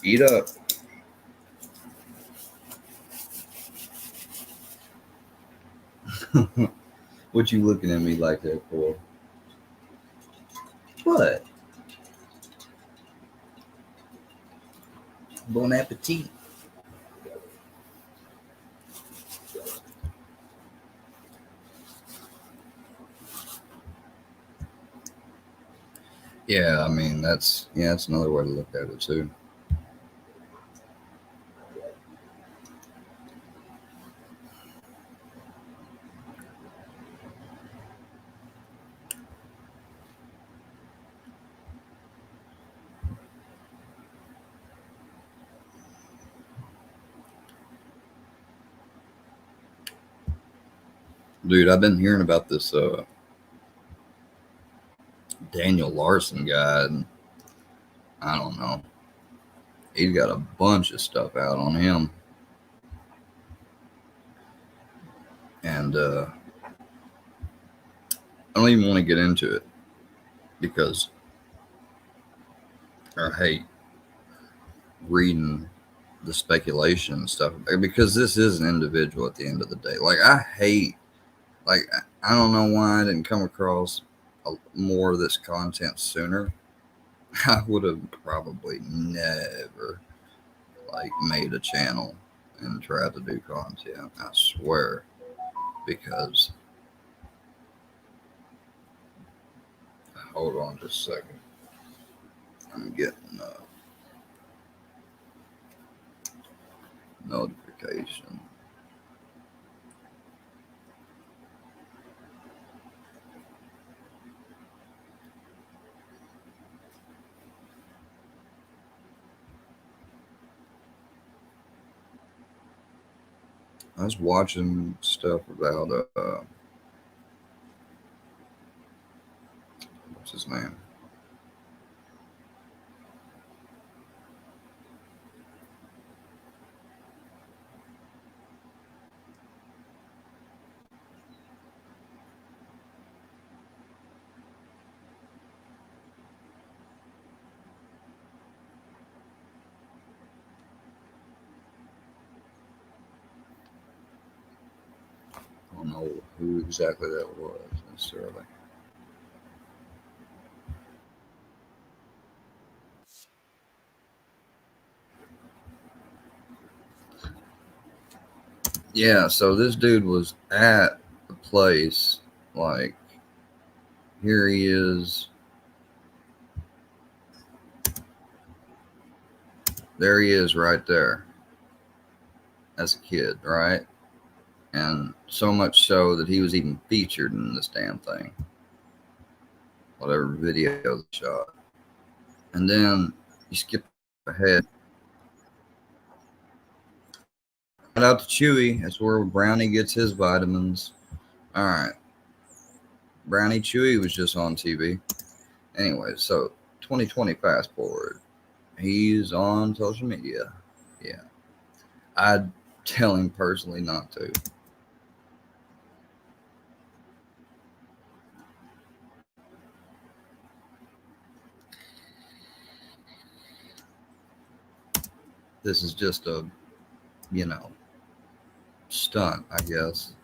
Eat up. What you looking at me like that for? What? Bon appetit. Yeah, I mean that's another way to look at it too. Dude, I've been hearing about this Daniel Larson guy, and I don't know. He's got a bunch of stuff out on him, and I don't even want to get into it because I hate reading the speculation and stuff, because this is an individual at the end of the day. Like I don't know why I didn't come across more of this content sooner. I would have probably never made a channel and tried to do content. I swear, because hold on just a second. I'm getting a notification. I was watching stuff about what's his name? I don't know who exactly that was necessarily. Yeah, so this dude was at the place, like, here he is. There he is right there as a kid, right? And so much so that he was even featured in this damn thing. Whatever video they shot. And then you skip ahead. Shout out to Chewy. That's where Brownie gets his vitamins. All right. Brownie Chewy was just on TV. Anyway, so 2020 fast forward. He's on social media. Yeah. I'd tell him personally not to. This is just a, stunt, I guess.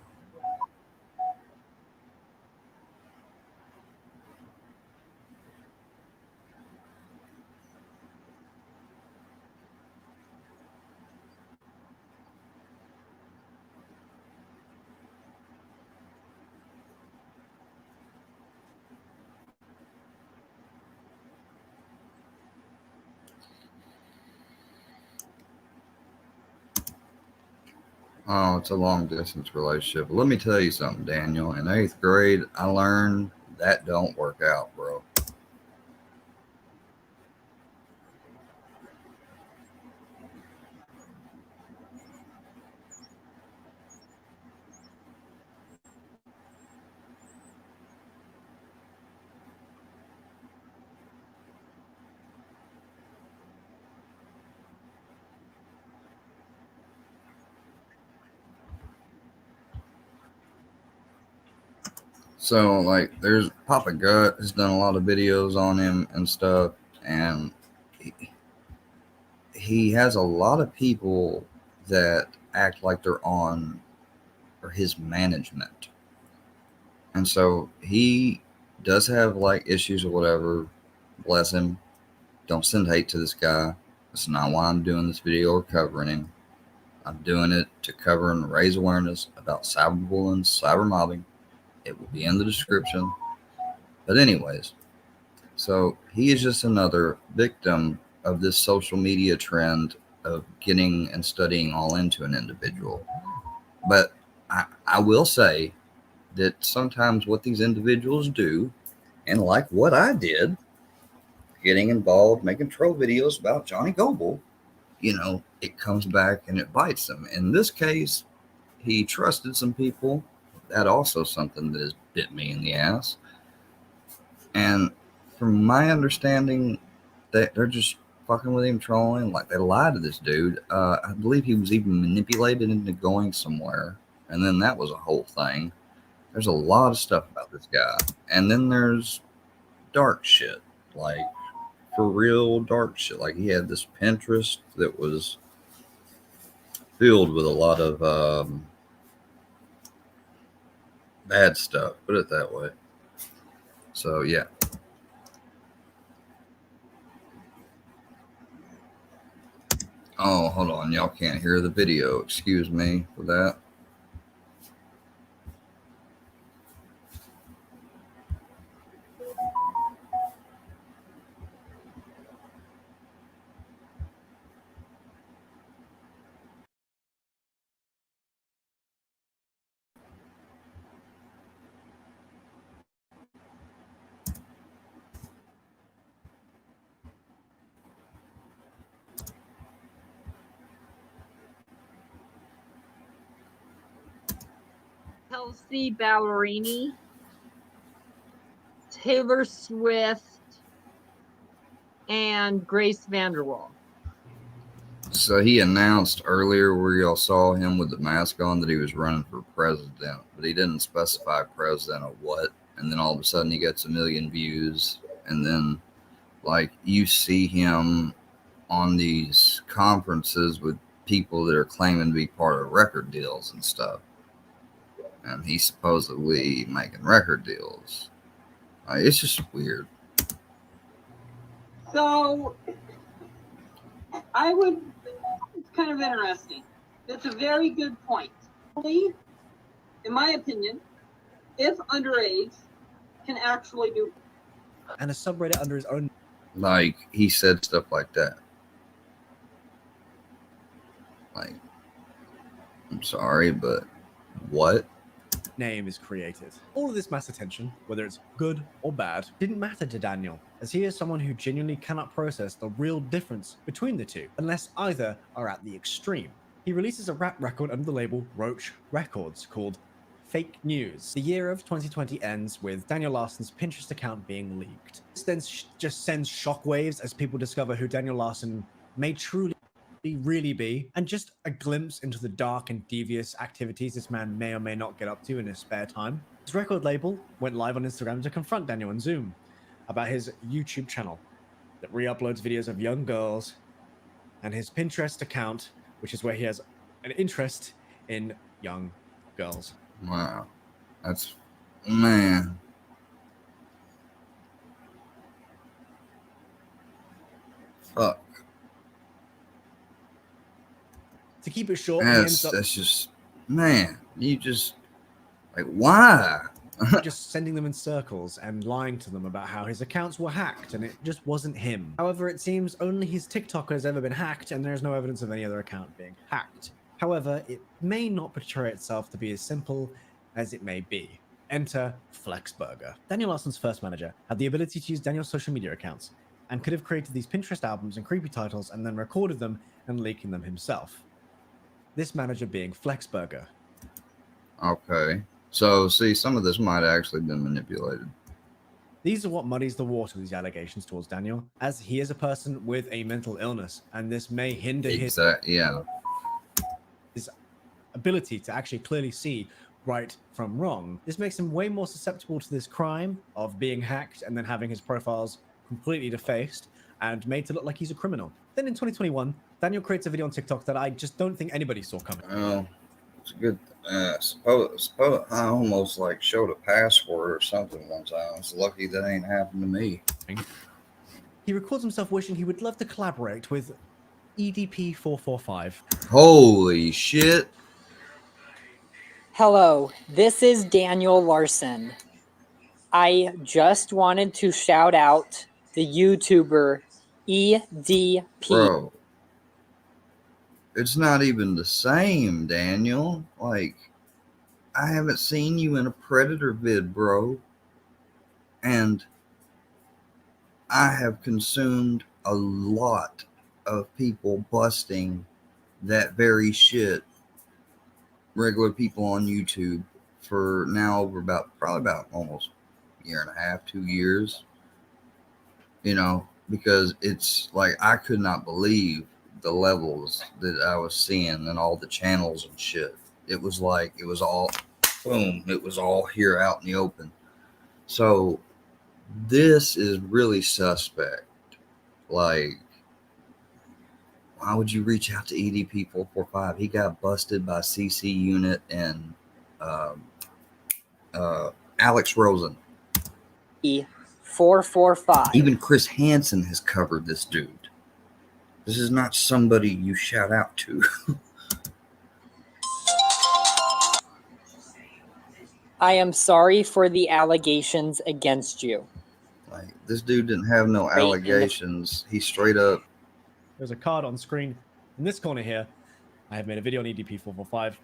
Oh, it's a long distance relationship. Let me tell you something, Daniel. In 8th grade, I learned that don't work out, bro. So, like, there's Papa Gut has done a lot of videos on him and stuff, and he has a lot of people that act like they're on or his management. And so he does have like issues or whatever. Bless him. Don't send hate to this guy. That's not why I'm doing this video or covering him. I'm doing it to cover and raise awareness about cyberbullying, cyber mobbing. It will be in the description. But anyways, so he is just another victim of this social media trend of getting and studying all into an individual. But I will say that sometimes what these individuals do, and like what I did, getting involved, making troll videos about Johnny Goble, it comes back and it bites them. In this case, he trusted some people. That also something that has bit me in the ass. And from my understanding, they're just fucking with him, trolling. Like they lied to this dude. I believe he was even manipulated into going somewhere, and then that was a whole thing. There's a lot of stuff about this guy, and then there's dark shit, like for real dark shit. Like he had this Pinterest that was filled with a lot of bad stuff. Put it that way. So yeah. Oh, hold on. Y'all can't hear the video. Excuse me for that. Kelsey Ballerini, Taylor Swift, and Grace Vanderwall. So he announced earlier where y'all saw him with the mask on that he was running for president, but he didn't specify president of what. And then all of a sudden he gets 1 million views. And then like you see him on these conferences with people that are claiming to be part of record deals and stuff. And he's supposedly making record deals. It's just weird. So it's kind of interesting. That's a very good point. In my opinion, if underage can actually do. And a subreddit under his own. Like he said stuff like that. Like, I'm sorry, but what? Name is created. All of this mass attention, whether it's good or bad, didn't matter to Daniel, as he is someone who genuinely cannot process the real difference between the two, unless either are at the extreme. He releases a rap record under the label Roach Records called Fake News. The year of 2020 ends with Daniel Larson's Pinterest account being leaked. This then just sends shockwaves as people discover who Daniel Larson may truly really be, and just a glimpse into the dark and devious activities this man may or may not get up to in his spare time. His record label went live on Instagram to confront Daniel and Zoom about his YouTube channel that re-uploads videos of young girls, and his Pinterest account, which is where he has an interest in young girls. Wow. That's, man. Fuck. To keep it short, that's just, man, you just, like, why? just sending them in circles and lying to them about how his accounts were hacked and it just wasn't him. However, it seems only his TikTok has ever been hacked and there's no evidence of any other account being hacked. However, it may not portray itself to be as simple as it may be. Enter Flexburger. Daniel Larson's first manager had the ability to use Daniel's social media accounts and could have created these Pinterest albums and creepy titles and then recorded them and leaking them himself. This manager being Flexburger. Okay. So, see, some of this might have actually been manipulated. These are what muddies the water with these allegations towards Daniel, as he is a person with a mental illness, and this may hinder his ability to actually clearly see right from wrong. This makes him way more susceptible to this crime of being hacked and then having his profiles completely defaced and made to look like he's a criminal. Then in 2021, Daniel creates a video on TikTok that I just don't think anybody saw coming. Well, it's a good. Suppose I almost like showed a password or something one time. It's lucky that ain't happened to me. He records himself wishing he would love to collaborate with EDP445. Holy shit! Hello, this is Daniel Larson. I just wanted to shout out the YouTuber EDP. Bro, it's not even the same, Daniel. Like, I haven't seen you in a Predator vid, bro. And I have consumed a lot of people busting that very shit. Regular people on YouTube for now over probably about almost a year and a half, 2 years. You know, because it's like I could not believe the levels that I was seeing and all the channels and shit. It was like it was all boom, it was all here out in the open. So this is really suspect. Like, why would you reach out to EDP445? He got busted by CC Unit and Alex Rosen. 445. Even Chris Hansen has covered this dude. This is not somebody you shout out to. I am sorry for the allegations against you. Like, this dude didn't have no allegations. He straight up. There's a card on screen in this corner here. I have made a video on EDP445.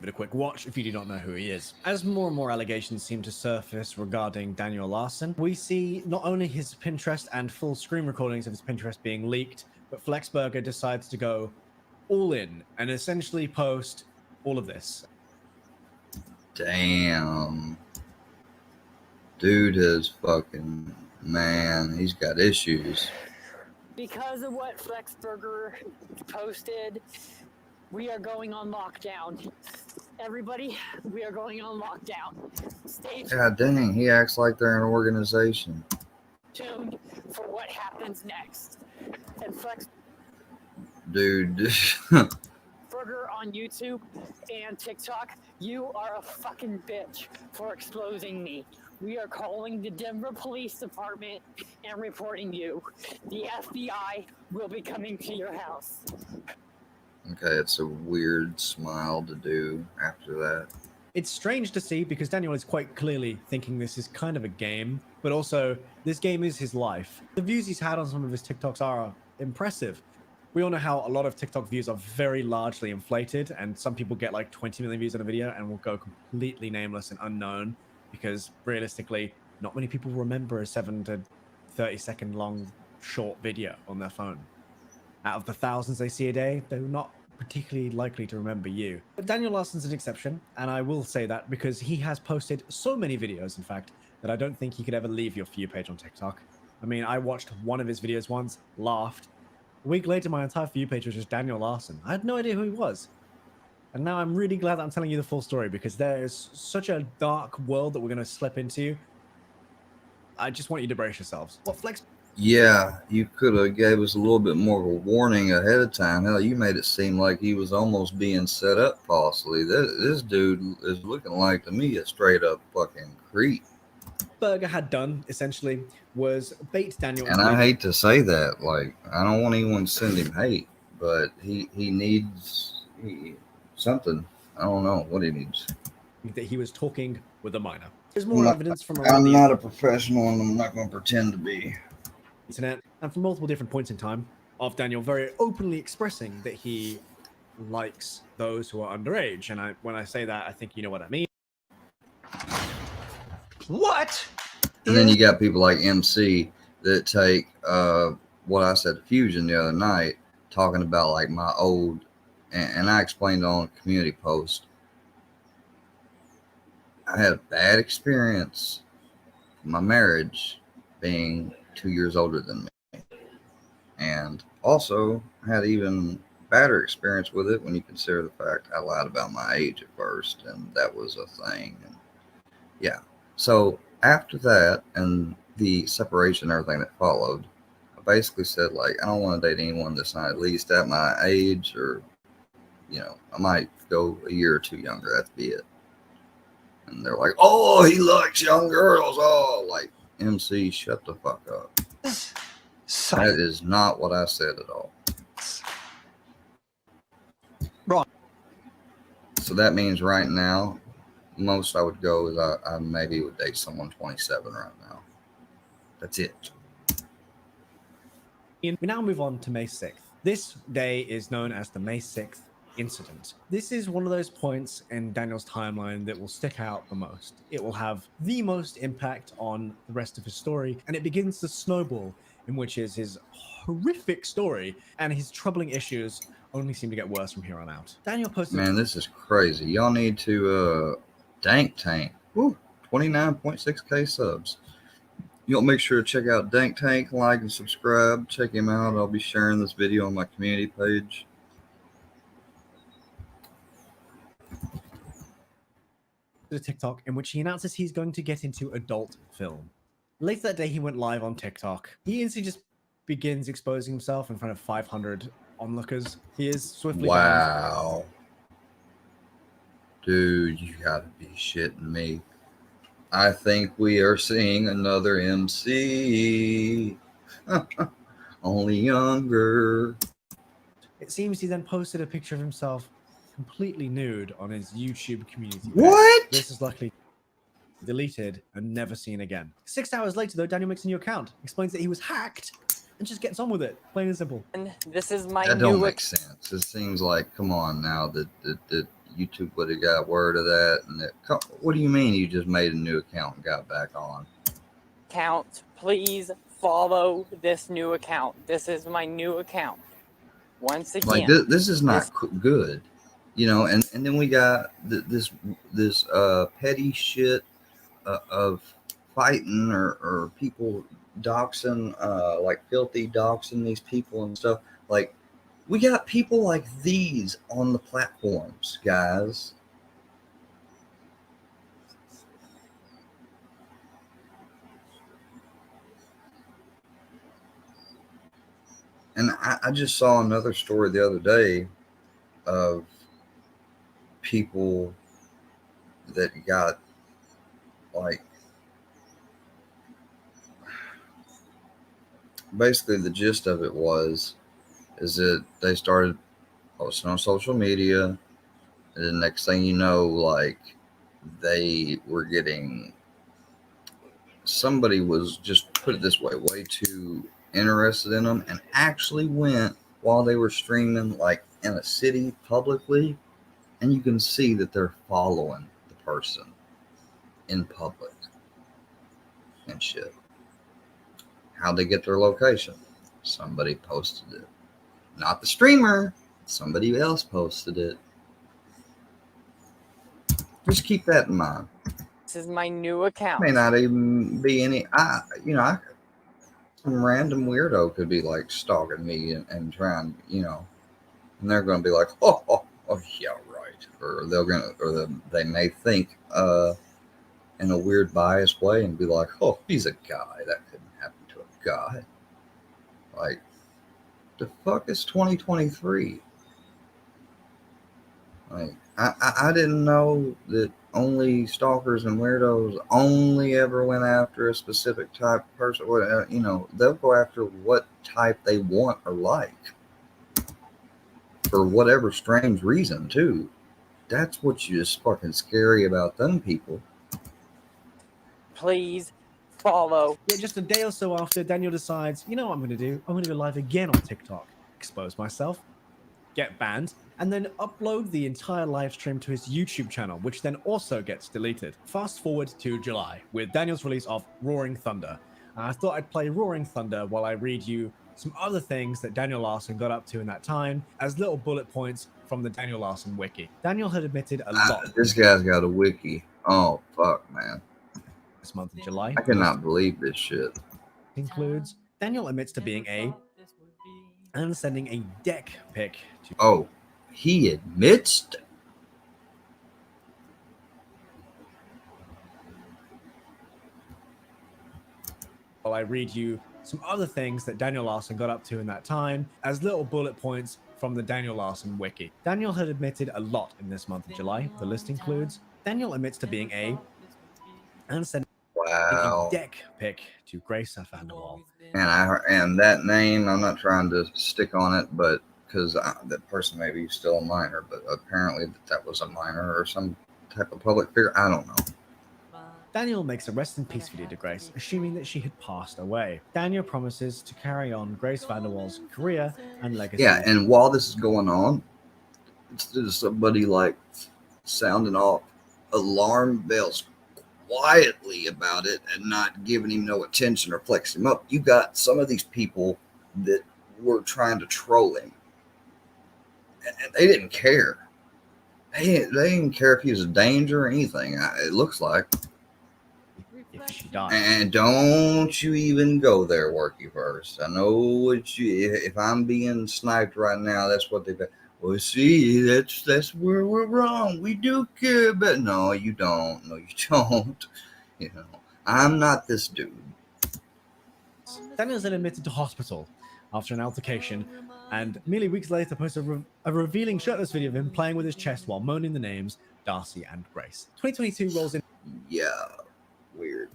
Give it a quick watch if you do not know who he is. As more and more allegations seem to surface regarding Daniel Larson, we see not only his Pinterest and full screen recordings of his Pinterest being leaked, but Flexburger decides to go all in and essentially post all of this. Damn. Dude is fucking, man, he's got issues. Because of what Flexburger posted, we are going on lockdown. Everybody, we are going on lockdown. Stay God dang, he acts like they're an organization. tuned for what happens next. And Flexburger Dude. on YouTube and TikTok, you are a fucking bitch for exposing me. We are calling the Denver Police Department and reporting you. The FBI will be coming to your house. Okay, it's a weird smile to do after that. It's strange to see because Daniel is quite clearly thinking this is kind of a game, but also this game is his life. The views he's had on some of his TikToks are impressive. We all know how a lot of TikTok views are very largely inflated, and some people get like 20 million views on a video and will go completely nameless and unknown because realistically, not many people remember a 7 to 30 second long short video on their phone. Out of the thousands they see a day, they're not particularly likely to remember you. But Daniel Larson's an exception, and I will say that because he has posted so many videos, in fact, that I don't think he could ever leave your For You page on TikTok. I mean, I watched one of his videos once, laughed. A week later, my entire For You page was just Daniel Larson. I had no idea who he was. And now I'm really glad that I'm telling you the full story because there is such a dark world that we're going to slip into. I just want you to brace yourselves. What Flex? Yeah, you could have gave us a little bit more of a warning ahead of time. Hell, you made it seem like he was almost being set up falsely. This dude is looking like, to me, a straight up fucking creep. Burger had done, essentially, was bait Daniel. And I hate to say that. Like, I don't want anyone to send him hate, but he needs something. I don't know what he needs. That he was talking with a minor. There's more evidence from around I'm the not a professional, and I'm not going to pretend to be. internet and from multiple different points in time of Daniel very openly expressing that he likes those who are underage. And when I say that, I think you know what I mean. What? And then you got people like MC that take what I said to Fusion the other night, talking about like my old, and I explained on a community post. I had a bad experience in my marriage being 2 years older than me. And also had even badder experience with it when you consider the fact I lied about my age at first, and that was a thing. And yeah. So after that and the separation and everything that followed, I've basically said, like, I don't want to date anyone that's not at least at my age, or, you know, I might go a year or two younger. That'd be it. And they're like, oh, he likes young girls. Oh, like, MC, shut the fuck up. That is not what I said at all. Right. So that means right now, most I would go is I maybe would date someone 27 right now. That's it. We now move on to May 6th. This day is known as the May 6th incident. This is one of those points in Daniel's timeline that will stick out the most. It will have the most impact on the rest of his story, and it begins to snowball, in which is his horrific story, and his troubling issues only seem to get worse from here on out. Daniel posted... Man, this is crazy. Y'all need to Dank Tank. Woo, 29.6k subs. Y'all make sure to check out Dank Tank, like and subscribe. Check him out. I'll be sharing this video on my community page. a TikTok in which he announces he's going to get into adult film. Later that day, he went live on TikTok. He instantly just begins exposing himself in front of 500 onlookers. He is swiftly banned. Wow. Dude, you gotta be shitting me. I think we are seeing another MC. Only younger. It seems he then posted a picture of himself completely nude on his YouTube community page. What? This is luckily deleted and never seen again. 6 hours later, though, Daniel makes a new account, explains that he was hacked, and just gets on with it, plain and simple. And this is my That new don't make sense. It seems like, come on now, that YouTube would have got word of that. And what do you mean you just made a new account and got back on? account. Please follow this new account. This is my new account. Once again, Like this is not good, you know. And then we got this petty shit of fighting or people doxing, like filthy doxing these people and stuff. Like, we got people like these on the platforms, guys. And I just saw another story the other day of people that got, like, basically the gist of it is that they started posting on social media, and the next thing you know, like, they were getting, somebody was, just put it this way, way too interested in them, and actually went while they were streaming, like, in a city publicly, and you can see that they're following the person in public and shit. How'd they get their location? Somebody posted it. Not the streamer. Somebody else posted it. Just keep that in mind. this is my new account. May not even be any, some random weirdo could be like stalking me and trying, you know, and they're going to be like, oh, yeah, right. Or they may think in a weird biased way and be like, oh, he's a guy. That couldn't happen to a guy. Like, the fuck is 2023? Like, I didn't know that only stalkers and weirdos only ever went after a specific type of person. You know, they'll go after what type they want or like for whatever strange reason, too. That's what's just fucking scary about them people. Please follow. Yet just a day or so after, Daniel decides, you know what I'm going to do? I'm going to go live again on TikTok, expose myself, get banned, and then upload the entire live stream to his YouTube channel, which then also gets deleted. Fast forward to July, with Daniel's release of Roaring Thunder. I thought I'd play Roaring Thunder while I read you some other things that Daniel Larson got up to in that time as little bullet points from the Daniel Larson wiki. Daniel had admitted a lot. This guy's got a wiki. Oh, fuck, man. This month of July. I cannot believe this shit. Includes Daniel admits to being and sending a deck pic to. Oh, he admits. While I read you some other things that Daniel Larson got up to in that time as little bullet points from the Daniel Larson wiki. Daniel had admitted a lot in this month of July. The list includes Daniel admits to being a and sending a Wow. deck pic to Grace Vanderwall. And that name, I'm not trying to stick on it, but because that person may be still a minor, but apparently that was a minor or some type of public figure. I don't know. Daniel makes a rest in peace video to Grace, assuming that she had passed away. Daniel promises to carry on Grace Vanderwall's career and legacy. Yeah, and while this is going on, there's somebody like sounding off alarm bells quietly about it and not giving him no attention or flexing him up. You got some of these people that were trying to troll him, and they didn't care. They didn't care if he was a danger or anything. It looks like. If she died. And don't you even go there, Worky First. I know what you. If I'm being sniped right now, that's what they've. Well, see, that's where we're wrong. We do care, but no, you don't. No, you don't. You know, I'm not this dude. Daniel's then admitted to hospital after an altercation, and merely weeks later posted a revealing shirtless video of him playing with his chest while moaning the names Darcy and Grace. 2022 rolls in. Yeah, weird.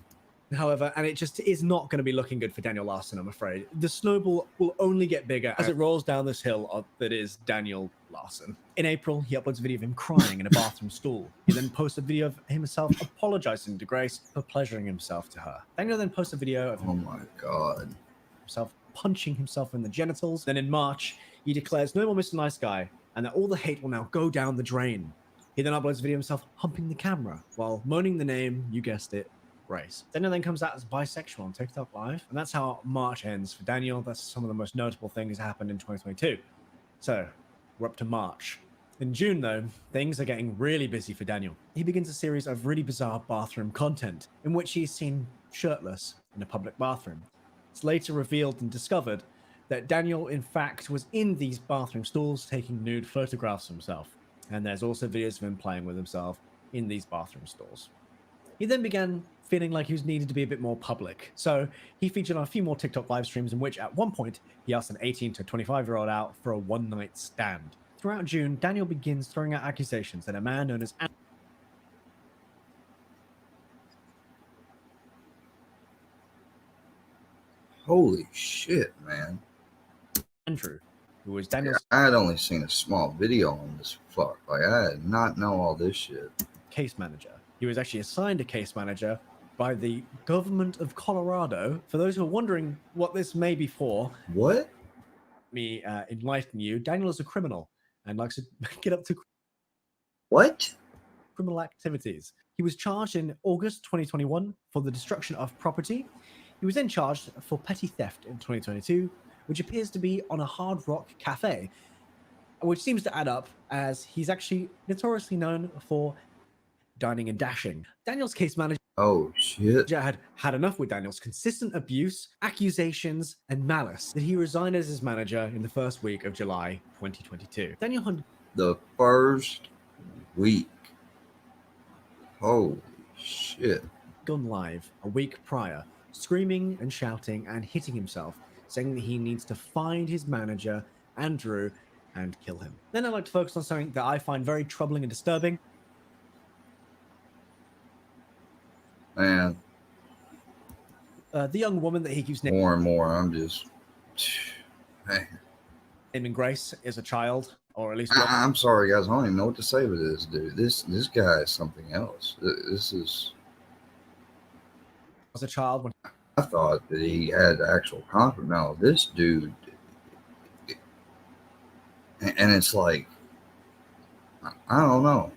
However, and it just is not going to be looking good for Daniel Larson, I'm afraid. The snowball will only get bigger as it rolls down this hill that is Daniel Larson. In April, he uploads a video of him crying in a bathroom stall. He then posts a video of himself apologizing to Grace for pleasuring himself to her. Daniel then posts a video of Oh my God. himself punching himself in the genitals. Then in March, he declares no more Mr. Nice Guy and that all the hate will now go down the drain. He then uploads a video of himself humping the camera while moaning the name, you guessed it, Grace. Daniel then comes out as bisexual on TikTok Live, and that's how March ends for Daniel. That's some of the most notable things that happened in 2022. So we're up to March. In June, though, things are getting really busy for Daniel. He begins a series of really bizarre bathroom content in which he's seen shirtless in a public bathroom. It's later revealed and discovered that Daniel, in fact, was in these bathroom stalls taking nude photographs of himself. And there's also videos of him playing with himself in these bathroom stalls. He then began feeling like he was needed to be a bit more public. So he featured on a few more TikTok live streams in which at one point he asked an 18 to 25-year-old out for a one-night stand. Throughout June, Daniel begins throwing out accusations that a man known as Holy shit, man. Andrew, who was Daniel's I had only seen a small video on this fuck. Like, I did not know all this shit. case manager. He was actually assigned a case manager by the government of Colorado. For those who are wondering what this may be for, What? let me enlighten you. Daniel is a criminal and likes to get up to What? criminal activities. He was charged in August 2021 for the destruction of property. He was then charged for petty theft in 2022, which appears to be on a Hard Rock cafe, which seems to add up as he's actually notoriously known for dining and dashing. Daniel's case manager Oh shit. had enough with Daniel's consistent abuse, accusations, and malice that he resigned as his manager in the first week of July 2022. Daniel had The first week. Holy shit. gone live a week prior, screaming and shouting and hitting himself, saying that he needs to find his manager, Andrew, and kill him. Then I'd like to focus on something that I find very troubling and disturbing. Man, The young woman that he keeps more and more, I'm just. Man. naming Grace is a child, or at least I'm sorry, guys. I don't even know what to say with this dude. This guy is something else. This is. was a child when I thought that he had actual confidence. No, this dude. And it's like, I don't know.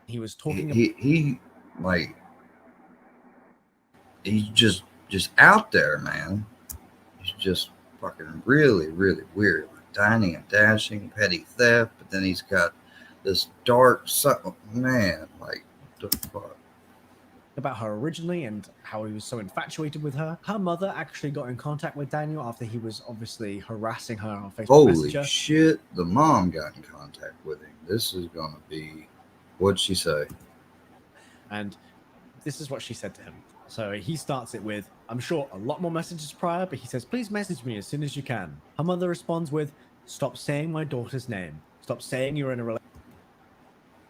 he was talking He like, he's just out there, man. He's just fucking really, really weird. Like dining and dashing, petty theft, but then he's got this dark man, like what the fuck. about her originally and how he was so infatuated with her. Her mother actually got in contact with Daniel after he was obviously harassing her on Facebook Holy Messenger. shit, the mom got in contact with him. This is gonna be, what'd she say? And this is what she said to him. So he starts it with, I'm sure a lot more messages prior, but he says, please message me as soon as you can. Her mother responds with, stop saying my daughter's name. Stop saying you're in a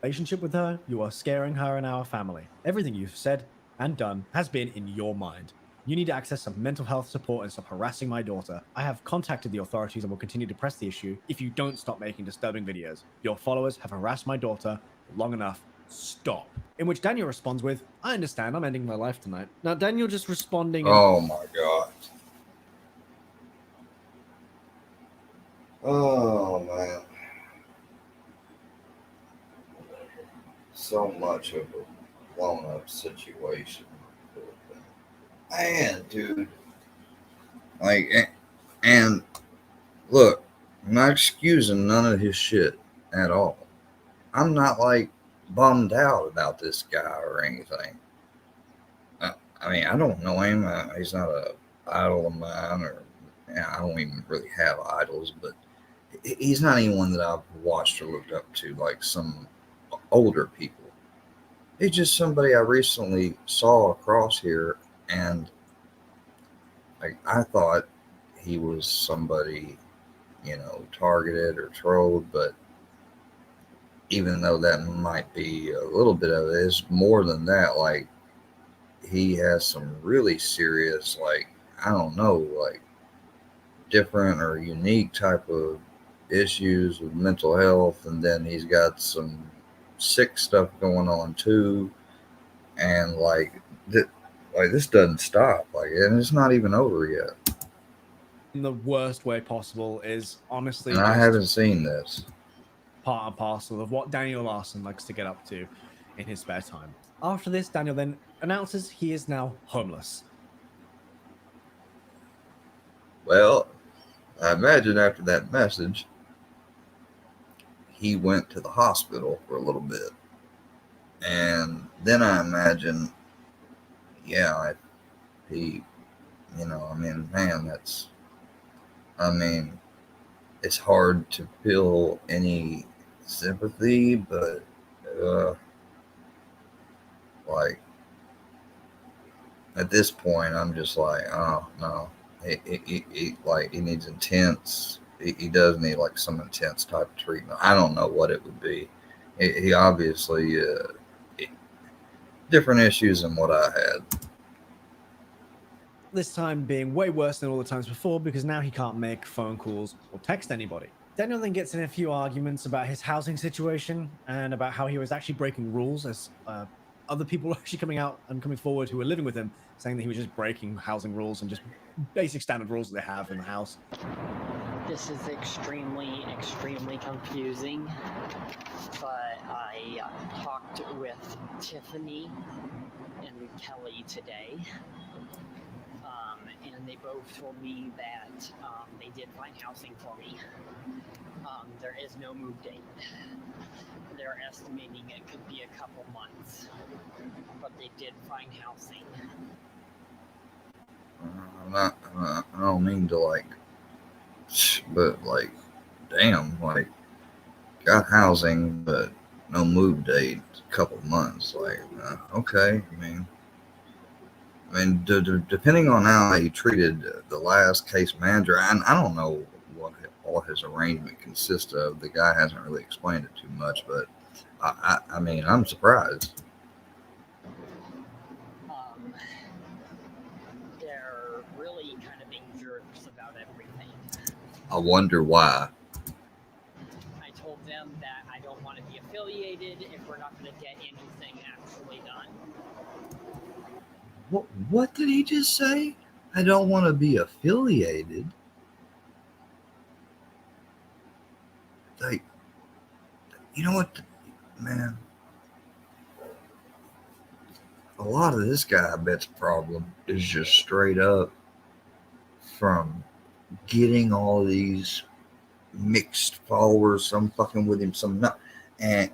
relationship with her. You are scaring her and our family. Everything you've said and done has been in your mind. You need to access some mental health support and stop harassing my daughter. I have contacted the authorities and will continue to press the issue if you don't stop making disturbing videos. Your followers have harassed my daughter for long enough. Stop. In which Daniel responds with, I understand, I'm ending my life tonight. Now, Daniel just responding and Oh my god. Oh man. So much of a blown up situation. Man, dude. Like, and look, I'm not excusing none of his shit at all. I'm not like bummed out about this guy or anything. I mean, I don't know him. He's not a idol of mine, or I don't even really have idols, but he's not anyone that I've watched or looked up to like some older people. He's just somebody I recently saw across here, and like I thought he was somebody, targeted or trolled, but even though that might be a little bit of it, it's more than that. Like, he has some really serious, like, I don't know, like different or unique type of issues with mental health, and then he's got some sick stuff going on too, and this doesn't stop, like, and it's not even over yet. in the worst way possible is honestly And I just haven't seen this. part and parcel of what Daniel Larson likes to get up to in his spare time. After this, Daniel then announces he is now homeless. Well, I imagine after that message, he went to the hospital for a little bit. And then I imagine, yeah, if he, I mean, man, it's hard to feel any sympathy, but, like, at this point, I'm just like, oh, no. He needs intense. He does need like some intense type of treatment. I don't know what it would be. He obviously different issues than what I had. This time being way worse than all the times before because now he can't make phone calls or text anybody. Daniel then gets in a few arguments about his housing situation and about how he was actually breaking rules as other people are actually coming out and coming forward who were living with him, saying that he was just breaking housing rules and just basic standard rules that they have in the house. This is extremely, extremely confusing, but I talked with Tiffany and Kelly today, and they both told me that they did find housing for me. There is no move date. They're estimating it could be a couple months, but they did find housing. I don't mean to like, but like, damn, like, got housing, but no move date, a couple months. Like, okay. Depending on how he treated the last case manager, and I don't know what all his arrangement consists of. The guy hasn't really explained it too much, but I mean, I'm surprised. They're really kind of being jerks about everything. I wonder why. I told them that I don't want to be affiliated if we're not going to get anything actually done. What did he just say? I don't want to be affiliated. Like, you know what, man? A lot of this guy, I bet's problem is just straight up from getting all these mixed followers, some fucking with him, some not, and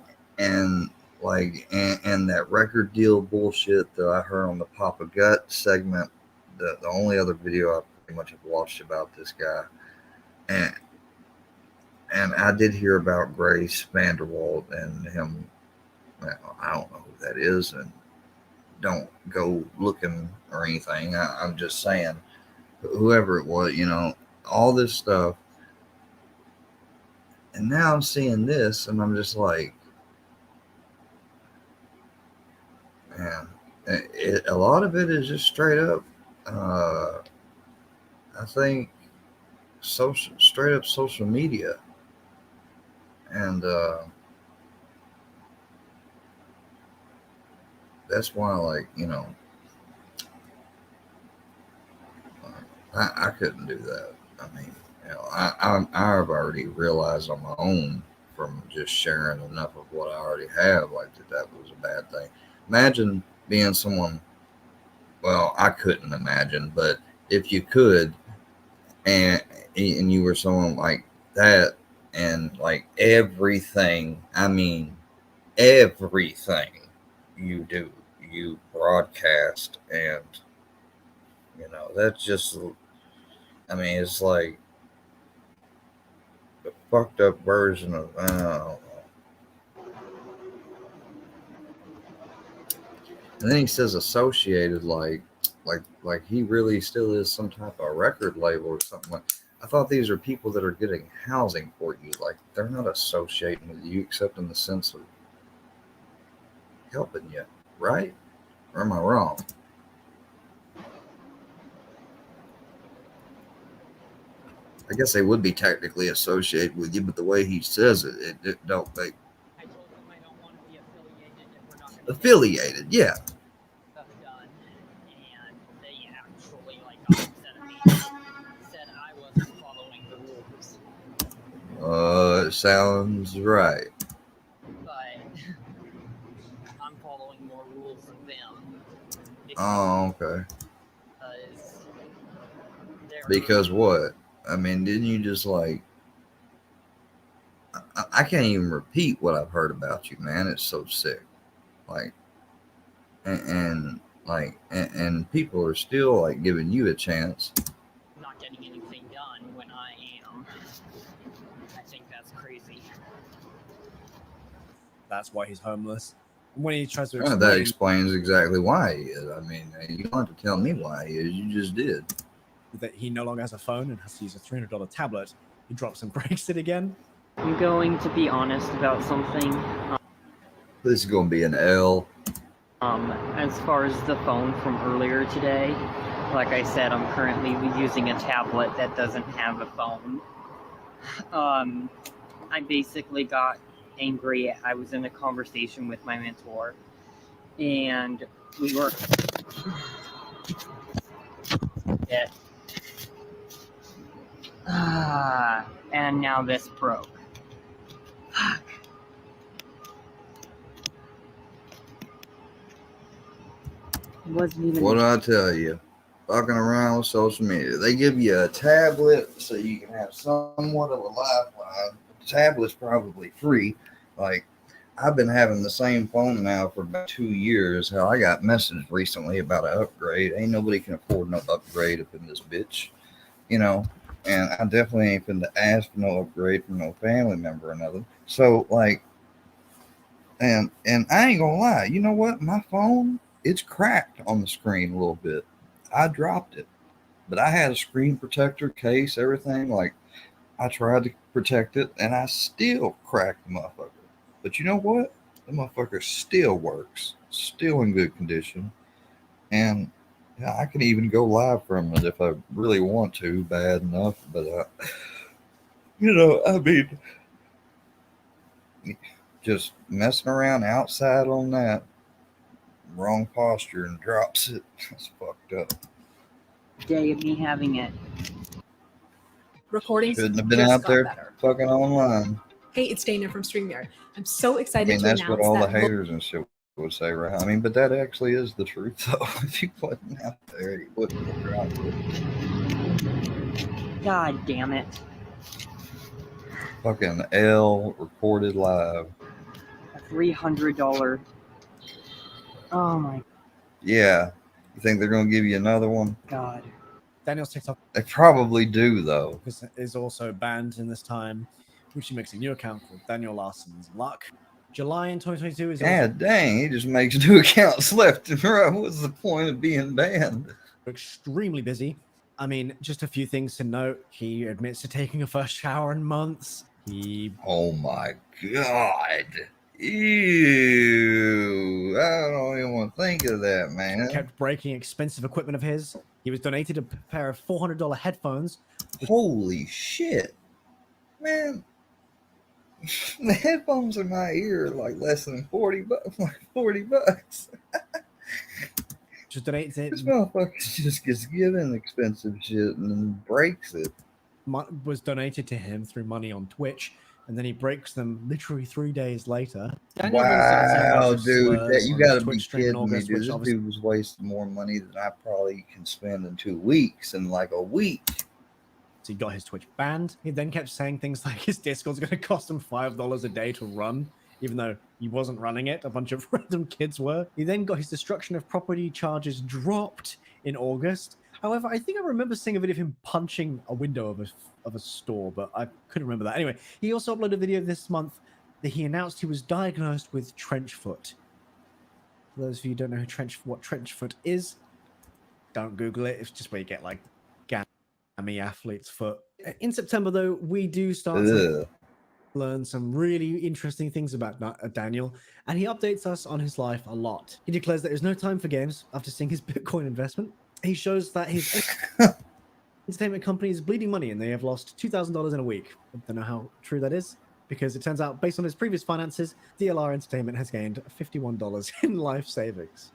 that record deal bullshit that I heard on the Papa Gut segment. The only other video I pretty much have watched about this guy, and I did hear about Grace Vanderwalt and him. Well, I don't know who that is, and don't go looking or anything. I'm just saying, whoever it was, all this stuff. And now I'm seeing this, and I'm just like, man, a lot of it is just straight up. I think straight up social media, and that's why, like, I couldn't do that. I mean, I've already realized on my own from just sharing enough of what I already have, like that was a bad thing. Imagine being someone. Well, I couldn't imagine, but if you could, and you were someone like that, and like everything, I mean, everything you do, you broadcast, and that's just, I mean, it's like a fucked up version of, I don't know. And then he says associated, like he really still is some type of record label or something. Like, I thought these are people that are getting housing for you. Like, they're not associating with you except in the sense of helping you, right? Or am I wrong? I guess they would be technically associated with you, but the way he says it don't make I told them I don't want to be affiliated if we're not going to affiliated. Yeah. stuff done. And they actually, like, got upset at me. Said I wasn't following the rules. It sounds right. But I'm following more rules than them. Oh, okay. Because Because what? I mean, didn't you just like? I can't even repeat what I've heard about you, man. It's so sick. Like, and people are still like giving you a chance. not getting anything done when I am. I think that's crazy. That's why he's homeless. And when he tries to That explains exactly why he is. I mean, you don't have to tell me why he is. You just did. that he no longer has a phone and has to use a $300 tablet, he drops and breaks it again. I'm going to be honest about something. This is going to be an L. As far as the phone from earlier today, like I said, I'm currently using a tablet that doesn't have a phone. I basically got angry. I was in a conversation with my mentor, and we were... and now this broke. Fuck. Wasn't even. What did I tell you? Fucking around with social media. They give you a tablet so you can have somewhat of a lifeline. The tablet's probably free. Like, I've been having the same phone now for about 2 years. Hell, I got messages recently about an upgrade. Ain't nobody can afford no upgrade up in this bitch. And I definitely ain't finna ask for no upgrade from no family member or nothing. So, like, and I ain't gonna lie. You know what? My phone, it's cracked on the screen a little bit. I dropped it, but I had a screen protector case, everything. Like, I tried to protect it, and I still cracked the motherfucker. But you know what? The motherfucker still works, still in good condition, and yeah, I can even go live from it if I really want to, bad enough. But I mean, just messing around outside on that wrong posture and drops it. That's fucked up. Day of me having it. Recordings Shouldn't have been just out got there better. fucking online. Hey, it's Dana from StreamYard. I'm so I excited mean, to that's announce what all the that haters and shit would say, right? I mean, but that actually is the truth, though. If you wasn't out there, you wouldn't have dropped it. God damn it. Fucking L recorded live. A $300. Oh my Yeah. You think they're going to give you another one? God. Daniel's TikTok They probably do, though. is also banned in this time, which he makes a new account called Daniel Larson's Luck. July in 2022 is God dang, he just makes new accounts left and right. What's the point of being banned? extremely busy. I mean, just a few things to note. He admits to taking a first shower in months. He Oh my god. Ew. I don't even want to think of that, man. kept breaking expensive equipment of his. He was donated a pair of $400 headphones. Holy shit. Man. The headphones in my ear are like less than 40 bucks. Like 40 bucks. Just donated. This motherfucker just gets given expensive shit and then breaks it. Was donated to him through money on Twitch, and then he breaks them literally 3 days later. Daniel then started saying a bunch Wow, of dude, slurs you on his gotta be Twitch stream in kidding me, August, dude. which This obviously dude was wasting more money than I probably can spend in 2 weeks in like a week. he got his Twitch banned. He then kept saying things like his Discord's going to cost him $5 a day to run, even though he wasn't running it. A bunch of random kids were. He then got his destruction of property charges dropped in August. However, I think I remember seeing a video of him punching a window of a store, but I couldn't remember that. Anyway, he also uploaded a video this month that he announced he was diagnosed with trench foot. For those of you who don't know what trench foot is, don't Google it. It's just where you get like gammy athlete's foot. In September, though, we do start to learn some really interesting things about Daniel, and he updates us on his life a lot. He declares that there's no time for games after seeing his Bitcoin investment. He shows that his entertainment company is bleeding money and they have lost $2,000 in a week. I don't know how true that is, because it turns out, based on his previous finances, DLR Entertainment has gained $51 in life savings.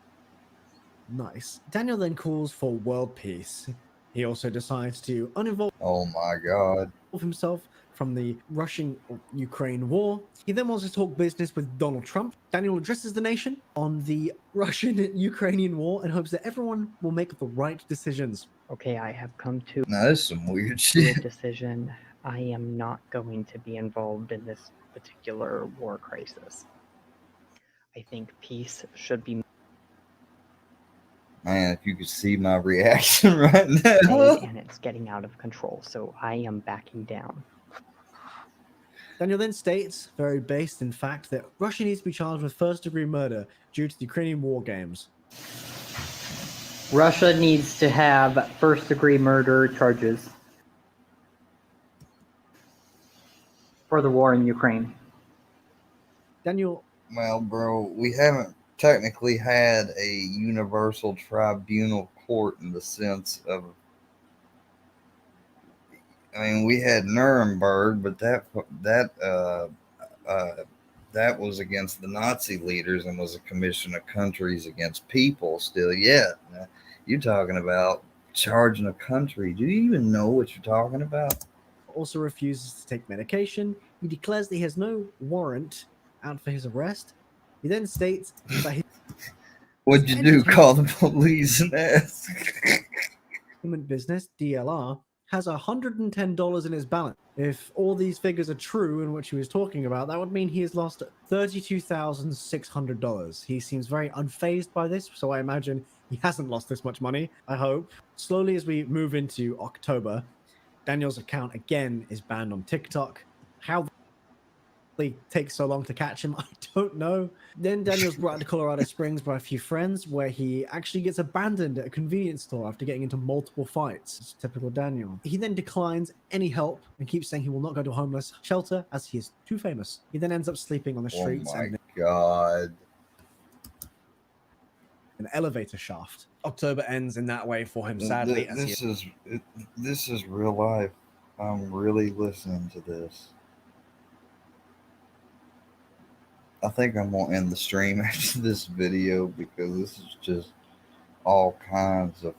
Nice. Daniel then calls for world peace. He also decides to uninvolve himself from the Russian-Ukraine war. He then wants to talk business with Donald Trump. Daniel addresses the nation on the Russian-Ukrainian war and hopes that everyone will make the right decisions. Okay, I have come to Now, that's some weird a shit. decision. I am not going to be involved in this particular war crisis. I think peace should be Man, if you could see my reaction right made, now. and it's getting out of control, so I am backing down. Daniel then states, very based in fact, that Russia needs to be charged with first-degree murder due to the Ukrainian war games. Russia needs to have first-degree murder charges for the war in Ukraine. Daniel, Well, bro, we haven't technically had a universal tribunal court in the sense of, I mean, we had Nuremberg, but that was against the Nazi leaders and was a commission of countries against people still yet. Now, you're talking about charging a country. Do you even know what you're talking about? also refuses to take medication. He declares that he has no warrant out for his arrest. He then states that his What'd you do? Call the police and ask? entertainment business, DLR, has $110 in his balance. If all these figures are true in which he was talking about, that would mean he has lost $32,600. He seems very unfazed by this, so I imagine he hasn't lost this much money, I hope. Slowly, as we move into October, Daniel's account again is banned on TikTok. How they take so long to catch him, I don't know. Then Daniel's brought to Colorado Springs by a few friends, where he actually gets abandoned at a convenience store after getting into multiple fights. It's typical Daniel. He then declines any help and keeps saying he will not go to a homeless shelter as he is too famous. He then ends up sleeping on the streets Oh my and god. an elevator shaft. October ends in that way for him, sadly. This is real life. I'm really listening to this. I think I'm gonna end the stream after this video because this is just all kinds of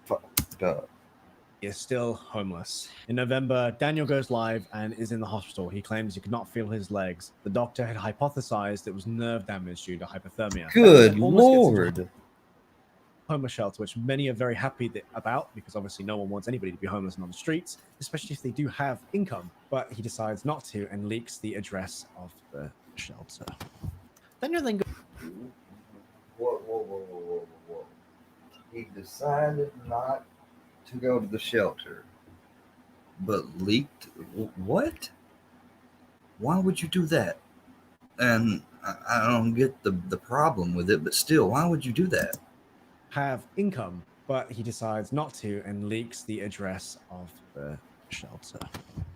fucked up. He is still homeless. In November, Daniel goes live and is in the hospital. He claims he could not feel his legs. The doctor had hypothesized it was nerve damage due to hypothermia. Good Daniel almost gets into lord. a homeless shelter, which many are very happy about, because obviously no one wants anybody to be homeless and on the streets, especially if they do have income. But he decides not to and leaks the address of the shelter. Daniel then goes. Whoa. He decided not to go to the shelter, but leaked. What? Why would you do that? And I don't get the problem with it, but still, why would you do that? Have income, but he decides not to and leaks the address of the shelter.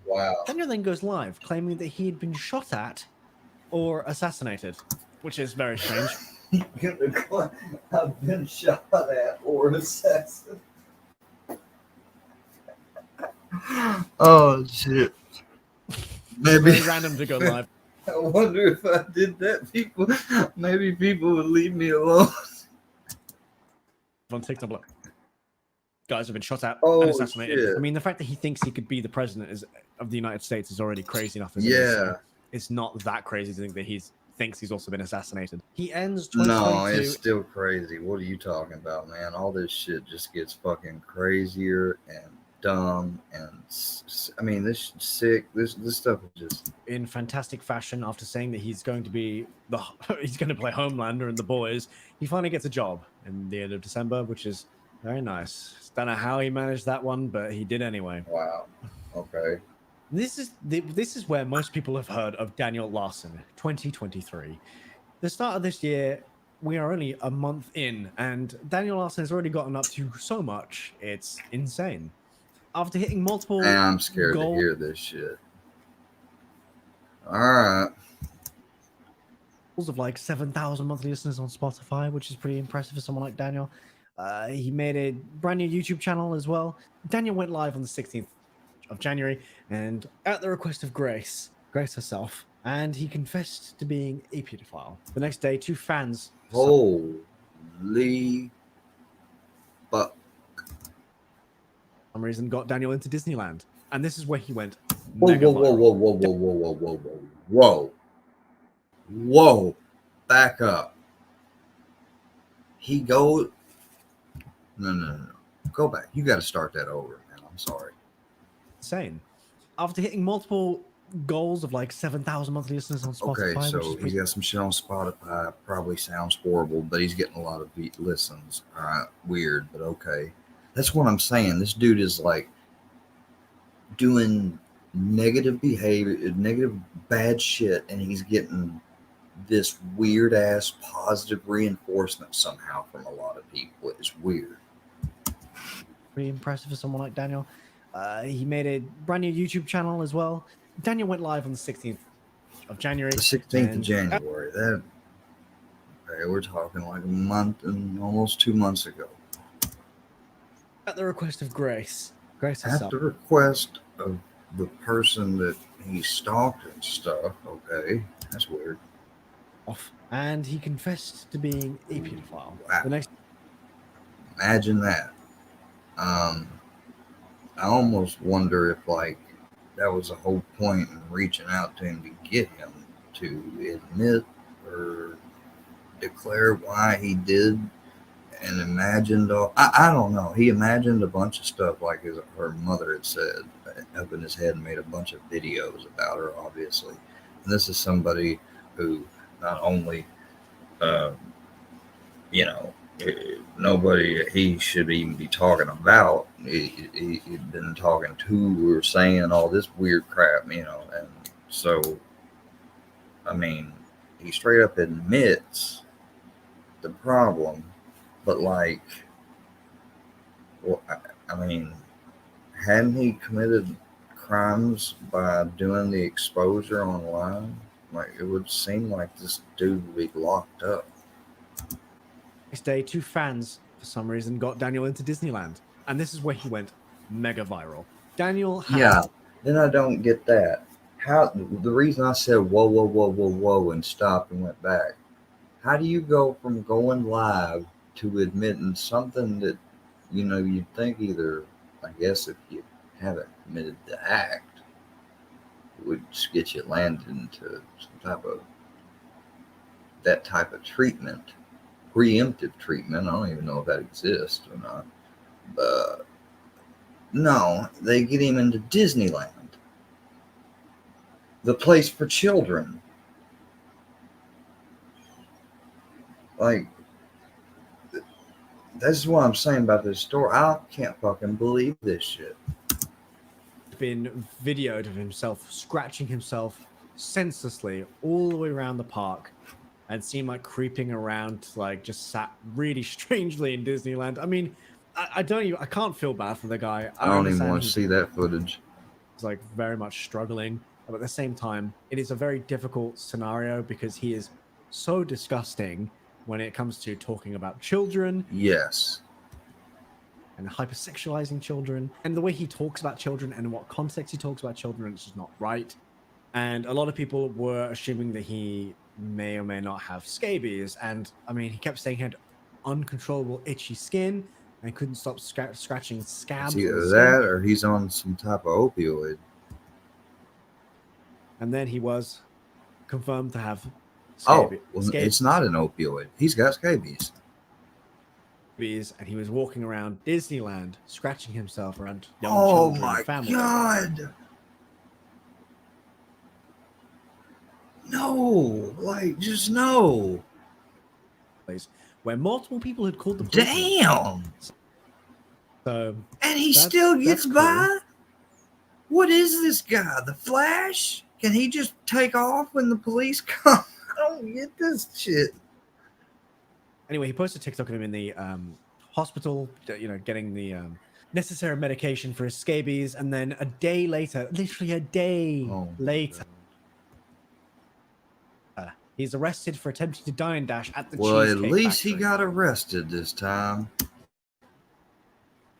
Wow. Daniel then goes live, claiming that he had been shot at or assassinated, which is very strange. I've been shot at or assassinated. Oh shit! Maybe Very random to go live. I wonder if I did that, maybe people would leave me alone. On TikTok, look, guys have been shot at Oh, and assassinated. shit. I mean, the fact that he thinks he could be the president of the United States is already crazy enough. As it is, Yeah. so it's not that crazy to think that he thinks he's also been assassinated. He ends No, 2022. it's still crazy. What are you talking about, man? All this shit just gets fucking crazier and dumb, and I mean, this sick. This stuff is just in fantastic fashion after saying that he's going to be he's going to play Homelander and The Boys. He finally gets a job in the end of December, which is very nice. Don't know how he managed that one, but he did anyway. wow. Okay. This is where most people have heard of Daniel Larson. 2023, the start of this year. We are only a month in, and Daniel Larson has already gotten up to so much. It's insane. After hitting multiple, And I'm scared to hear this shit. All right. of like 7,000 monthly listeners on Spotify, which is pretty impressive for someone like Daniel. He made a brand new YouTube channel as well. Daniel went live on the 16th of January, and at the request of Grace herself, and he confessed to being a pedophile. The next day, two fans. Holy fuck. For some reason, got Daniel into Disneyland, and this is where he went. Whoa. Back up. He go. No. Go back. You got to start that over, man. I'm sorry. Insane. After hitting multiple goals of like 7,000 monthly listeners on Spotify. Okay, so which is he's got some shit on Spotify. Probably sounds horrible, but he's getting a lot of listens. All right, weird, but okay. That's what I'm saying. This dude is like doing negative behavior, negative bad shit, and he's getting this weird ass positive reinforcement somehow from a lot of people. It's weird. Pretty impressive for someone like Daniel. He made a brand new YouTube channel as well. Daniel went live on the 16th of January. The 16th of January. Okay, we're talking like a month and almost 2 months ago. At the request of Grace At herself. the request of the person that he stalked and stuff. Okay, that's weird. And he confessed to being a pedophile. Wow. The next. Imagine that. I almost wonder if like that was the whole point in reaching out to him to get him to admit or declare why he did and imagined I don't know. He imagined a bunch of stuff like her mother had said up in his head and made a bunch of videos about her, obviously. And this is somebody who not only nobody he should even be talking about. He'd been talking to or saying all this weird crap, and so I mean, he straight up admits the problem, but like, well, I mean, hadn't he committed crimes by doing the exposure online? Like, it would seem like this dude would be locked up. Next day, two fans, for some reason, got Daniel into Disneyland. And this is where he went mega viral. Daniel had... Yeah, then I don't get that. How the reason I said whoa and stopped and went back. How do you go from going live to admitting something that you'd think either, I guess, if you haven't committed the act, it would just get you landed into that type of treatment, preemptive treatment. I don't even know if that exists or not. But no, they get him into Disneyland, the place for children. Like, that's what I'm saying about this story. I can't fucking believe this shit. Been videoed of himself scratching himself senselessly all the way around the park and seemed like creeping around, like just sat really strangely in Disneyland. I mean, I can't feel bad for the guy. I don't even understand want to he's see that footage. like very much struggling, but at the same time, it is a very difficult scenario because he is so disgusting when it comes to talking about children Yes. and hypersexualizing children, and the way he talks about children and in what context he talks about children is just not right. And a lot of people were assuming that he may or may not have scabies. And I mean, he kept saying he had uncontrollable itchy skin and couldn't stop scratching scabs. It's on either his that skin. or he's on some type of opioid. And then he was confirmed to have Well, it's not an opioid. He's got scabies. And he was walking around Disneyland scratching himself around young Oh children my and families. God. No, like, just no. Where multiple people had called the police. Damn. So, and he still gets by? What is this guy? The Flash? Can he just take off when the police come? I don't get this shit. Anyway, he posted a TikTok of him in the hospital, getting the necessary medication for his scabies, and then a day later, literally a day later, he's arrested for attempting to dine and dash at the Cheesecake At least Factory. he got arrested this time. I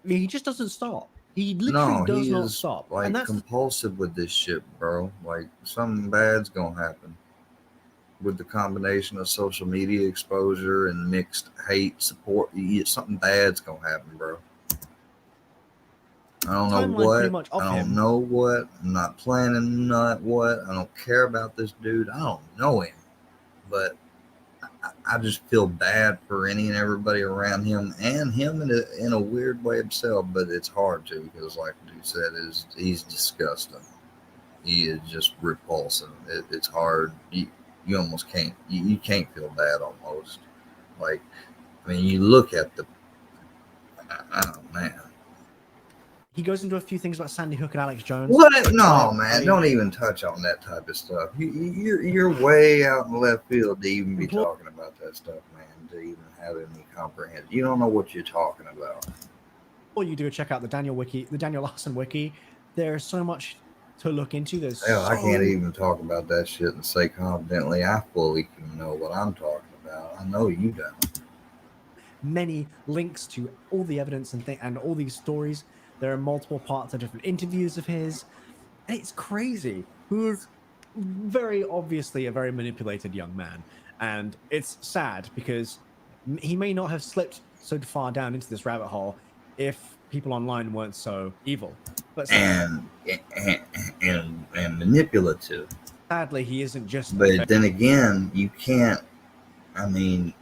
mean, he just doesn't stop. He literally does not stop. Like, and that's compulsive with this shit, bro. Like, something bad's gonna happen with the combination of social media exposure and mixed hate support. Something bad's gonna happen, bro. I don't know what. I don't know what. I'm not planning not what. I don't care about this dude. I don't know him, but I just feel bad for any and everybody around him, and him in a weird way himself. But it's hard to, because, like dude said, he's disgusting. He is just repulsive. It's hard. You almost can't. You can't feel bad almost. Like, I mean, you look at the. Oh man. He goes into a few things about Sandy Hook and Alex Jones. What? No, man. Don't even touch on that type of stuff. You're way out in left field to even be talking about that stuff, man. To even have any comprehension. You don't know what you're talking about. Or you do check out the Daniel Larson wiki. There's so much to look into. I can't even talk about that shit and say confidently I fully can know what I'm talking about. I know you don't. Many links to all the evidence and all these stories. There are multiple parts of different interviews of his. And it's crazy. Who is very obviously a very manipulated young man. And it's sad because he may not have slipped so far down into this rabbit hole if people online weren't so evil. But and manipulative. Sadly, he isn't just. But then again, you can't. I mean,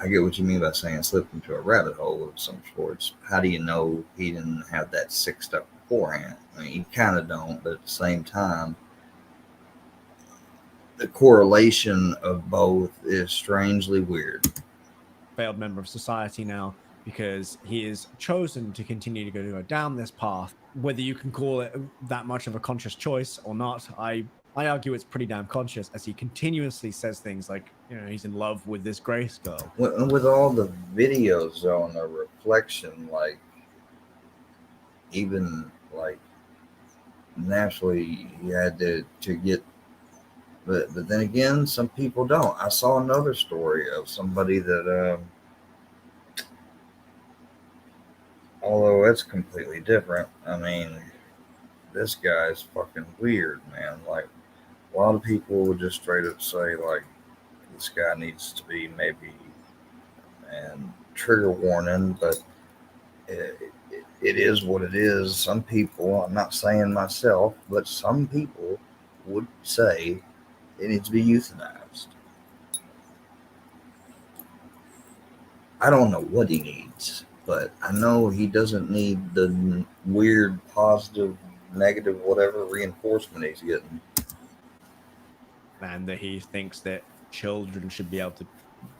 I get what you mean by saying slip into a rabbit hole of some sorts. How do you know he didn't have that sick stuff beforehand? I mean, you kind of don't, but at the same time, the correlation of both is strangely weird. Failed member of society now because he is chosen to continue to go down this path. Whether you can call it that much of a conscious choice or not, I argue it's pretty damn conscious, as he continuously says things like, he's in love with this Grace girl. With all the videos on the reflection, like, even, like, naturally you had to get, but then again, some people don't. I saw another story of somebody that, although it's completely different, I mean, this guy's fucking weird, man. Like, a lot of people would just straight up say, like, this guy needs to be maybe, and trigger warning, but it is what it is. Some people, I'm not saying myself, but some people would say it needs to be euthanized. I don't know what he needs, but I know he doesn't need the weird, positive, negative, whatever reinforcement he's getting. And that he thinks that children should be able to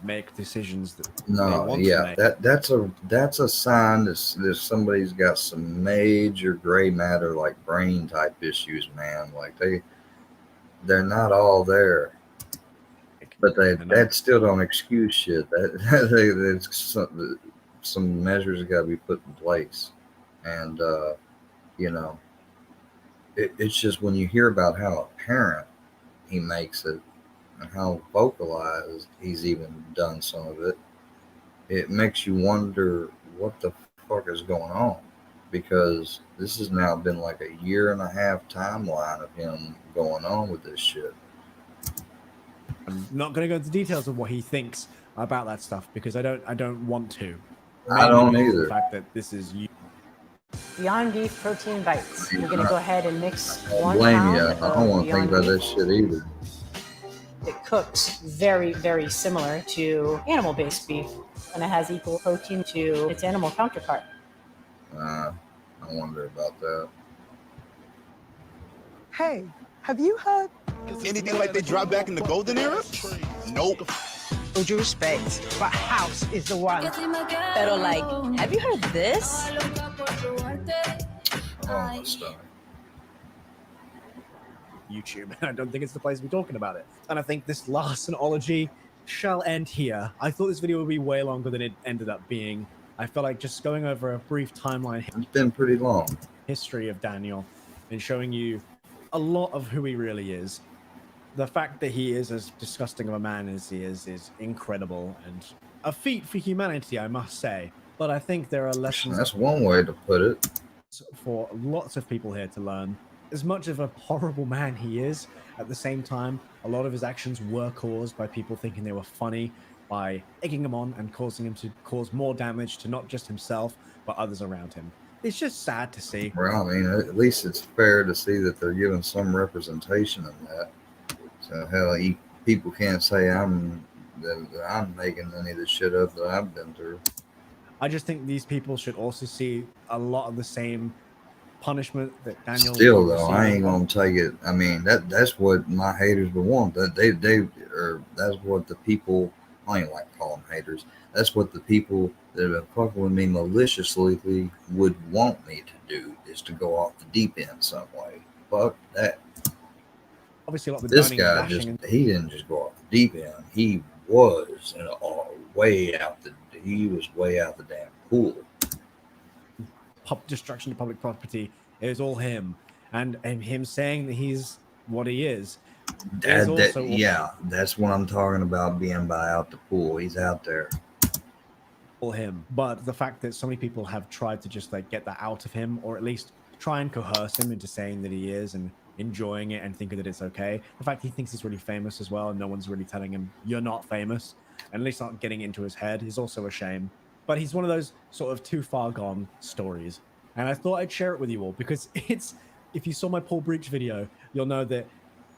make decisions that they No, want yeah, to make. that's a sign that somebody's got some major gray matter, like brain type issues, man. Like they're not all there. But I know. that still don't excuse shit. That's some measures got to be put in place, and you know, it's just when you hear about how apparent he makes it and how vocalized he's even done some of it, it makes you wonder what the fuck is going on, because this has now been like a year and a half timeline of him going on with this shit. I'm not going to go into details of what he thinks about that stuff because I don't want to. I don't Mainly because of either. The fact that this is you. Beyond Beef Protein Bites. You're gonna go ahead and mix I don't 1 blame pound you. I of don't want to think Beyond about Beef. that shit either. It cooks very, very similar to animal-based beef, and it has equal protein to its animal counterpart. I wonder about that. Hey, have you heard? Anything like they dropped back in the golden era? Nope. With due respect, but house is the one. Pero like, have you heard this? Oh, my stomach. YouTube, and I don't think it's the place to be talking about it. And I think this Larsonology shall end here. I thought this video would be way longer than it ended up being. I felt like just going over a brief timeline It's been pretty long. history of Daniel and showing you a lot of who he really is. The fact that he is as disgusting of a man as he is incredible and a feat for humanity, I must say. But I think there are lessons That's one way to put it. for lots of people here to learn. As much of a horrible man he is, at the same time, a lot of his actions were caused by people thinking they were funny, by egging him on and causing him to cause more damage to not just himself, but others around him. It's just sad to see. Well, I mean, at least it's fair to see that they're giving some representation in that. So hell, people can't say that I'm making any of the shit up that I've been through. I just think these people should also see a lot of the same punishment that Daniel. Still though, I ain't gonna take it. I mean, that's what my haters would want. That that's what the people. I don't even like to call them haters. That's what the people that have been fucking with me maliciously would want me to do, is to go off the deep end some way. Fuck that. Obviously, a lot of This burning and guy bashing and he didn't just go off the deep end. He was way out the damn pool. destruction of public property. It was all him, and him saying that he's what he is. That's what I'm talking about, being by out the pool. He's out there. All him. But the fact that so many people have tried to just like get that out of him, or at least try and coerce him into saying that he is and enjoying it and thinking that it's okay. The fact he thinks he's really famous as well, and no one's really telling him you're not famous, and at least not getting into his head, is also a shame. But he's one of those sort of too far gone stories. And I thought I'd share it with you all because it's, if you saw my Paul Breach video, you'll know that,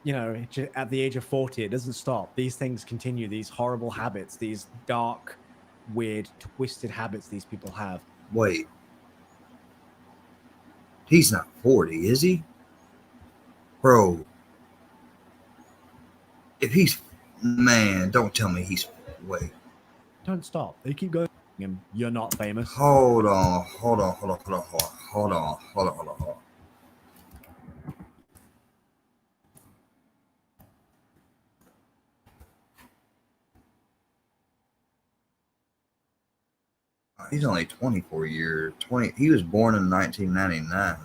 you know, at the age of 40, it doesn't stop. These things continue, these horrible habits, these dark, weird, twisted habits these people have. Wait. He's not 40, is he? Bro. If he's, man, don't tell me he's, wait. Don't stop. They keep going. You're not famous. Hold on. He's only 24 years. He was born in 1999.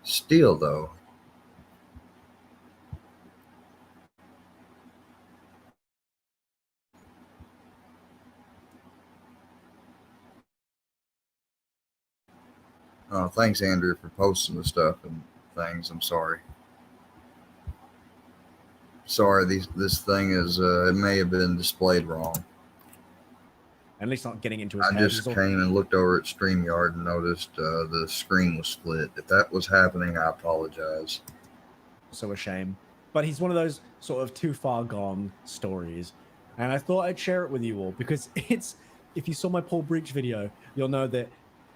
Still, though. Thanks, Andrea, for posting the stuff and things. I'm sorry. Sorry, this thing is, it may have been displayed wrong. At least not getting into his head. I just came and looked over at StreamYard and noticed the screen was split. If that was happening, I apologize. So a shame. But he's one of those sort of too far gone stories. And I thought I'd share it with you all because it's, if you saw my Paul Breach video, you'll know that,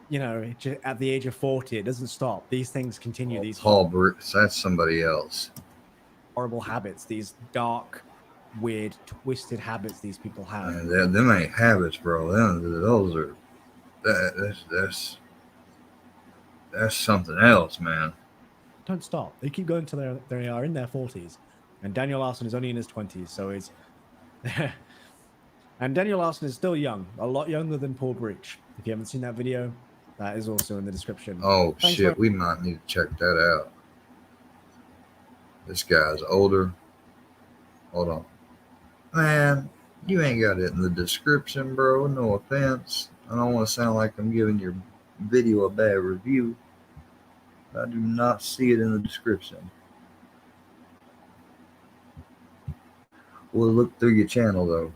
you know, at the age of 40, it doesn't stop. These things continue. Oh, these Paul Breach, that's somebody else. Horrible habits, these dark, weird, twisted habits these people have. Man, them ain't habits, bro. Those are that's something else, man. don't stop. They keep going till they are in their 40s. And Daniel Larson is only in his 20s, so he's... And Daniel Larson is still young, a lot younger than Paul Breach. If you haven't seen that video, that is also in the description. Oh, Thanks shit. We might need to check that out. This guy's older. Hold on. Man, you ain't got it in the description, bro. No offense. I don't want to sound like I'm giving your video a bad review. I do not see it in the description. We'll look through your channel, though.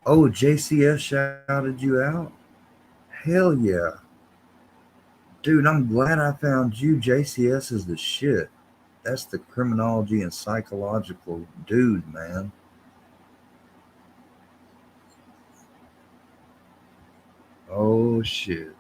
Oh, JCS shouted you out? Hell yeah. Dude, I'm glad I found you. JCS is the shit. That's the criminology and psychological dude, man. Oh, shit.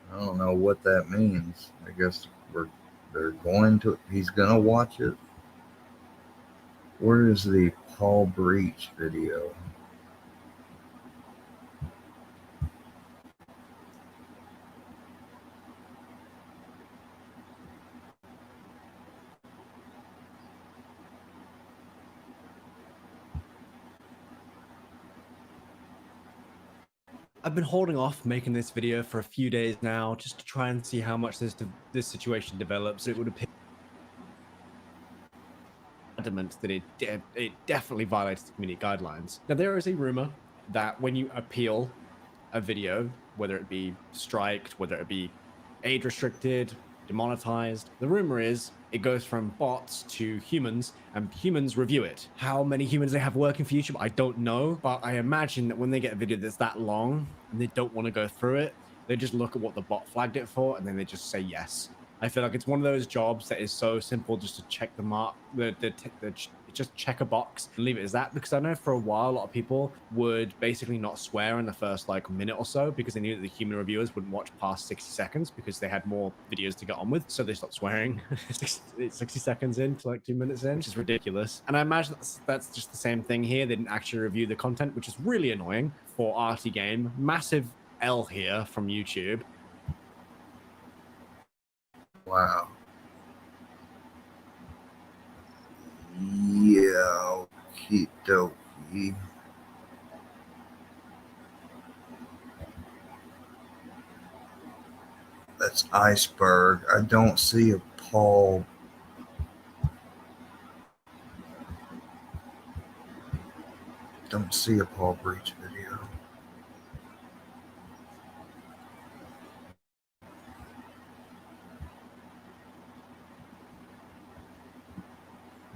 I don't know what that means. I guess he's gonna watch it. Where is the Paul Breach video? I've been holding off making this video for a few days now, just to try and see how much this situation develops. It would appear that it definitely violates the community guidelines. Now, there is a rumor that when you appeal a video, whether it be striked, whether it be age restricted, demonetized, the rumor is it goes from bots to humans, and humans review it. How many humans they have working for YouTube, I don't know, but I imagine that when they get a video that's that long and they don't want to go through it, they just look at what the bot flagged it for, and then they just say yes. I feel like it's one of those jobs that is so simple just to check the mark, just check a box and leave it as that, because I know for a while a lot of people would basically not swear in the first like minute or so because they knew that the human reviewers wouldn't watch past 60 seconds because they had more videos to get on with, so they stopped swearing 60 seconds in to like 2 minutes in, which is ridiculous. And I imagine that's just the same thing here. They didn't actually review the content, which is really annoying for RT Game. Massive L here from YouTube. Wow. Yeah, okie dokie. That's Iceberg. I don't see a Paul. Don't see a Paul Breach video.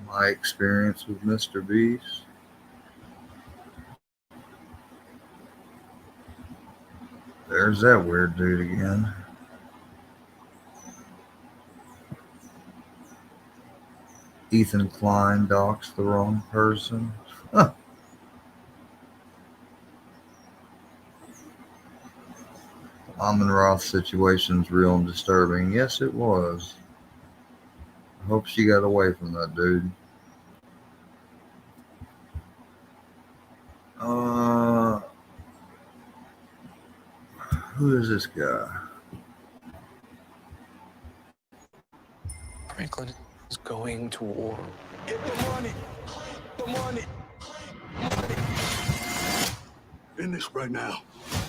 My experience with Mr. Beast. There's that weird dude again. Ethan Klein doxed the wrong person. Huh. Amon Roth's situation's real and disturbing. Yes, it was. I hope she got away from that dude. Who is this guy? Franklin is going to war. Get the money. The money. In this right now.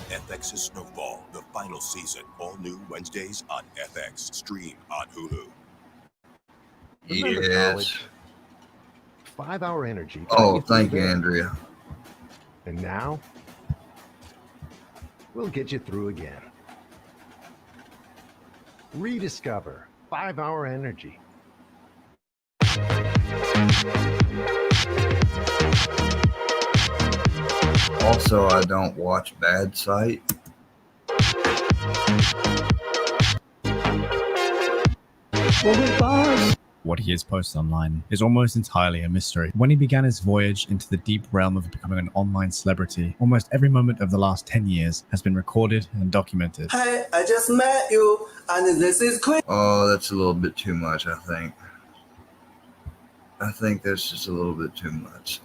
FX's Snowfall, the final season. All new Wednesdays on FX. Stream on Hulu. Remember Yes. 5-hour energy. Oh, thank you, Andrea. And now, we'll get you through again. Rediscover 5-hour energy. Also, I don't watch Bad Sight. Well, goodbye. What he has posted online is almost entirely a mystery. When he began his voyage into the deep realm of becoming an online celebrity, almost every moment of the last 10 years has been recorded and documented. Hey, I just met you, and this is quick. Oh, that's a little bit too much, I think. I think that's just a little bit too much.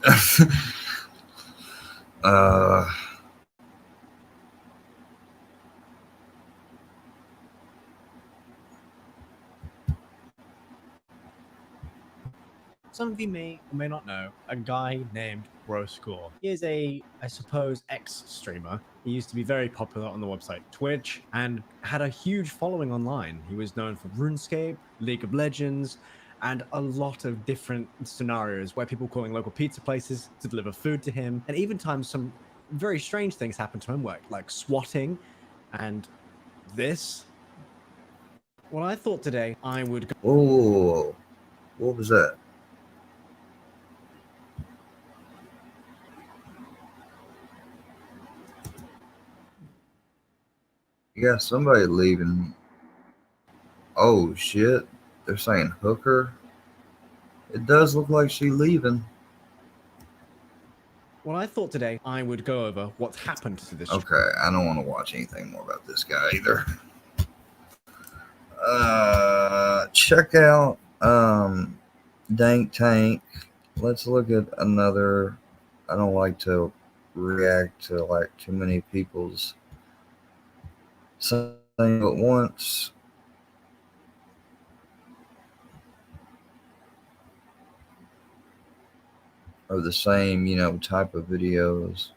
Some of you may or may not know a guy named Broscore. He is I suppose, ex-streamer. He used to be very popular on the website Twitch and had a huge following online. He was known for RuneScape, League of Legends, and a lot of different scenarios where people calling local pizza places to deliver food to him, and even times some very strange things happen to him, like swatting and this. Well, I thought today I would go... Oh, what was that? Yeah, somebody leaving. Oh shit, they're saying hooker. It does look like she's leaving. Well, I thought today I would go over what's happened to this. Okay, I don't want to watch anything more about this guy either. Check out Dank Tank. Let's look at another. I don't like to react to like too many people's something at once. Or the same, type of videos.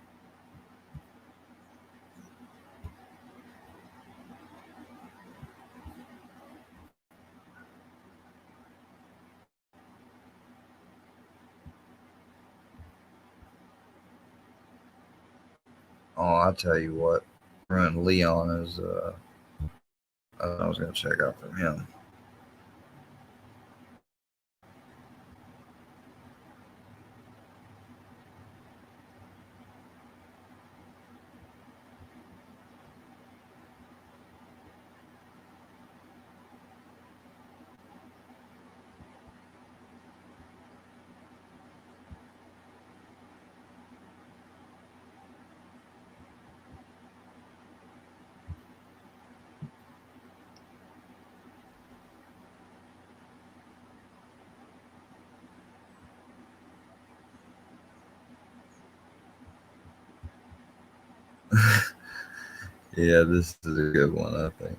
Oh, I'll tell you what. Run Leon is I was gonna check out from him. Yeah, this is a good one, I think.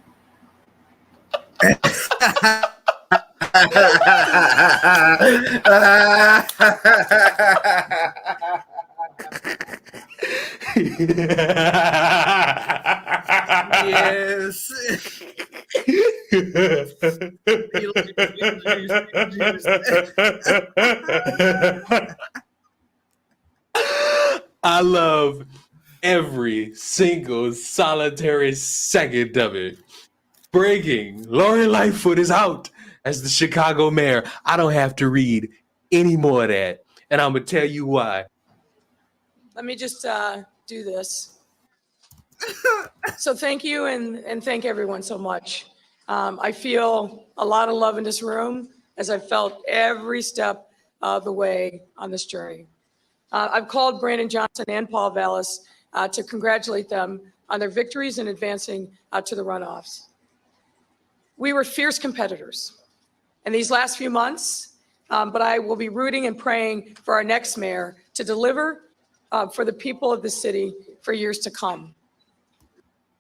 Yes. I love every single solitary second of it. Breaking, Lori Lightfoot is out as the Chicago mayor. I don't have to read any more of that, and I'm gonna tell you why. Let me just do this. So thank you and thank everyone so much. I feel a lot of love in this room as I felt every step of the way on this journey. I've called Brandon Johnson and Paul Vallis to congratulate them on their victories in advancing to the runoffs. We were fierce competitors in these last few months, but I will be rooting and praying for our next mayor to deliver for the people of the city for years to come.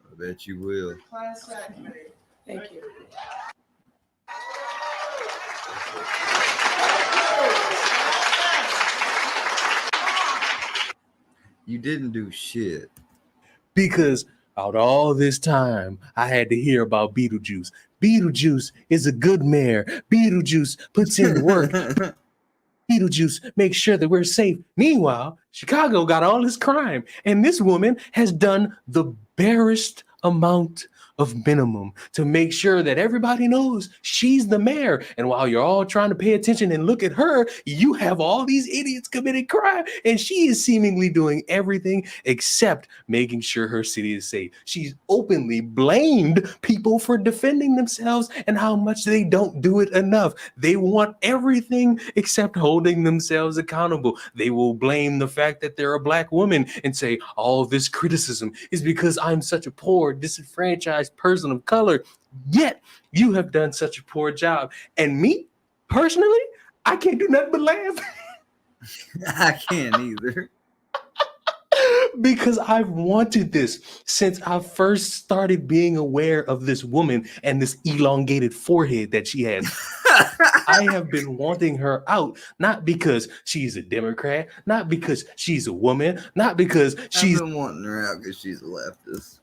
I bet you will. Thank you. You didn't do shit. Because out of all this time, I had to hear about Beetlejuice. Beetlejuice is a good mayor. Beetlejuice puts in work. Beetlejuice makes sure that we're safe. Meanwhile, Chicago got all this crime, and this woman has done the barest amount of minimum to make sure that everybody knows she's the mayor. And while you're all trying to pay attention and look at her, you have all these idiots committing crime, and she is seemingly doing everything except making sure her city is safe. She's openly blamed people for defending themselves and how much they don't do it enough. They want everything except holding themselves accountable. They will blame the fact that they're a black woman and say all this criticism is because I'm such a poor, disenfranchised person of color. Yet you have done such a poor job. And me, personally, I can't do nothing but laugh. I can't either. Because I've wanted this since I first started being aware of this woman and this elongated forehead that she has. I have been wanting her out, not because she's a Democrat, not because she's a woman, not because she's I've been wanting her out because she's a leftist.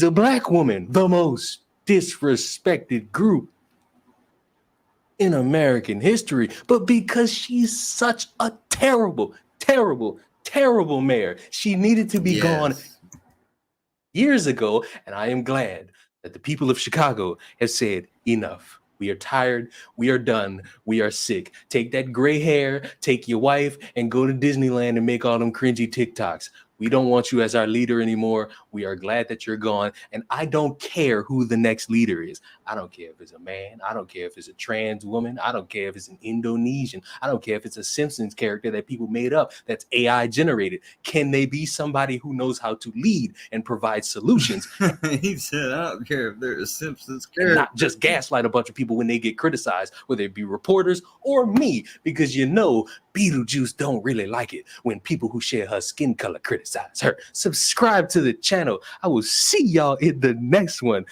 a black woman, the most disrespected group in American history, but because she's such a terrible, terrible, terrible mayor. She needed to be gone years ago, and I am glad that the people of Chicago have said enough. We are tired. We are done. We are sick. Take that gray hair, take your wife, and go to Disneyland and make all them cringy TikToks. We don't want you as our leader anymore. We are glad that you're gone. And I don't care who the next leader is. I don't care if it's a man. I don't care if it's a trans woman. I don't care if it's an Indonesian. I don't care if it's a Simpsons character that people made up that's AI generated. Can they be somebody who knows how to lead and provide solutions? He said, I don't care if they're a Simpsons And character. not just gaslight a bunch of people when they get criticized, whether it be reporters or me, because you know Beetlejuice don't really like it when people who share her skin color criticize her. Subscribe to the channel. I will see y'all in the next one.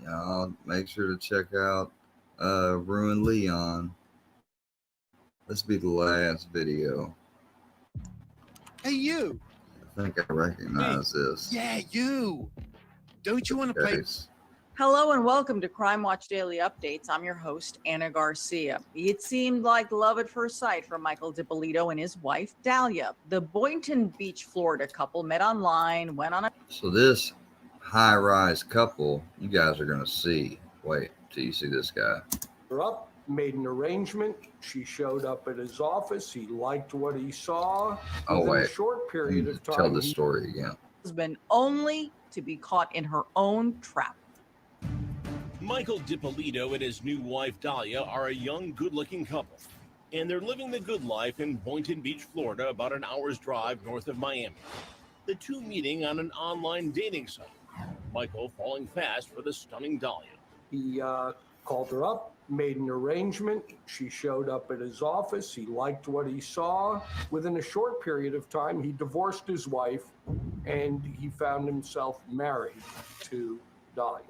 Y'all make sure to check out Ruin Leon. This will be the last video. Hey, you. I think I recognize this. Yeah, you. Don't you want to play? Case. Hello and welcome to Crime Watch Daily Updates. I'm your host, Anna Garcia. It seemed like love at first sight for Michael DiPolito and his wife, Dahlia. The Boynton Beach, Florida couple met online, went on a... So this high-rise couple, you guys are going to see. Wait till you see this guy. Her up, made an arrangement. She showed up at his office. He liked what he saw. Oh, Within wait. a short period of time, Tell the story again. husband only to be caught in her own trap. Michael DiPolito and his new wife Dahlia are a young, good-looking couple, and they're living the good life in Boynton Beach, Florida, about an hour's drive north of Miami. The two meeting on an online dating site. Michael falling fast for the stunning Dahlia. He called her up, made an arrangement. She showed up at his office. He liked what he saw. Within a short period of time, he divorced his wife, and he found himself married to Dahlia.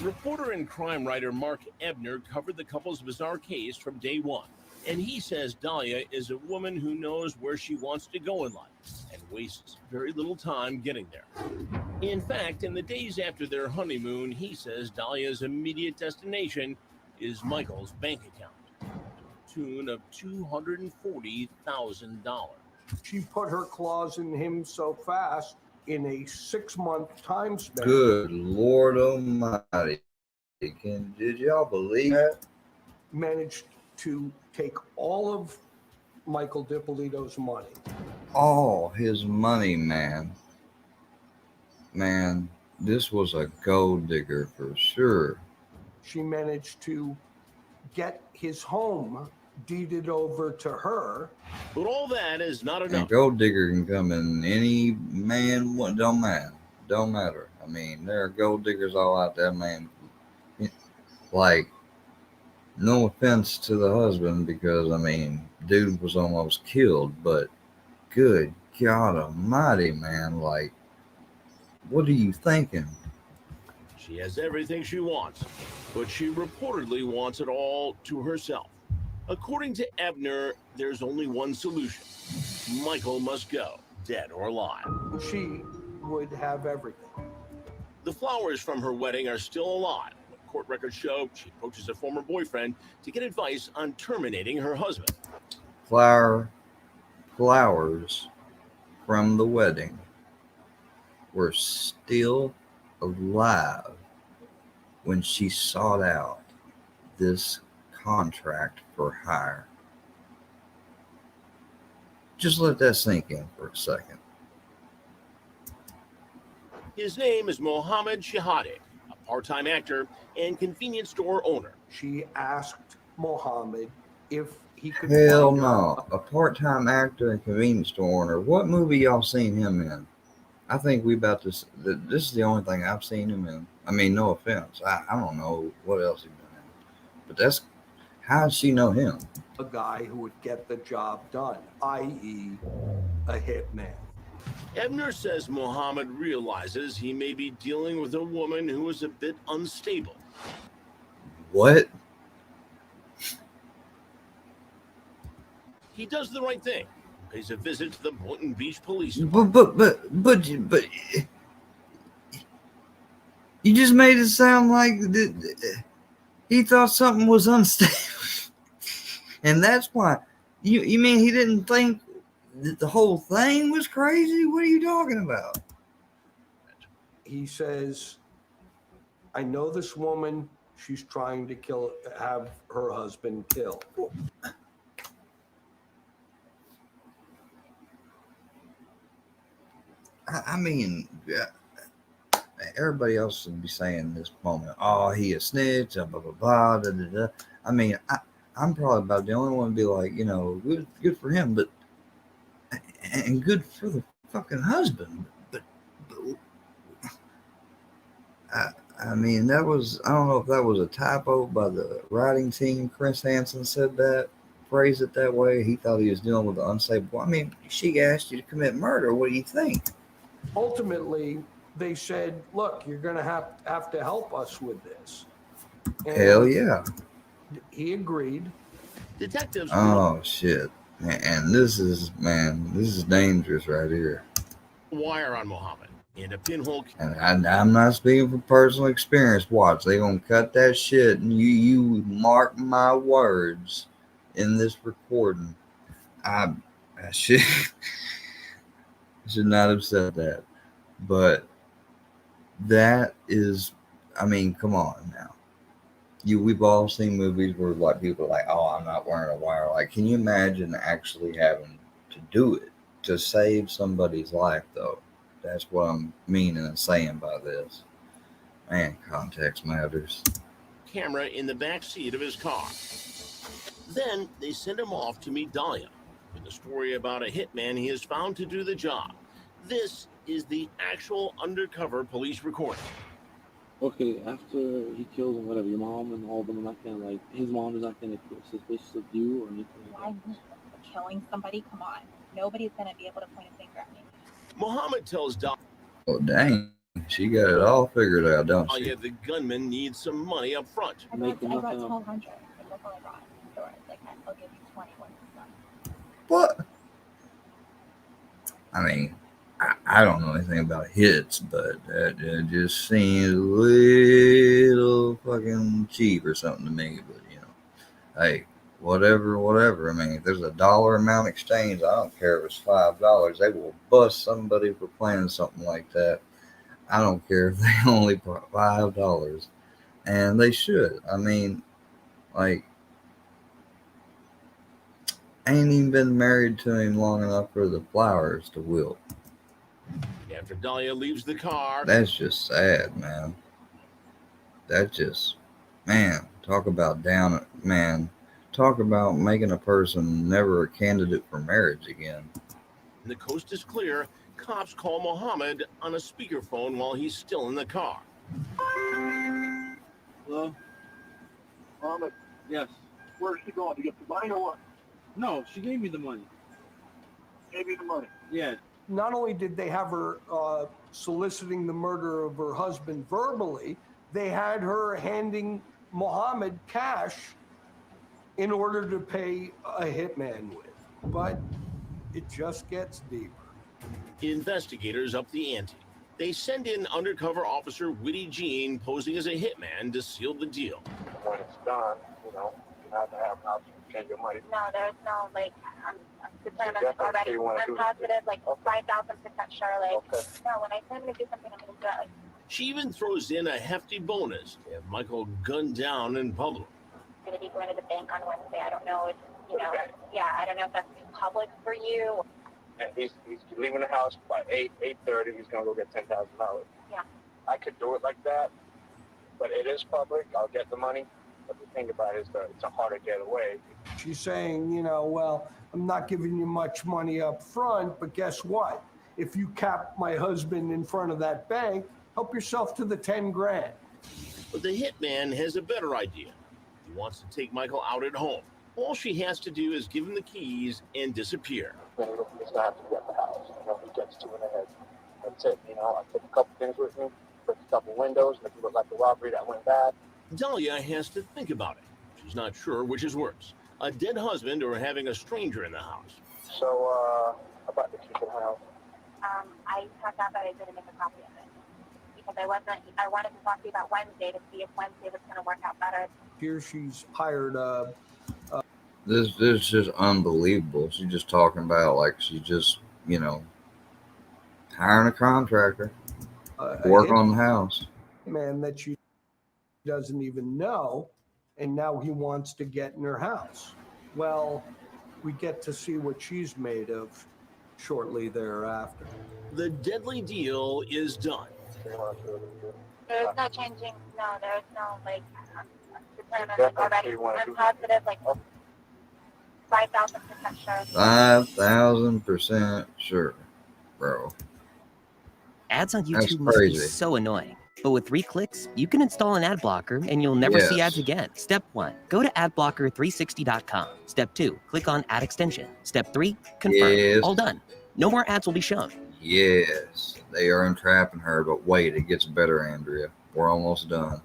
Reporter and crime writer Mark Ebner covered the couple's bizarre case from day one. And he says Dahlia is a woman who knows where she wants to go in life and wastes very little time getting there. In fact, in the days after their honeymoon, he says Dahlia's immediate destination is Michael's bank account, to the tune of $240,000. She put her claws in him so fast in a 6-month time span. Good Lord Almighty. Did y'all believe that? Managed to take all of Michael DiPolito's money. All his money, man. Man, this was a gold digger for sure. She managed to get his home deeded over to her. But all that is not And enough. gold digger can come in any man, don't matter. Don't matter. I mean, there are gold diggers all out there, man. Like, no offense to the husband, because I mean, dude was almost killed, but good God Almighty, man, like, what are you thinking? She has everything she wants, but she reportedly wants it all to herself. According to Ebner, there's only one solution. Michael must go, dead or alive. She would have everything. The flowers from her wedding are still alive. Court records show she approaches a former boyfriend to get advice on terminating her husband. Flowers from the wedding were still alive when she sought out this contract for hire. Just let that sink in for a second. His name is Mohammed Shahade, a part-time actor and convenience store owner. She asked Mohammed if he could Hell find her no. A part-time actor and convenience store owner. What movie y'all seen him in? I think this is the only thing I've seen him in. I mean, no offense. I don't know what else he's been in. But that's how does she know him? a guy who would get the job done, i.e. a hitman. Ebner says Mohammed realizes he may be dealing with a woman who is a bit unstable. What? He does the right thing. Pays a visit to the Boynton Beach Police But you just made it sound like he thought something was unstable. And that's why. You mean he didn't think that the whole thing was crazy? What are you talking about? He says, I know this woman, she's trying to have her husband killed. I mean, everybody else would be saying this moment, oh, he a snitch, blah, blah, blah, da, da, da. I mean, I'm probably about the only one to be like, you know, good for him, but, and good for the fucking husband. But I mean, that was, I don't know if that was a typo by the writing team. Chris Hansen said that, phrased it that way. He thought he was dealing with the unstable. I mean, she asked you to commit murder. What do you think? Ultimately, they said, look, you're going to have to help us with this. And hell yeah. He agreed. Detectives. Oh, shit. And this is dangerous right here. Wire on Mohammed and a pinhole. And I'm not speaking from personal experience. Watch, they gonna cut that shit, and you mark my words in this recording. I should not have said that, but that is, I mean, come on now. We've all seen movies where like people are like, oh, I'm not wearing a wire. Like, can you imagine actually having to do it to save somebody's life, though? That's what I'm meaning and saying by this. Man, context matters. Camera in the back seat of his car. Then they send him off to meet Dahlia with a story about a hitman he has found to do the job. This is the actual undercover police recording. Okay, after he kills and whatever, your mom and all of them are not gonna like, his mom is not gonna feel suspicious of you or anything like that. Killing somebody? Come on. Nobody's gonna be able to point a finger at me. Mohammed tells Dahlia. Oh, dang. She got it all figured out, don't she? Dahlia, the gunman, needs some money up front. I brought 1,200. Like, that's all I brought. So, like, I'll give you 20 when it's done. What? I mean, I don't know anything about hits, but that just seems a little fucking cheap or something to me. But, you know, hey, whatever. I mean, if there's a dollar amount exchange, I don't care if it's $5. They will bust somebody for planning something like that. I don't care if they only put $5. And they should. I mean, like, I ain't even been married to him long enough for the flowers to wilt. After Dahlia leaves the car. That's just sad, man. That just, man, talk about talk about making a person never a candidate for marriage again. The coast is clear. Cops call Mohammed on a speakerphone while he's still in the car. Hello? Mohammed? Yes. Where's she going? To get the money or what? No, she gave me the money. Gave you the money? Yeah. Not only did they have her soliciting the murder of her husband verbally, they had her handing Mohammed cash in order to pay a hitman with. But it just gets deeper. Investigators up the ante. They send in undercover officer Witty Jean posing as a hitman to seal the deal. When it's done, you know, you have to have an option to change your money. No, there's no, like, I'm determined on this already. I'm positive, like, 5,000% sure, like, no, when I say I'm going to do something, I'm going to do it. Like, She even throws in a hefty bonus to have Michael gunned down in public. I'm going to be going to the bank on Wednesday. I don't know if, I don't know if that's public for you. And he's leaving the house by 8:30. He's going to go get $10,000. Yeah. I could do it like that, but it is public. I'll get the money. But the thing about it is that it's a harder getaway. She's saying, well, I'm not giving you much money up front, but guess what? If you cap my husband in front of that bank, help yourself to the 10 grand. But the hitman has a better idea. He wants to take Michael out at home. All she has to do is give him the keys and disappear. Then he's not have to get the house. He gets two in the head. That's it. I took a couple things with me, took a couple windows, and if it looked like a robbery that went bad. Dahlia has to think about it. She's not sure which is worse, a dead husband or having a stranger in the house. So, about the key to the house. I found out that I didn't make a copy of it because I wanted to talk to you about Wednesday to see if Wednesday was going to work out better. Here she's hired This is just unbelievable. She's just talking about like she's just, hiring a contractor to work on the house. Man that she doesn't even know, and now he wants to get in her house. Well, we get to see what she's made of shortly thereafter. The deadly deal is done. There's no changing. No, there's no determined already. I'm positive, 5,000% sure. 5,000% sure, bro. Ads on That's YouTube must be crazy. so annoying. But with 3 clicks, you can install an ad blocker and you'll never see ads again. Step 1, go to adblocker360.com. Step 2, click on Ad Extension. Step 3, confirm. Yes. All done. No more ads will be shown. Yes, they are entrapping her, but wait, it gets better, Andrea. We're almost done.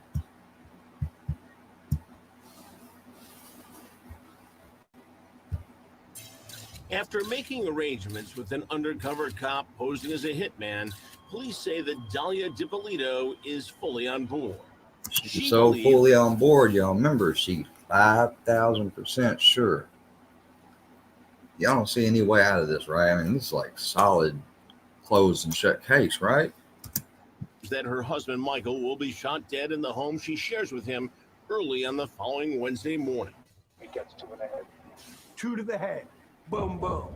After making arrangements with an undercover cop posing as a hitman, police say that Dahlia DiPolito is fully on board. She's so fully on board, y'all. Remember, she's 5,000% sure. Y'all don't see any way out of this, right? I mean, this is like solid closed and shut case, right? That her husband Michael will be shot dead in the home she shares with him early on the following Wednesday morning. He gets two in the head. 2 to the head. Boom, boom.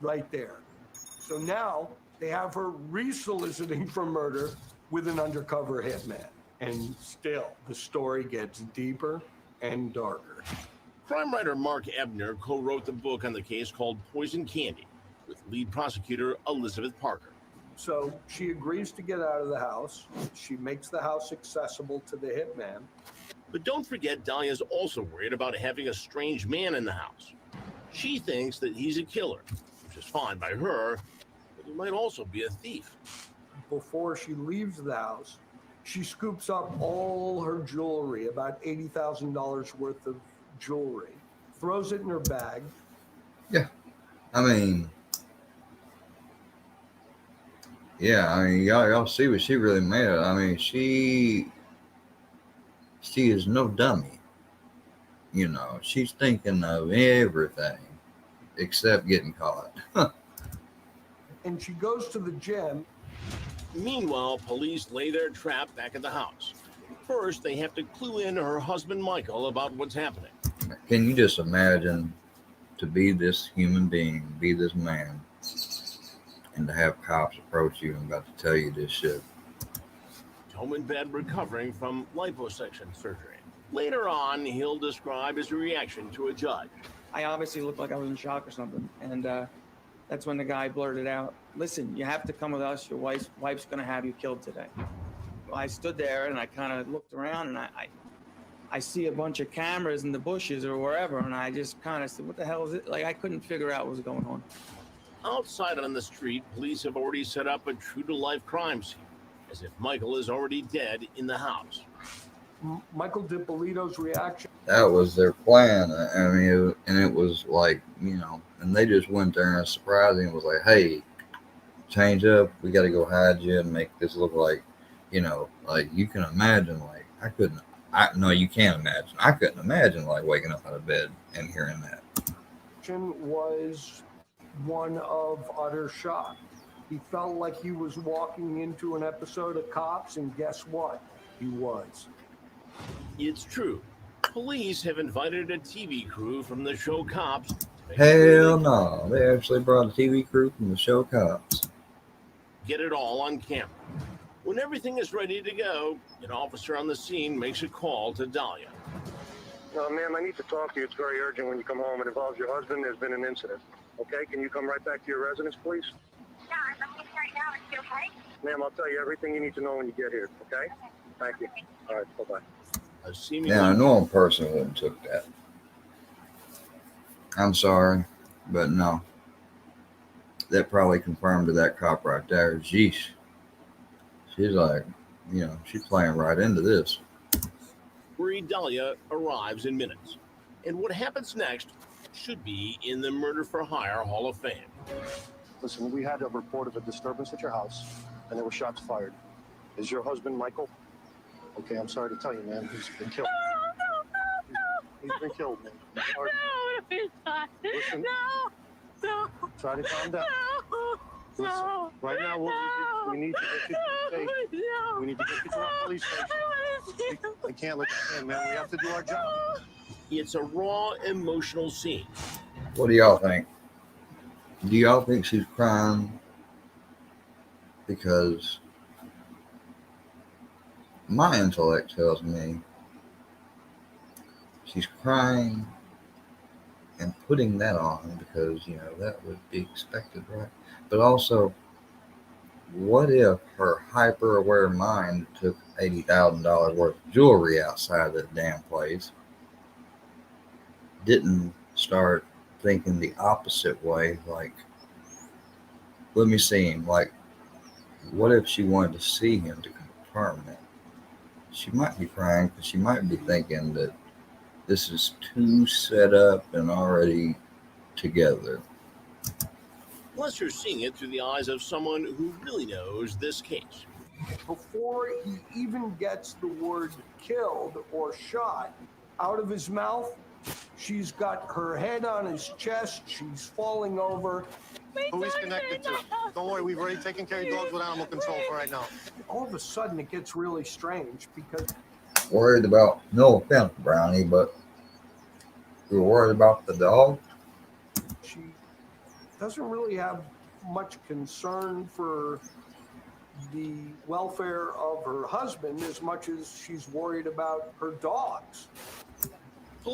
Right there. So now they have her re-soliciting for murder with an undercover hitman. And still, the story gets deeper and darker. Crime writer Mark Ebner co-wrote the book on the case called Poison Candy with lead prosecutor Elizabeth Parker. So she agrees to get out of the house. She makes the house accessible to the hitman. But don't forget, Dahlia's also worried about having a strange man in the house. She thinks that he's a killer, which is fine by her, but he might also be a thief. Before she leaves the house, she scoops up all her jewelry, about $80,000 worth of jewelry, throws it in her bag. Yeah. I mean, y'all see what she really made of. I mean, she is no dummy. She's thinking of everything except getting caught. And she goes to the gym. Meanwhile, police lay their trap back at the house. First, they have to clue in her husband Michael about what's happening. Can you just imagine to be this human being, be this man, and to have cops approach you and about to tell you this shit? Home in bed recovering from liposuction surgery. Later on, he'll describe his reaction to a judge. I obviously looked like I was in shock or something. And that's when the guy blurted out, "Listen, you have to come with us. Your wife's going to have you killed today." Well, I stood there and I kind of looked around and I see a bunch of cameras in the bushes or wherever. And I just kind of said, "What the hell is it?" Like, I couldn't figure out what was going on. Outside on the street, police have already set up a true-to-life crime scene, as if Michael is already dead in the house. Michael DiPolito's reaction. That was their plan. I mean, it was like, and they just went there and surprised him and was like, "Hey, change up. We got to go hide you and make this look like, like you can imagine, like no, you can't imagine. I couldn't imagine like waking up out of bed and hearing that." Was one of utter shock. He felt like he was walking into an episode of Cops, and guess what? He was. It's true. Police have invited a TV crew from the show Cops. Hell no. They actually brought a TV crew from the show Cops. Get it all on camera. When everything is ready to go, an officer on the scene makes a call to Dahlia. Ma'am, I need to talk to you. It's very urgent when you come home. It involves your husband. There's been an incident. Okay, can you come right back to your residence, please? Yeah, I'm leaving right now. Is it okay? Ma'am, I'll tell you everything you need to know when you get here, okay? Thank you. All right, bye-bye. Now, a normal person wouldn't took that. I'm sorry, but no. That probably confirmed to that cop right there. Sheesh. She's like, you know, she's playing right into this. Worried Dahlia arrives in minutes. And what happens next should be in the Murder for Hire Hall of Fame. Listen, we had a report of a disturbance at your house, and there were shots fired. Is your husband Michael? Okay, I'm sorry to tell you, man. He's been killed. He's been killed, man. I'm sorry. No, he's not. Listen. No. Try to calm down. Listen, right now, we need to get you to the station. We need to get you to our police station. I can't let you in, man. We have to do our job. It's a raw, emotional scene. What do y'all think? Do y'all think she's crying because my intellect tells me she's crying and putting that on because, you know, that would be expected, right? But also, what if her hyper-aware mind took $80,000 worth of jewelry outside that damn place, didn't start thinking the opposite way, like, let me see him, like, what if she wanted to see him to confirm it? She might be crying because she might be thinking that this is too set up and already together. Plus, you're seeing it through the eyes of someone who really knows this case. Before he even gets the word killed or shot out of his mouth, she's got her head on his chest. She's falling over. Who he's connected to? Don't worry, we've already taken care of dogs with animal control for right now. All of a sudden, it gets really strange because Worried about, no offense, Brownie, but you're worried about the dog? she doesn't really have much concern for the welfare of her husband as much as she's worried about her dogs.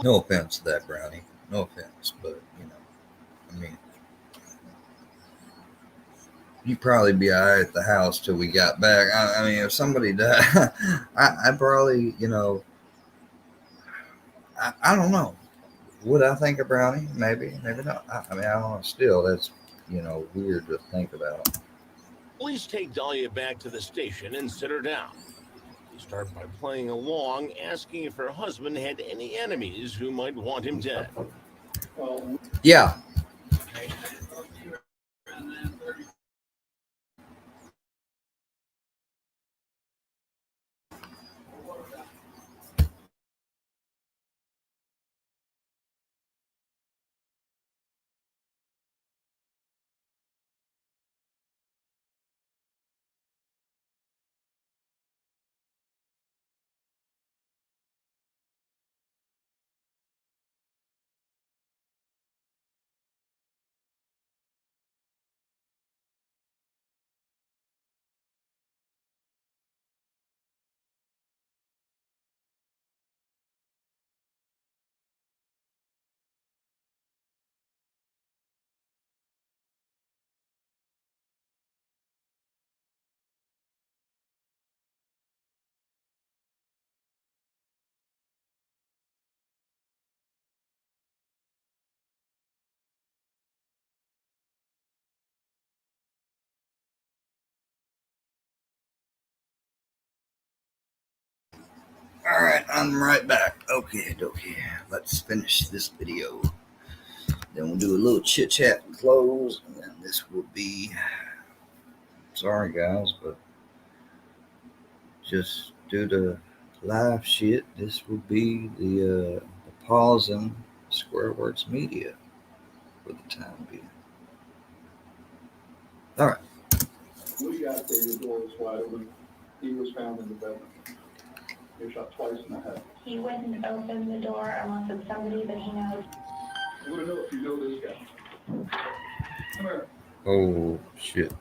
No offense to that, Brownie. No offense, but, you know, I mean, you'd probably be all right at the house till we got back. I mean, if somebody died, I'd probably, you know, I don't know. Would I think of Brownie? Maybe not. I mean, I don't know. Still, that's, you know, weird to think about. Police take Dahlia back to the station and sit her down. They start by playing along, asking if her husband had any enemies who might want him dead. Yeah. All right, I'm right back. Okay. Let's finish this video. Then we'll do a little chit chat and close, and then this will be. Sorry, guys, but just due to live shit, this will be the pause in Squareworks Media for the time being. All right. got there, the door was wide open. He was found in the bedroom. He was shot twice in the head. He wouldn't open the door unless it's somebody that he knows. I want to know if you know this guy. Come here. Oh shit.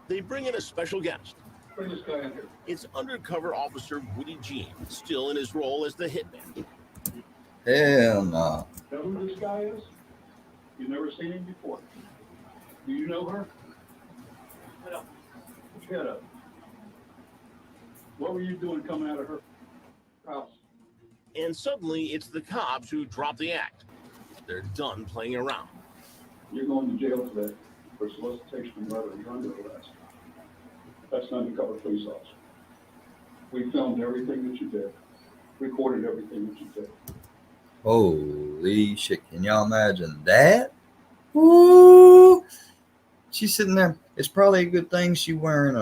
They bring in a special guest. Bring this guy in here. It's undercover officer Woody Jean, still in his role as the hitman. Hell no. Know who this guy is? You've never seen him before. Do you know her? No. Get up. What were you doing coming out of her house? And suddenly, it's the cops who drop the act. They're done playing around. You're going to jail today for solicitation and murder. You're under arrest. That's an undercover police officer. We filmed everything that you did, recorded everything that you did. Holy shit. Can y'all imagine that? Woo! She's sitting there. It's probably a good thing she's wearing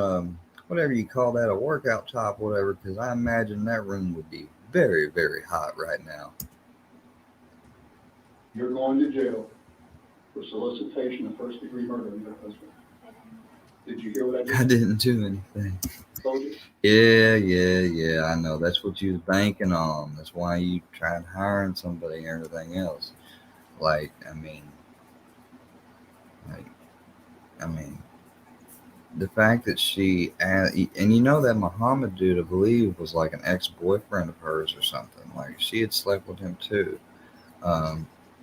whatever you call that, a workout top, whatever, because I imagine that room would be very, very hot right now. You're going to jail for solicitation of first-degree murder of your husband. Did you hear what I did? I didn't do anything. Told you? Yeah, I know. That's what you was banking on. That's why you tried hiring somebody and everything else. I mean, the fact that she, and you know that Muhammad dude, I believe, was like an ex-boyfriend of hers or something. Like, she had slept with him too.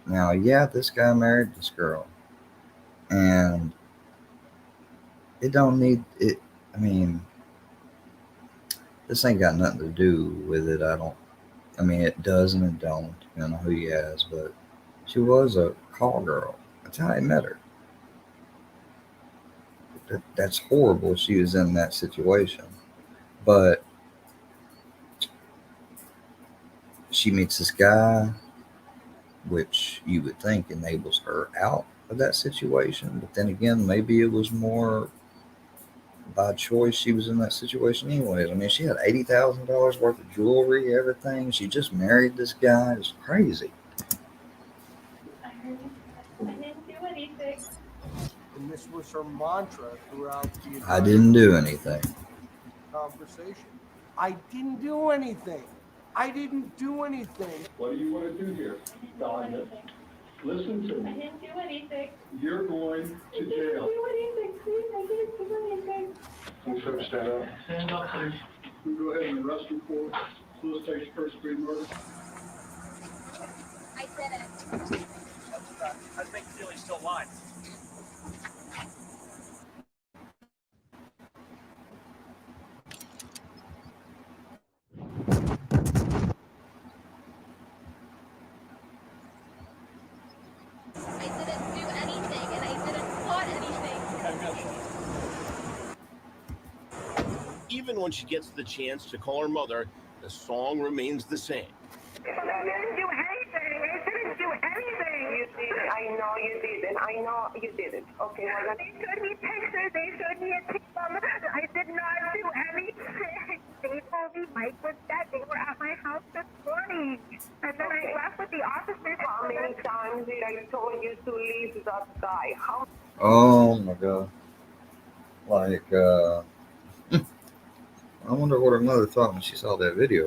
Now, yeah, this guy married this girl. And it don't need it. I mean, this ain't got nothing to do with it. It does and it don't. You don't know who he has, but she was a call girl. That's how I met her. That's horrible. She was in that situation, but she meets this guy, which you would think enables her out of that situation. But then again, maybe it was more by choice. She was in that situation anyways. I mean, she had $80,000 worth of jewelry, everything. She just married this guy. It's crazy. I didn't do anything. And this was her mantra throughout the I didn't do anything. conversation. I didn't do anything. I didn't do anything. What do you want to do here? Dahlia? Listen to I me. didn't do anything. You're going to jail. I didn't do anything, please. I didn't do anything. Can you stand up? Stand up, please. You go ahead and arrest him for solicitation first-degree murder. I did it. I think Steely's still alive. I didn't do anything, and I didn't plot anything. Even when she gets the chance to call her mother, the song remains the same. I didn't do anything. I didn't do anything. You did it. I know you didn't. I know you didn't. Okay, well, They showed me pictures. They showed me a tape. I did not do anything. They told me Mike was dead. They were at my house this morning. And then I left with the officers. how many times did I told you to leave that guy? How Oh my god. I wonder what her mother thought when she saw that video.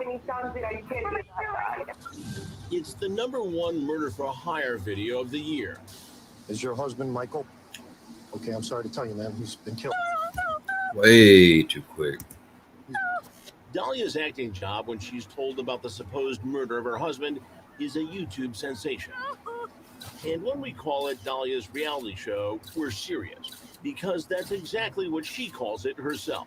many times did I tell you that guy? It's the #1 murder for hire video of the year. Is your husband Michael? Okay, I'm sorry to tell you, man. He's been killed. Way too quick. Dahlia's acting job when she's told about the supposed murder of her husband is a YouTube sensation. And when we call it Dahlia's reality show, we're serious, because that's exactly what she calls it herself.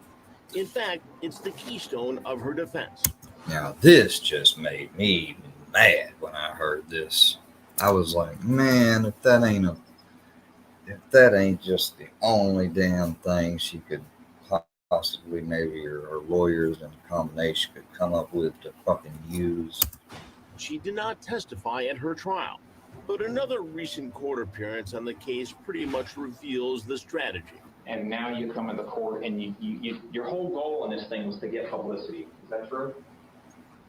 In fact, it's the keystone of her defense. Now, this just made me mad when I heard this. I was like, man, if that ain't just the only damn thing she could possibly, maybe her lawyers in combination could come up with to fucking use. She did not testify at her trial, but another recent court appearance on the case pretty much reveals the strategy. And now you come into court and your whole goal in this thing was to get publicity. Is that true?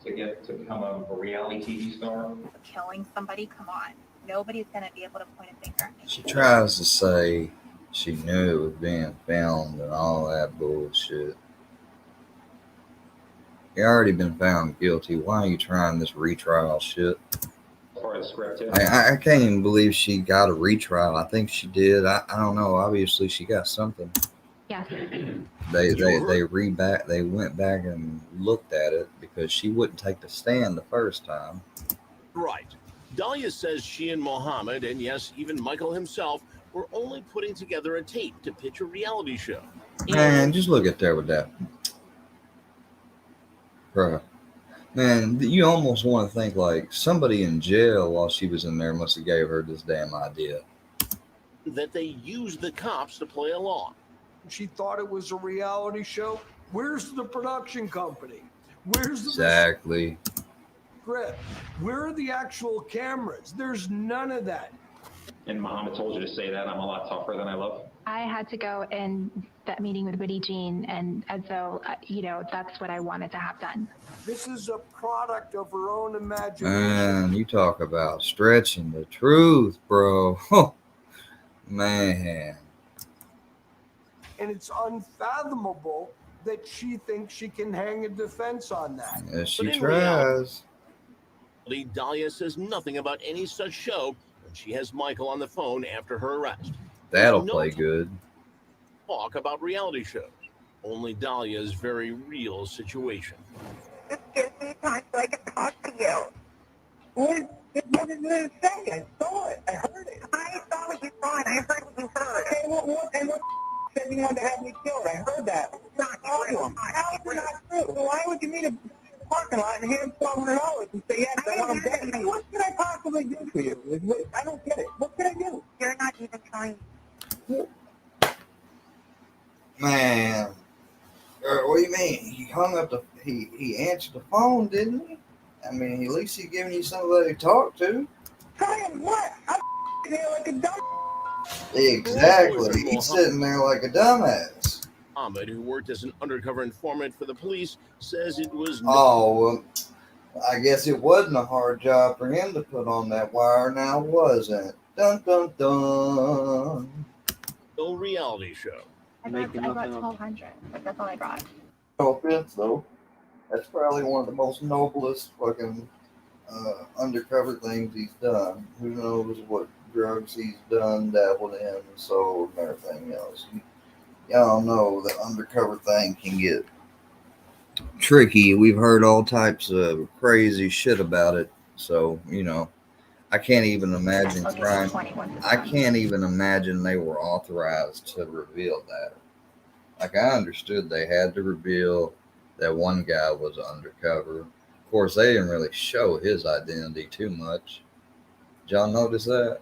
To become a reality TV star? Killing somebody? Come on. Nobody's going to be able to point a finger at me. She tries to say she knew it was being filmed and all that bullshit. You already been found guilty. Why are you trying this retrial shit? Part of the script too. I can't even believe she got a retrial. I think she did. I don't know. Obviously, she got something. Yeah. They went back and looked at it because she wouldn't take the stand the first time. Right. Dahlia says she and Mohammed, and yes, even Michael himself, were only putting together a tape to pitch a reality show. Man, just look at there with that. Bruh. Man, you almost want to think like somebody in jail while she was in there must have gave her this damn idea. That they used the cops to play along. She thought it was a reality show. Where's the production company? Where's the Exactly. script? Where are the actual cameras? There's none of that. And Muhammad told you to say that I'm a lot tougher than I look. I had to go in that meeting with Woody Jean, and as though, that's what I wanted to have done. This is a product of her own imagination. Man, you talk about stretching the truth, bro. Oh, man. And it's unfathomable that she thinks she can hang a defense on that. Yes, she But in tries. reality, Dahlia says nothing about any such show when she has Michael on the phone after her arrest. That'll There's no play good. talk about reality shows. Only Dahlia's very real situation. Just give me time so I can talk to you. What did it say? I saw it. I heard it. I saw what you saw and I heard what you heard. Okay, what said you wanted to have me killed? I heard that. It's not true. How is it not true? Well, why would you meet a parking lot and hand $1,200 and say, yes, I want him dead? What could I possibly do for you? I don't get it. What could I do? You're not even trying. Man. What do you mean? He hung up he answered the phone, didn't he? I mean, at least he's giving you somebody to talk to. Trying what? I'm here like a dumb. Exactly. He's sitting there like a dumbass. Ahmed, who worked as an undercover informant for the police, says it was Well, I guess it wasn't a hard job for him to put on that wire, now was it? Dun dun dun. no reality show. I brought 1,200, but that's all I brought. No offense, though. That's probably one of the most noblest fucking undercover things he's done. Who knows what drugs he's done, dabbled in, and sold, and everything else. Y'all know the undercover thing can get tricky. We've heard all types of crazy shit about it. So, I can't even imagine crime. I can't even imagine they were authorized to reveal that. Like, I understood they had to reveal that one guy was undercover. Of course, they didn't really show his identity too much. Did y'all notice that?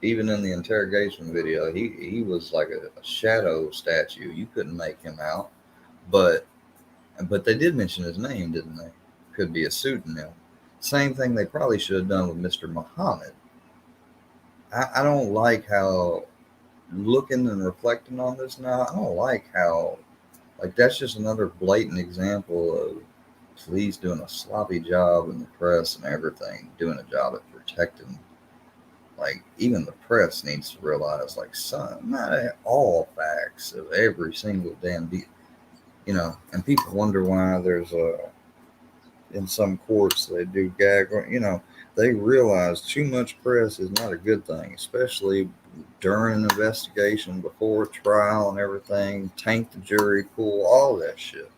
Even in the interrogation video, he was like a shadow statue. You couldn't make him out. But they did mention his name, didn't they? Could be a pseudonym. Same thing they probably should have done with Mr. Muhammad. I don't like how, looking and reflecting on this now, I don't like how, like, that's just another blatant example of police doing a sloppy job in the press and everything, doing a job at protecting. Like, even the press needs to realize, like, not all facts of every single damn deal, and people wonder why there's in some courts they do gag, they realize too much press is not a good thing, especially during an investigation, before a trial and everything, tank the jury pool, all that shit.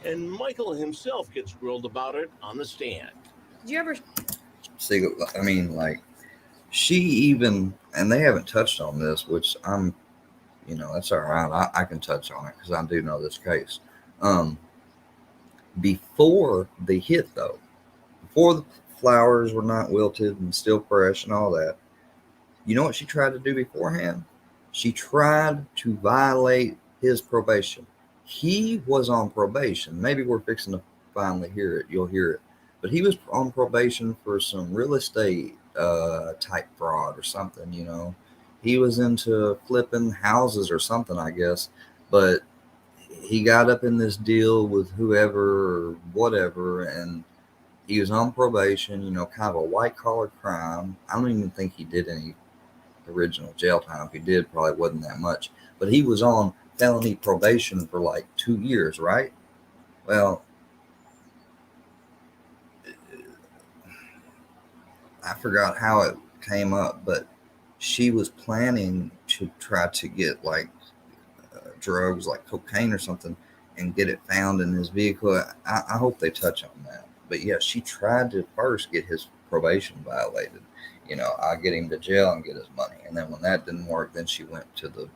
And Michael himself gets grilled about it on the stand. Did you ever See, I mean, like, she even, and they haven't touched on this, which I'm, that's all right. I can touch on it because I do know this case. Before the hit, though, before the flowers were not wilted and still fresh and all that, you know what she tried to do beforehand? She tried to violate his probation. He was on probation. Maybe we're fixing to finally hear it. You'll hear it. But he was on probation for some real estate type fraud or something, He was into flipping houses or something, I guess. But he got up in this deal with whoever or whatever, and he was on probation, kind of a white collar crime. I don't even think he did any original jail time. If he did, probably wasn't that much. But he was on felony probation for like 2 years, right? Well, I forgot how it came up, but she was planning to try to get like drugs, like cocaine or something, and get it found in his vehicle. I hope they touch on that. But yeah, she tried to first get his probation violated. I'll get him to jail and get his money. And then when that didn't work, then she went to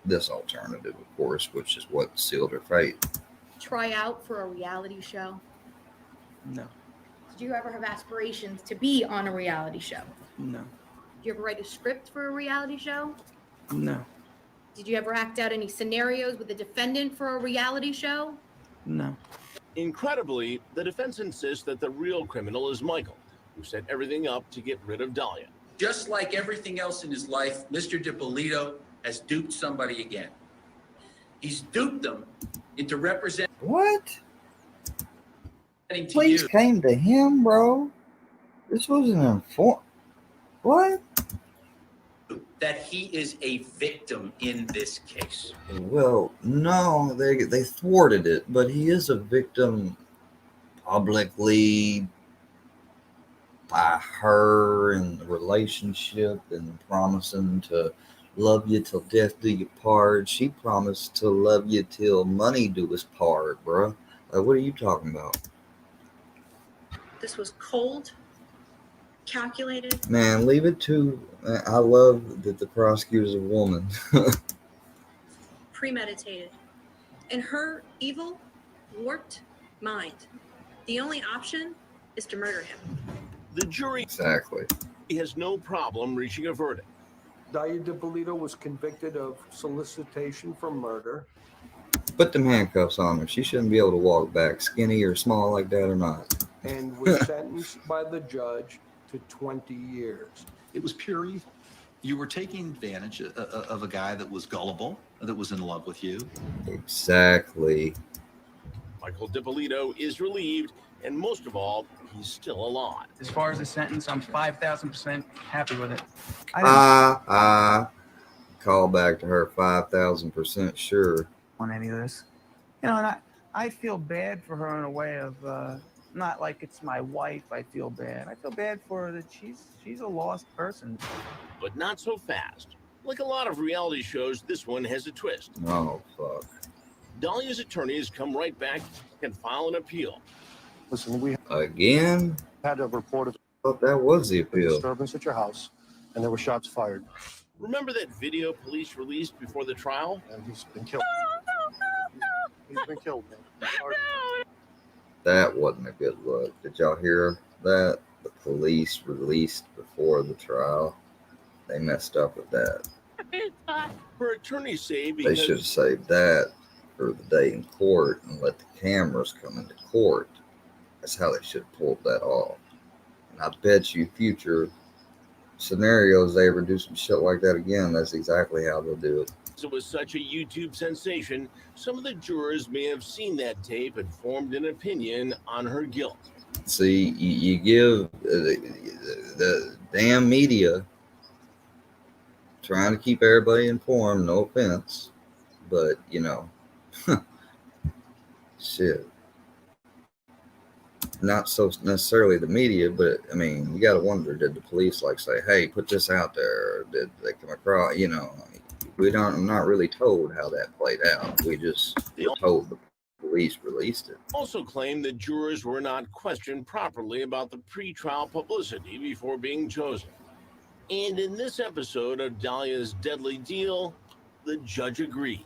this alternative, of course, which is what sealed her fate. Try out for a reality show? No. Did you ever have aspirations to be on a reality show? No. Did you ever write a script for a reality show? No. Did you ever act out any scenarios with a defendant for a reality show? No. Incredibly, the defense insists that the real criminal is Michael, who set everything up to get rid of Dahlia. Just like everything else in his life, Mr. DiPolito has duped somebody again. He's duped them into representing. What? To Police you. came to him, bro. This wasn't informed. What? That he is a victim in this case. Well, no, they thwarted it, but he is a victim publicly by her and the relationship and promising to love you till death do you part. She promised to love you till money do us part, bro. Like, what are you talking about? This was cold, calculated. Man, leave it to. I love that the prosecutor's a woman. Premeditated. In her evil, warped mind, the only option is to murder him. The jury exactly has no problem reaching a verdict. Dahlia DiPolito was convicted of solicitation for murder. Put them handcuffs on her. She shouldn't be able to walk back, skinny or small like that or not. And was sentenced by the judge to 20 years. It was pure evil. You were taking advantage of a guy that was gullible, that was in love with you. Exactly. Michael DiPolito is relieved, and most of all, he's still alive. As far as the sentence, I'm 5,000% happy with it. Call back to her 5,000% sure. On any of this. And I feel bad for her in a way of not like it's my wife. I feel bad. I feel bad for her that she's a lost person. But not so fast. Like a lot of reality shows, this one has a twist. Oh, fuck. Dahlia's attorneys come right back and file an appeal. Listen, we Again? had a report of I thought that was the appeal. disturbance at your house, and there were shots fired. Remember that video police released before the trial? And he's been killed. He's been killed, man. Sorry. That wasn't a good look. Did y'all hear that? The police released before the trial. They messed up with that. Her attorneys say They because should have saved that for the day in court and let the cameras come into court. That's how they should have pulled that off. And I bet you future scenarios they ever do some shit like that again, that's exactly how they'll do it. it was such a YouTube sensation, some of the jurors may have seen that tape and formed an opinion on her guilt. See, you give the damn media trying to keep everybody informed, no offense, but you know, shit. Not so necessarily the media, but I mean, you got to wonder, did the police like say, hey, put this out there? Or did they come across, you know, I'm not really told how that played out. We just were told the police released it. Also claimed that jurors were not questioned properly about the pretrial publicity before being chosen. And in this episode of Dahlia's Deadly Deal, the judge agrees.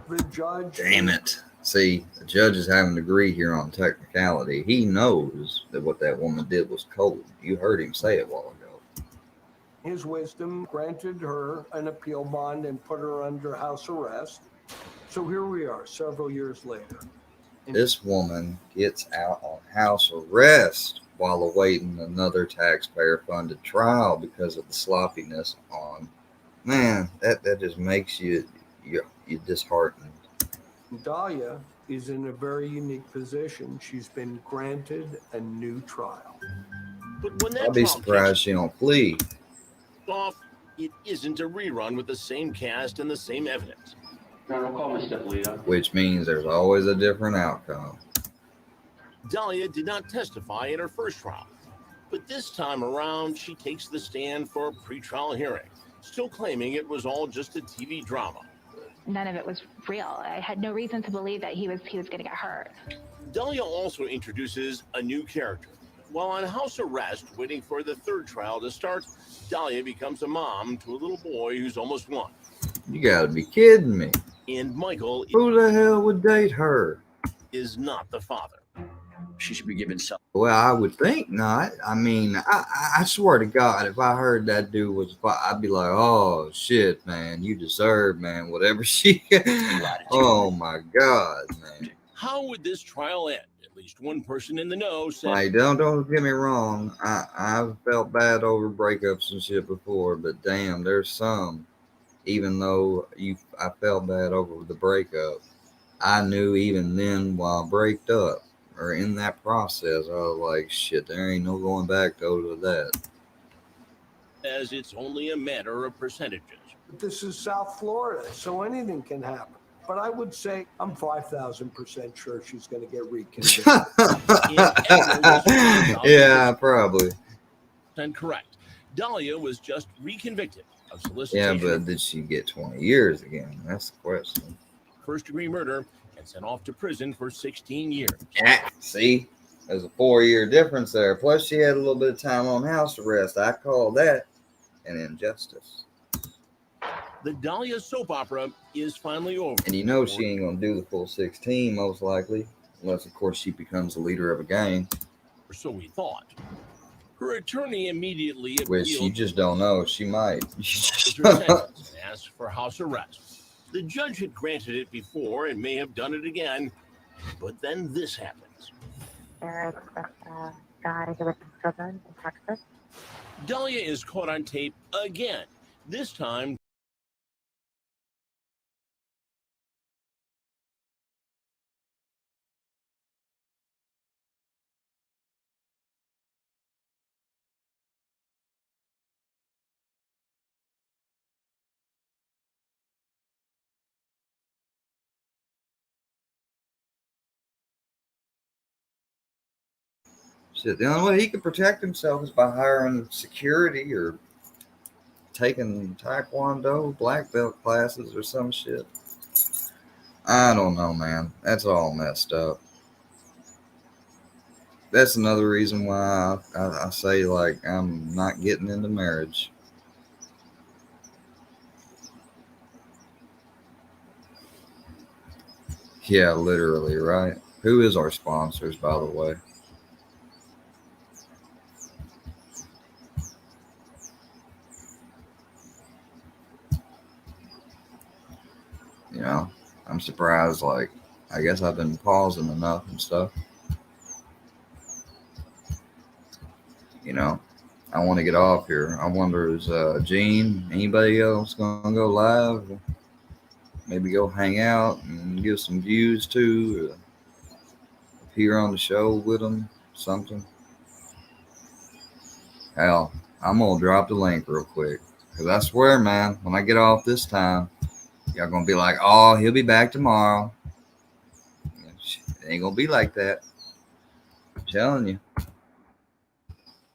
The judge... Damn it. See, the judge is having to agree here on technicality. He knows that what that woman did was cold. You heard him say it a while ago. His wisdom granted her an appeal bond and put her under house arrest. So here we are, several years later. This woman gets out on house arrest while awaiting another taxpayer-funded trial because of the sloppiness on. Man, that just makes you disheartened. Dahlia is in a very unique position. She's been granted a new trial. But when that I'll be trial surprised she don't flee. off, it isn't a rerun with the same cast and the same evidence. Which means there's always a different outcome. Dahlia did not testify in her first trial, but this time around, she takes the stand for a pretrial hearing, still claiming it was all just a TV drama. None of it was real. I had no reason to believe that he was going to get hurt. Dahlia also introduces a new character. While on house arrest, waiting for the third trial to start, Dahlia becomes a mom to a little boy who's almost 1. You gotta be kidding me. And Michael, who the hell would date her? Is not the father. She should be given some. Well, I would think not. I mean, I swear to God, if I heard that dude was, I'd be like, oh shit, man, you deserve, man, whatever she. Oh my God, man. How would this trial end? At least one person in the know said. Like, don't get me wrong. I've felt bad over breakups and shit before, but damn, there's some. Even though I felt bad over the breakup, I knew even then while breaked up or in that process, I was like, shit, there ain't no going back to that. As it's only a matter of percentages. This is South Florida, so anything can happen. But I would say I'm 5,000% sure she's going to get reconvicted. Yeah, probably. And correct. Dahlia was just reconvicted of Yeah, solicitation. but did she get 20 years again? That's the question. First-degree murder and sent off to prison for 16 years. See, there's a 4-year difference there. Plus, she had a little bit of time on house arrest. I call that an injustice. The Dahlia soap opera is finally over. And you know she ain't gonna do the full 16, most likely, unless of course she becomes the leader of a gang. Or so we thought. Her attorney immediately Which you just don't know. She might. her sentence and asked for house arrest. The judge had granted it before and may have done it again, but then this happens. Guy who was in prison in Texas. Dahlia is caught on tape again. This time. Shit, the only way he could protect himself is by hiring security or taking Taekwondo black belt classes or some shit. I don't know, man. That's all messed up. That's another reason why I say, like, I'm not getting into marriage. Yeah, literally, right? Who is our sponsors, by the way? You know, I'm surprised, like, I guess I've been pausing enough and stuff. You know, I want to get off here. I wonder, is Gene, anybody else going to go live? Maybe go hang out and give some views too. Appear on the show with them, something. Hell, I'm going to drop the link real quick. Because I swear, man, when I get off this time, y'all going to be like, oh, he'll be back tomorrow. It ain't going to be like that. I'm telling you.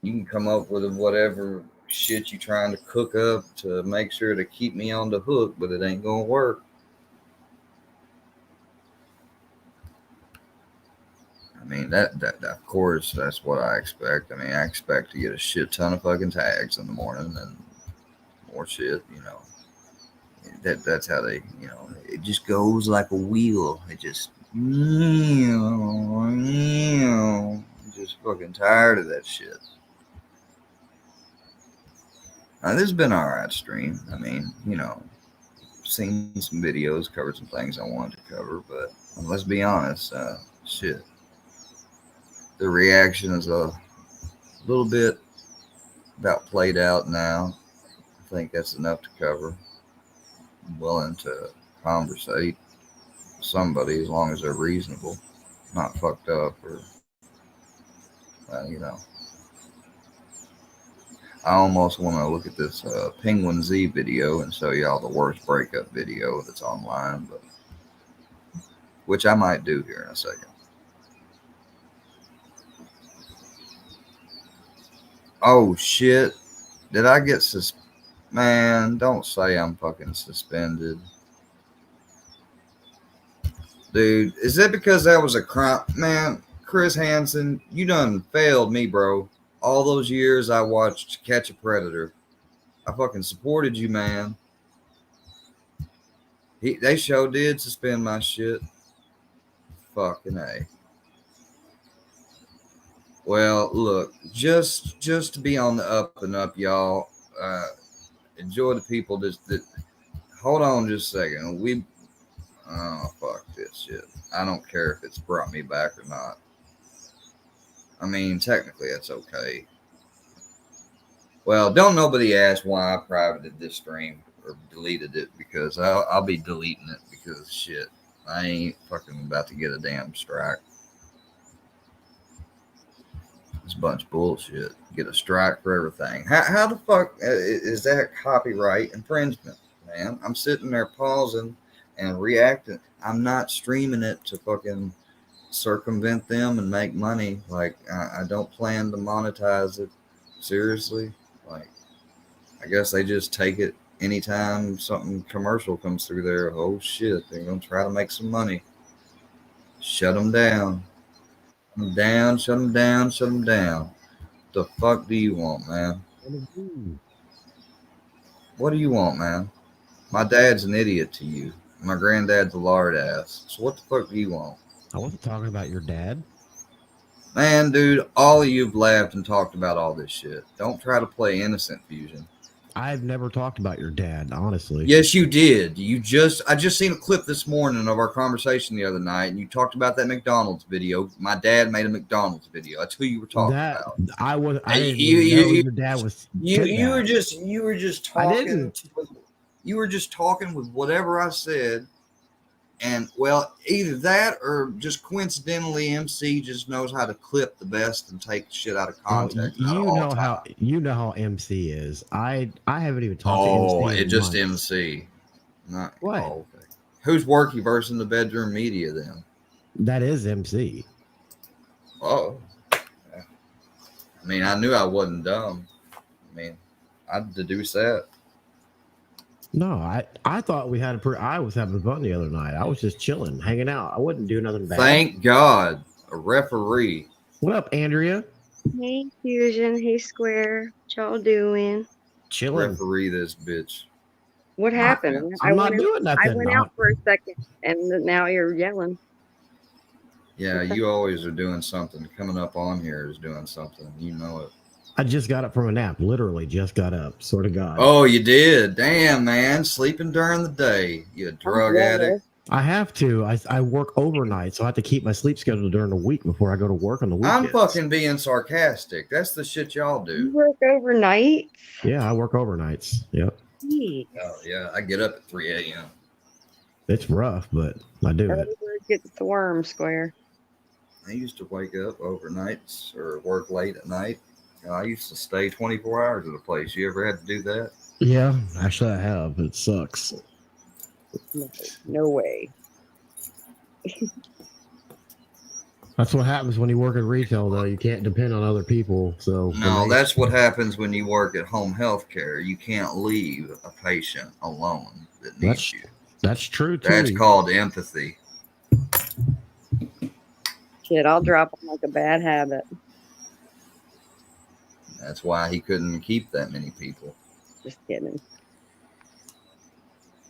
You can come up with whatever shit you trying to cook up to make sure to keep me on the hook, but it ain't going to work. I mean, that of course, that's what I expect. I mean, I expect to get a shit ton of fucking tags in the morning and more shit, you know. That's how they, you know, it just goes like a wheel. It just, I'm just fucking tired of that shit. This has been an alright stream. I mean, you know, seen some videos, covered some things I wanted to cover, but let's be honest, shit. The reaction is a little bit about played out now. I think that's enough to cover. I'm willing to conversate with somebody as long as they're reasonable, not fucked up or, you know. I almost want to look at this Penguin Z video and show y'all the worst breakup video that's online, but which I might do here in a second. Oh shit! Did I get Man, don't say I'm fucking suspended. Dude, is it because that was a crime? Man, Chris Hansen, you done failed me, bro. All those years I watched Catch a Predator. I fucking supported you, man. They sure did suspend my shit. Fucking A. Well, look, just to be on the up and up, y'all. Enjoy the people that hold on just a second. Oh, fuck this shit. I don't care if it's brought me back or not. I mean, technically, it's okay. Well, don't nobody ask why I privated this stream or deleted it, because I'll be deleting it because shit, I ain't fucking about to get a damn strike. It's a bunch of bullshit. Get a strike for everything. How the fuck is that copyright infringement, man? I'm sitting there pausing and reacting. I'm not streaming it to fucking circumvent them and make money. Like, I don't plan to monetize it. Seriously. Like, I guess they just take it anytime something commercial comes through there. Oh shit, they're gonna try to make some money. Shut them down. Shut them down, shut them down, shut them down. The fuck do you want, man? What do you want, man? My dad's an idiot to you. My granddad's a lard ass. So what the fuck do you want? I wasn't talking about your dad. Man, dude, all of you've laughed and talked about all this shit. Don't try to play innocent fusion. I've never talked about your dad, honestly. Yes, you did. I just seen a clip this morning of our conversation the other night, and you talked about that McDonald's video. My dad made a McDonald's video. That's who you were talking about. I didn't even know your dad was. You were just talking. I didn't. You were just talking with whatever I said. And well, either that or just coincidentally, MC just knows how to clip the best and take shit out of context. You know how MC is. I haven't even talked to MC. Oh, it just MC. Not what? Oh, okay. Who's worky versus in the bedroom media then? That is MC. Oh, I mean, I knew I wasn't dumb. I mean, I'd deduce that. No, I thought we had I was having fun the other night. I was just chilling, hanging out. I wouldn't do nothing bad. Thank God, a referee. What up, Andrea? Hey, Fusion. Hey, Square. What y'all doing? Chilling. Referee this bitch. What happened? I'm not doing nothing. I went out for a second, and now you're yelling. Yeah, you always are doing something. Coming up on here is doing something. You know it. I just got up from a nap. Literally just got up. Swear to God. Oh, you did? Damn, man. Sleeping during the day. You drug addict. I have to. I work overnight, so I have to keep my sleep schedule during the week before I go to work on the weekends. I'm fucking being sarcastic. That's the shit y'all do. You work overnight? Yeah, I work overnights. Yep. Oh, yeah. I get up at 3 a.m. It's rough, but I do it. Gets the worm, Square. I used to wake up overnights or work late at night. I used to stay 24 hours at a place. You ever had to do that? Yeah, actually I have. It sucks. No way. That's what happens when you work in retail, though. You can't depend on other people. So No, that's what happens when you work at home health care. You can't leave a patient alone that needs you. That's true, too. That's called empathy. Shit, I'll drop them like a bad habit. That's why he couldn't keep that many people. Just kidding.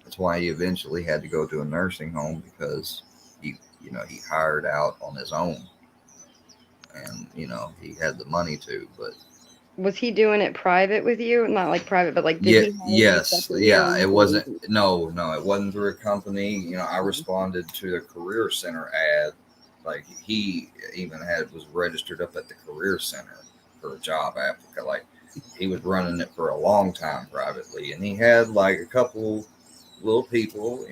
That's why he eventually had to go to a nursing home, because he hired out on his own, and he had the money to. But was he doing it private with you? Not like private, but like did he? Yes, yeah. It wasn't. No, it wasn't through a company. I responded to the career center ad. Like, he even was registered up at the career center for a job applicant. Like, he was running it for a long time privately, and he had like a couple little people.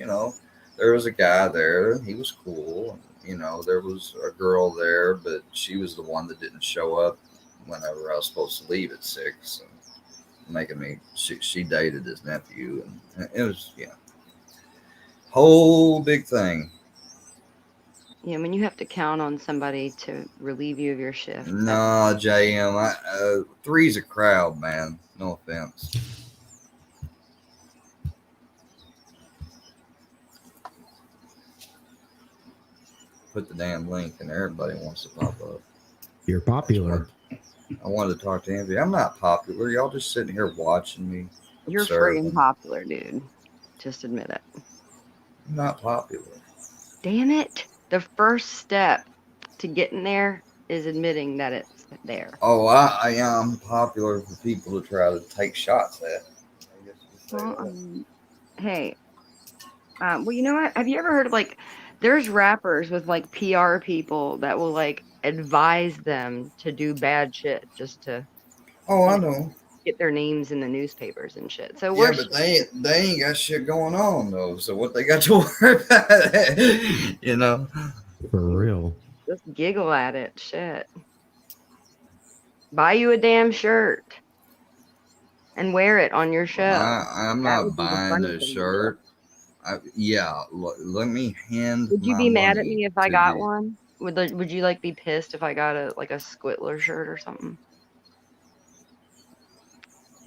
There was a guy there, he was cool. There was a girl there, but she was the one that didn't show up whenever I was supposed to leave at 6. And making me. She dated his nephew, and it was whole big thing. Yeah, when you have to count on somebody to relieve you of your shift. Nah, JM, three's a crowd, man. No offense. Put the damn link, and everybody wants to pop up. You're popular. I wanted to talk to Andrea. I'm not popular. Y'all just sitting here watching me. You're observing. friggin' popular, dude. Just admit it. I'm not popular. Damn it. The first step to getting there is admitting that it's there. Oh, I am popular for people to try to take shots at. I guess you could say Well, that. hey. Well, you know what? Have you ever heard of there's rappers with PR people that will advise them to do bad shit just to I know. get their names in the newspapers and shit. So Yeah, but they ain't got shit going on though. So what they got to worry about? You know. For real. Just giggle at it. Shit. Buy you a damn shirt and wear it on your show. I'm not buying a shirt. Let me hand. Would you be mad at me if I got one? Would you be pissed if I got a Squitler shirt or something?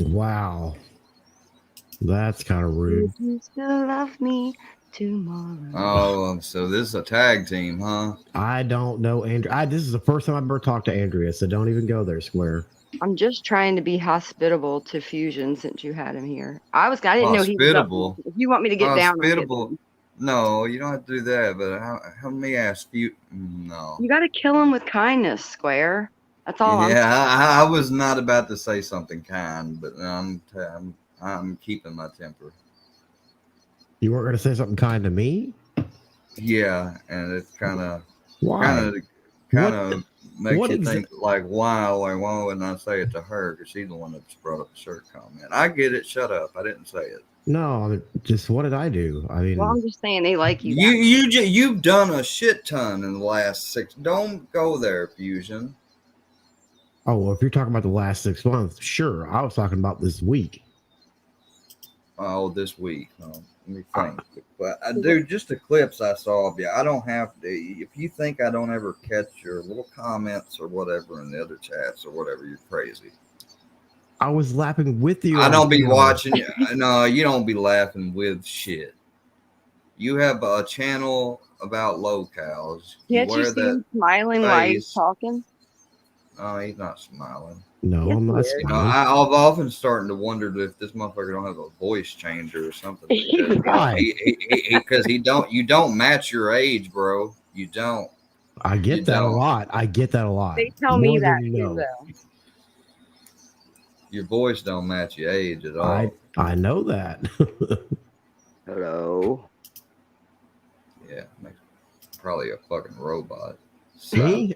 Wow. That's kind of rude. Would you still love me tomorrow? Oh, so this is a tag team, huh? I don't know, Andrea. This is the first time I've ever talked to Andrea, so don't even go there, Square. I'm just trying to be hospitable to Fusion since you had him here. I didn't know he was hospitable. If you want me to get down, Hospitable. No, you don't have to do that. But how me ask you? No. You got to kill him with kindness, Square. That's all. Yeah, I was not about to say something kind, but I'm keeping my temper. You weren't going to say something kind to me? Yeah, and it's kind of makes you think why wouldn't I say it to her? Because she's the one that brought up the shirt comment. I get it. Shut up. I didn't say it. No, just what did I do? I mean, well, I'm just saying they like you. You've done a shit ton in the last 6. Don't go there, Fusion. Oh, well, if you're talking about the last 6 months, sure. I was talking about this week. Oh, this week. Let me think. But dude, just the clips I saw of you. I don't have to. If you think I don't ever catch your little comments or whatever in the other chats or whatever, you're crazy. I was laughing with you. I don't be watching you. No, you don't be laughing with shit. You have a channel about locals. Can't you see him smiling while he's talking? No, he's not smiling. No, I'm not smiling. I've often starting to wonder if this motherfucker don't have a voice changer or something. Why? Because you don't match your age, bro. You don't. I get that a lot. They tell me that too, though. Your voice don't match your age at all. I know that. Hello. Yeah, probably a fucking robot. See?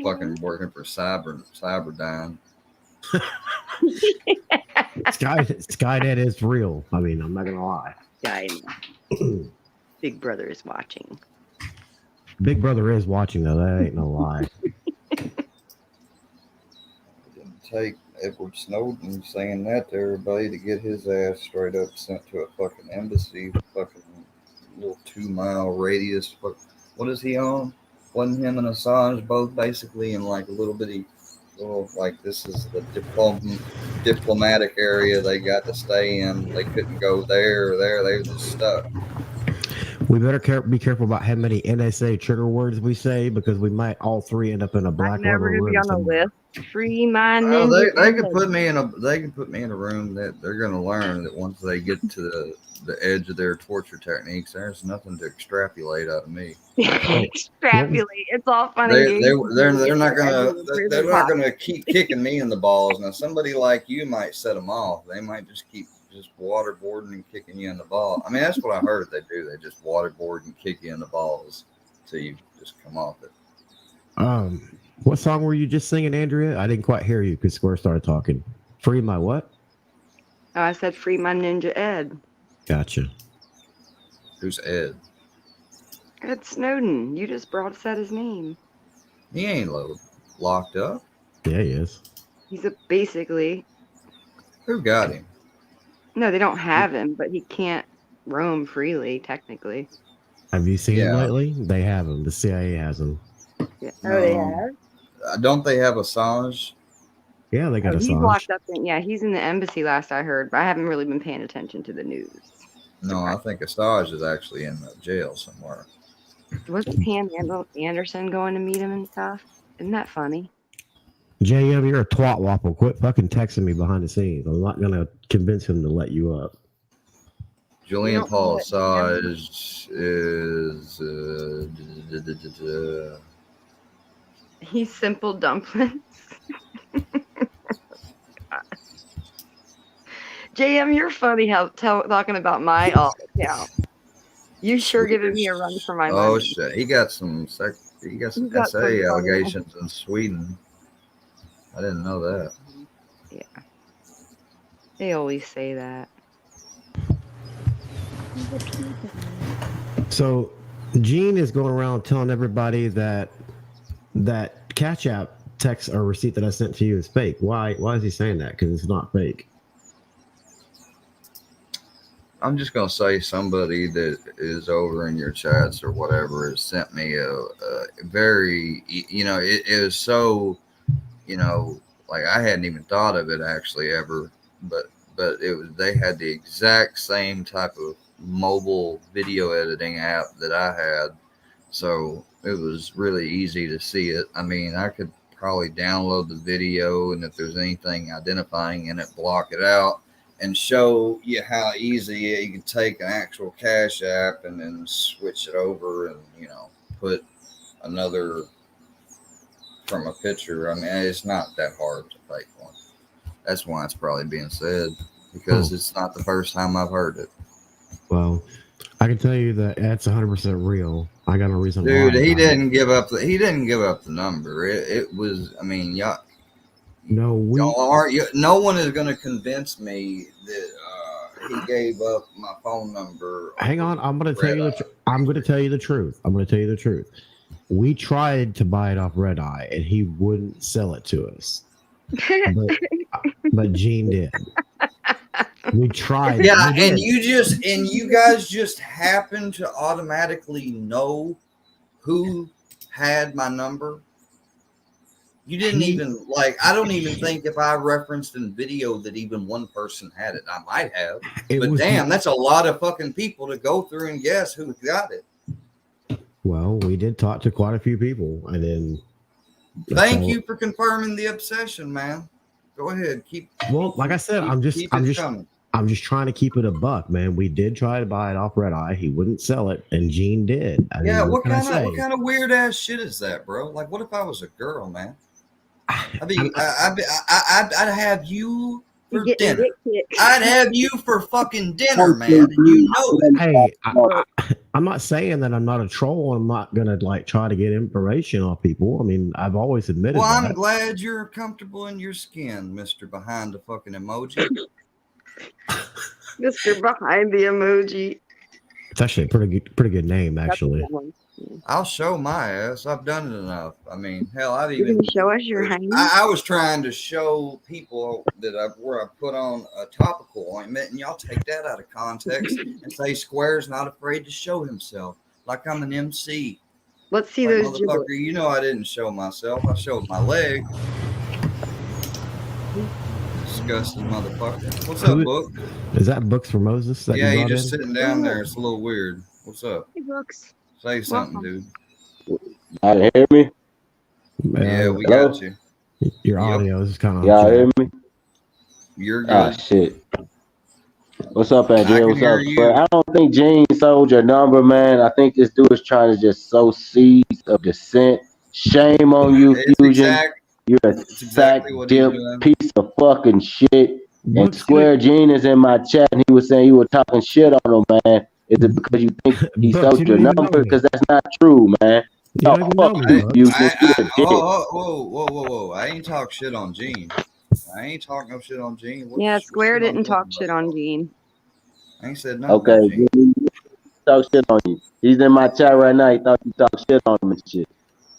Fucking working for Cyberdyne. Skynet is real. I mean, I'm not gonna lie. Big Brother is watching. Big Brother is watching, though. That ain't no lie. It didn't take Edward Snowden saying that to everybody to get his ass straight up sent to a fucking embassy, fucking little 2-mile radius. What is he on? Wasn't him and Assange both basically in a little bitty, this is the diplomatic area they got to stay in. They couldn't go there or there. They were just stuck. We better be careful about how many NSA trigger words we say, because we might all three end up in a black level room. Be on the list. Free my ninja. They can put me in a room that they're going to learn that once they get to the edge of their torture techniques, there's nothing to extrapolate out of me. Extrapolate. It's all funny. They're not gonna keep kicking me in the balls. Now somebody like you might set them off. They might just keep waterboarding and kicking you in the ball. I mean, that's what I heard they do. They just waterboard and kick you in the balls till you just come off it. What song were you just singing, Andrea? I didn't quite hear you because Square started talking. Free my what? Oh, I said free my ninja Ed. Gotcha. Who's Ed? Ed Snowden. You just said his name. He ain't locked up. Yeah, he is. He's basically. Who got him? No, they don't have him, but he can't roam freely, technically. Have you seen him lately? They have him. The CIA has him. Yeah. Oh, they have? Don't they have Assange? Yeah, they got He's Assange. locked up. He's in the embassy last I heard, but I haven't really been paying attention to the news. No, I think Assange is actually in the jail somewhere. Wasn't Pam Anderson going to meet him and stuff? Isn't that funny? JM, you're a twat waffle. Quit fucking texting me behind the scenes. I'm not gonna convince him to let you up. Julian Paul Assange is He's simple dumplings. JM, you're funny talking about my alt account. You sure giving me a run for my money. Oh shit, he got some SA allegations in Sweden. I didn't know that. Yeah, they always say that. So, Gene is going around telling everybody that Cash App text or receipt that I sent to you is fake. Why is he saying that? Because it's not fake. I'm just gonna say somebody that is over in your chats or whatever has sent me a very, it is so, like I hadn't even thought of it actually ever, but they had the exact same type of mobile video editing app that I had, so it was really easy to see it. I mean, I could probably download the video, and if there's anything identifying in it, block it out and show you how easy you can take an actual Cash App and then switch it over and, put another from a picture. I mean, it's not that hard to fake one. That's why it's probably being said, because it's not the first time I've heard it. Well, I can tell you that that's 100% real. I got no reason why. Dude, he didn't give up the number. It was, I mean, y'all. No, no one is going to convince me that he gave up my phone number. Hang on, I'm going to tell you the truth. I'm going to tell you the truth. We tried to buy it off Redeye, and he wouldn't sell it to us. But Gene did. We tried. Yeah, and you guys just happen to automatically know who had my number. You didn't even I don't even think if I referenced in video that even one person had it. I might have, but damn, that's a lot of fucking people to go through and guess who got it. Well, we did talk to quite a few people, and then. Thank you for confirming the obsession, man. Go ahead, Well, like I said, I'm just trying to keep it a buck, man. We did try to buy it off Redeye. He wouldn't sell it, and Gene did. What kind of weird ass shit is that, bro? Like, what if I was a girl, man? I'd have you for dinner. I'd have you for fucking dinner, man. And you know it. Hey, I'm not saying that I'm not a troll. I'm not gonna try to get information off people. I mean, I've always admitted. Well, that. I'm glad you're comfortable in your skin, Mr. Behind the fucking emoji. Mr. Behind the emoji. It's actually a pretty good name, actually. I'll show my ass. I've done it enough. I mean, hell, I've even. You can show us your hands. I was trying to show people where I put on a topical ointment, and y'all take that out of context and say Square's not afraid to show himself, like I'm an MC. Let's see those. Motherfucker, you know I didn't show myself. I showed my leg. Disgusting motherfucker. What's up, Book? Is that Books4moses? Yeah, you're just sitting down there. It's a little weird. What's up? Hey, Books. Say something, dude. Y'all hear me? Yeah, we got you. Your audio is kind of. Y'all hear me? You're good. Ah, shit. What's up, Andrea? What's up? But I don't think Gene sold your number, man. I think this dude is trying to just sow seeds of dissent. Shame on you, Fusion. You're a sack dip piece of fucking shit. And Square Gene is in my chat, and he was saying you were talking shit on him, man. Is it because you think he sold your number? Because that's not true, man. Whoa. I ain't talk shit on Gene. I ain't talking no shit on Gene. Square didn't talk shit on Gene. I ain't said nothing. Okay, Gene talk shit on you. He's in my chat right now. He thought you talk shit on him and shit.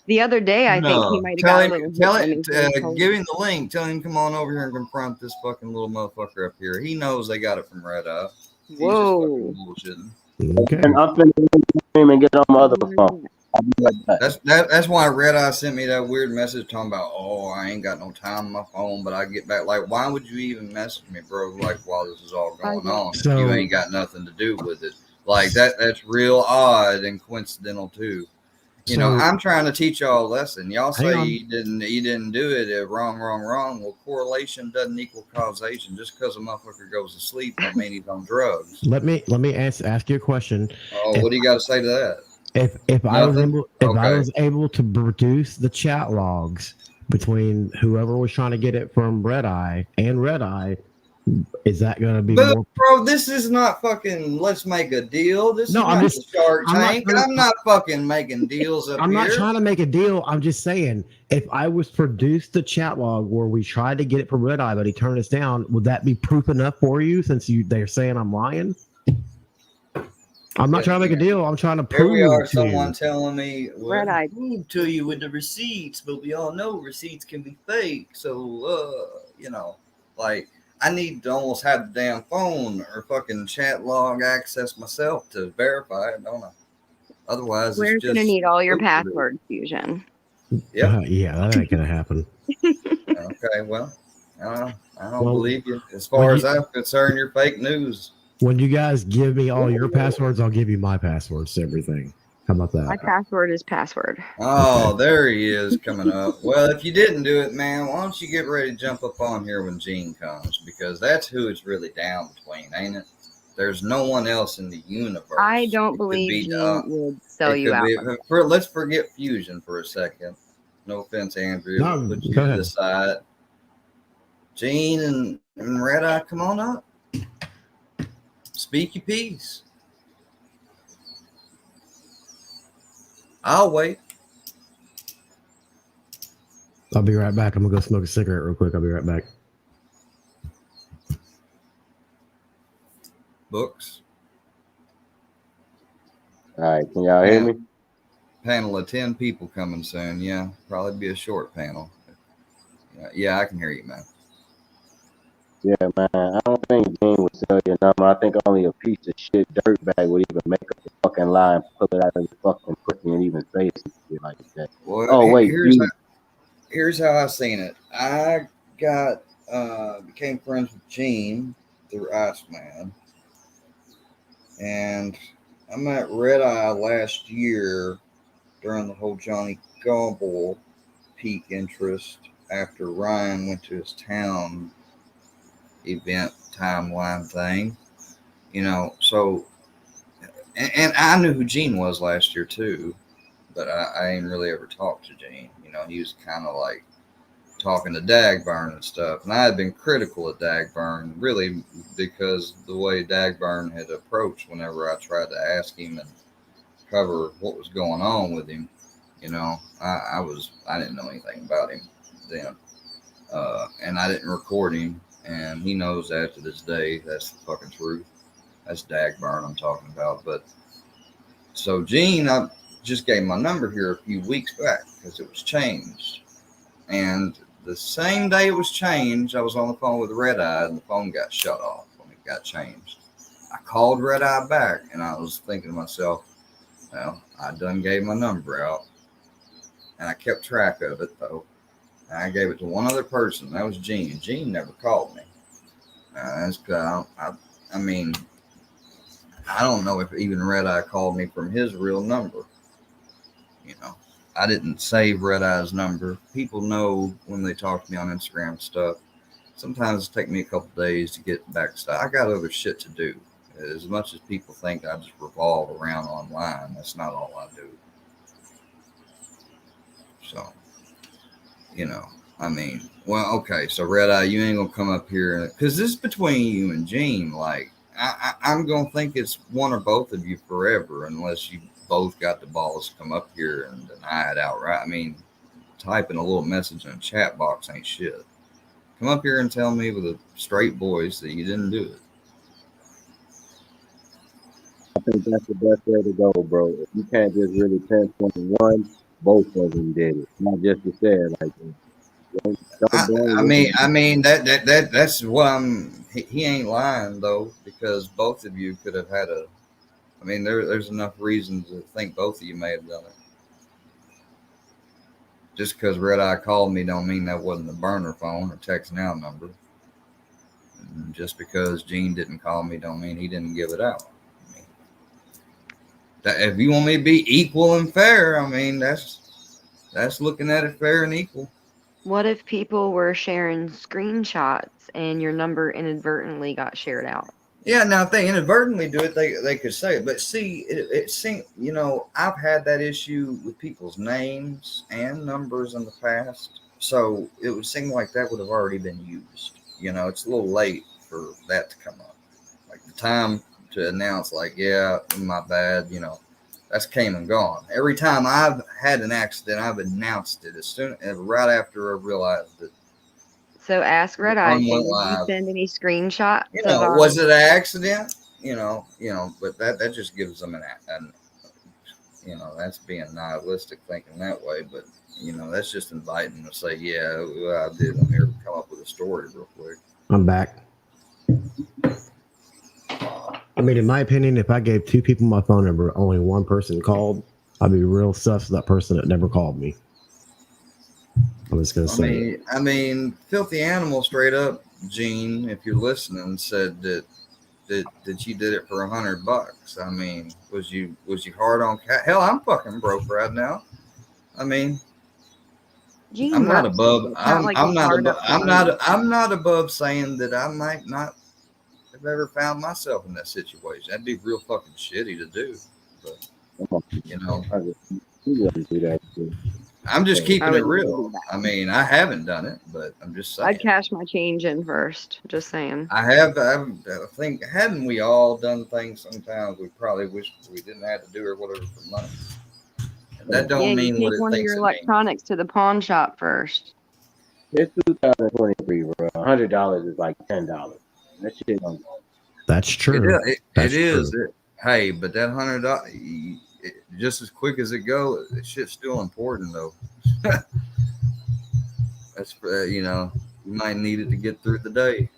The other day, I think he No, might have tell got a him, little hit when he give him the link. Tell him come on over here and confront this fucking little motherfucker up here. He knows they got it from Redeye. He's just fucking bullshitting. Okay. And I'm finna him and get on my other phone. I'll be right back. That's why Redeye sent me that weird message talking about, oh, I ain't got no time on my phone, but I get back. Like, why would you even message me, bro? Like, while this is all going on, if you ain't got nothing to do with it. Like that's real odd and coincidental too. You know, I'm trying to teach y'all a lesson. Y'all say you didn't do it. Wrong. Well, correlation doesn't equal causation. Just because a motherfucker goes to sleep don't mean he's on drugs. Let me ask you a question. Oh, what do you got to say to that? If I was able to produce the chat logs between whoever was trying to get it from Redeye and Redeye, is that going to be more? Bro, this is not fucking let's make a deal. This is not the Shark Tank. I'm not fucking making deals up I'm here. not trying to make a deal. I'm just saying, if I was produced the chat log where we tried to get it from Redeye, but he turned us down, would that be proof enough for you since they're saying I'm lying? I'm not trying to make a deal. I'm trying to prove Here we are, to someone you. telling me, well, Red-Eye. prove to you with the receipts, but we all know receipts can be fake. So, you know, like, I need to almost have the damn phone or fucking chat log access myself to verify it, don't I? Otherwise, We're it's just gonna need all your passwords, Fusion. Yep. Yeah, that ain't gonna happen. Okay, well, I don't believe you. As far as I'm concerned, you're fake news. When you guys give me all your passwords, I'll give you my passwords to everything. How about that? My password is password. Oh, there he is coming up. Well, if you didn't do it, man, why don't you get ready to jump up on here when Gene comes? Because that's who it's really down between, ain't it? There's no one else in the universe. I don't believe Gene would sell you out. Let's forget Fusion for a second. No offense, Andrea. No, we'll put you go to ahead. the side. Gene and Redeye, come on up. Speak your piece. I'll wait. I'll be right back. I'm gonna go smoke a cigarette real quick. I'll be right back. Books. All right, can y'all hear me? Panel of 10 people coming soon. Yeah, probably be a short panel. Yeah, I can hear you, man. Yeah, man. I don't think Gene would sell your number. I think only a piece of shit dirtbag would even make up the fucking lie and pull it out of the fucking pussy and even say some shit like that. Well, wait, here's how I seen it. I became friends with Gene through Iceman, and I met Redeye last year during the whole Johnny Gobble peak interest after Ryan went to his town event timeline thing, you know. So, and I knew who Gene was last year too, but I ain't really ever talked to Gene. You know, he was kind of like talking to Dagburn and stuff, and I had been critical of Dagburn really because the way Dagburn had approached whenever I tried to ask him and cover what was going on with him. You know, I didn't know anything about him then, and I didn't record him. And he knows that to this day. That's the fucking truth. That's Dagburn I'm talking about. But so Gene, I just gave my number here a few weeks back because it was changed. And the same day it was changed, I was on the phone with Redeye and the phone got shut off when it got changed. I called Redeye back and I was thinking to myself, well, I done gave my number out. And I kept track of it though. I gave it to one other person. That was Gene. Gene never called me. That's I mean, I don't know if even Redeye called me from his real number. You know, I didn't save Redeye's number. People know when they talk to me on Instagram and stuff. Sometimes it takes me a couple days to get back to stuff. I got other shit to do. As much as people think I just revolve around online, that's not all I do. So, you know, I mean, well, okay, so Redeye, you ain't gonna come up here because this is between you and Gene. Like, I'm gonna think it's one or both of you forever, unless you both got the balls to come up here and deny it outright. I mean, typing a little message in a chat box ain't shit. Come up here and tell me with a straight voice that you didn't do it. I think that's the best way to go, bro. If you can't just really pinpoint one, both of them did it, not just to say it like that. I mean that's what I'm. He ain't lying though, because both of you could have had a. I mean, there's enough reasons to think both of you may have done it. Just because Redeye called me don't mean that wasn't a burner phone or text now number. And just because Gene didn't call me don't mean he didn't give it out. I mean, if you want me to be equal and fair, I mean that's looking at it fair and equal. What if people were sharing screenshots and your number inadvertently got shared out? Yeah, now if they inadvertently do it, they could say it. But see, it seems, you know, I've had that issue with people's names and numbers in the past. So it would seem like that would have already been used. You know, it's a little late for that to come up. Like the time to announce, like, yeah, my bad, you know, that's came and gone. Every time I've had an accident, I've announced it as soon right after I realized it. So ask Redeye, did you live. send any screenshots? You know, was it an accident? You know, but that just gives them an you know, that's being nihilistic thinking that way. But you know, that's just inviting to say, yeah, I did. I'm here to come up with a story real quick. I'm back. I mean, in my opinion, if I gave two people my phone number, only one person called, I'd be real sus to that person that never called me. I'm just gonna say. I mean, Filthy Animal straight up, Gene, if you're listening, said that you did it for $100. I mean, was you hard on cat? Hell, I'm fucking broke right now. I mean, Gene I'm not works, above. it's not like he's hard up for money. I'm not above saying that I might not have ever found myself in that situation. That'd be real fucking shitty to do. But you know, I'm just keeping it real. I mean, I haven't done it, but I'm just saying. I'd cash my change in first. Just saying. I think, hadn't we all done things sometimes we probably wish we didn't have to do or whatever for money? And that don't mean you what take it one of thinks your it electronics to the pawn shop first. It's 2023, bro. $100 is like $10. That shit don't go. That's true. It is. Hey, but that $100, just as quick as it goes, shit's still important though. That's you know, you might need it to get through the day.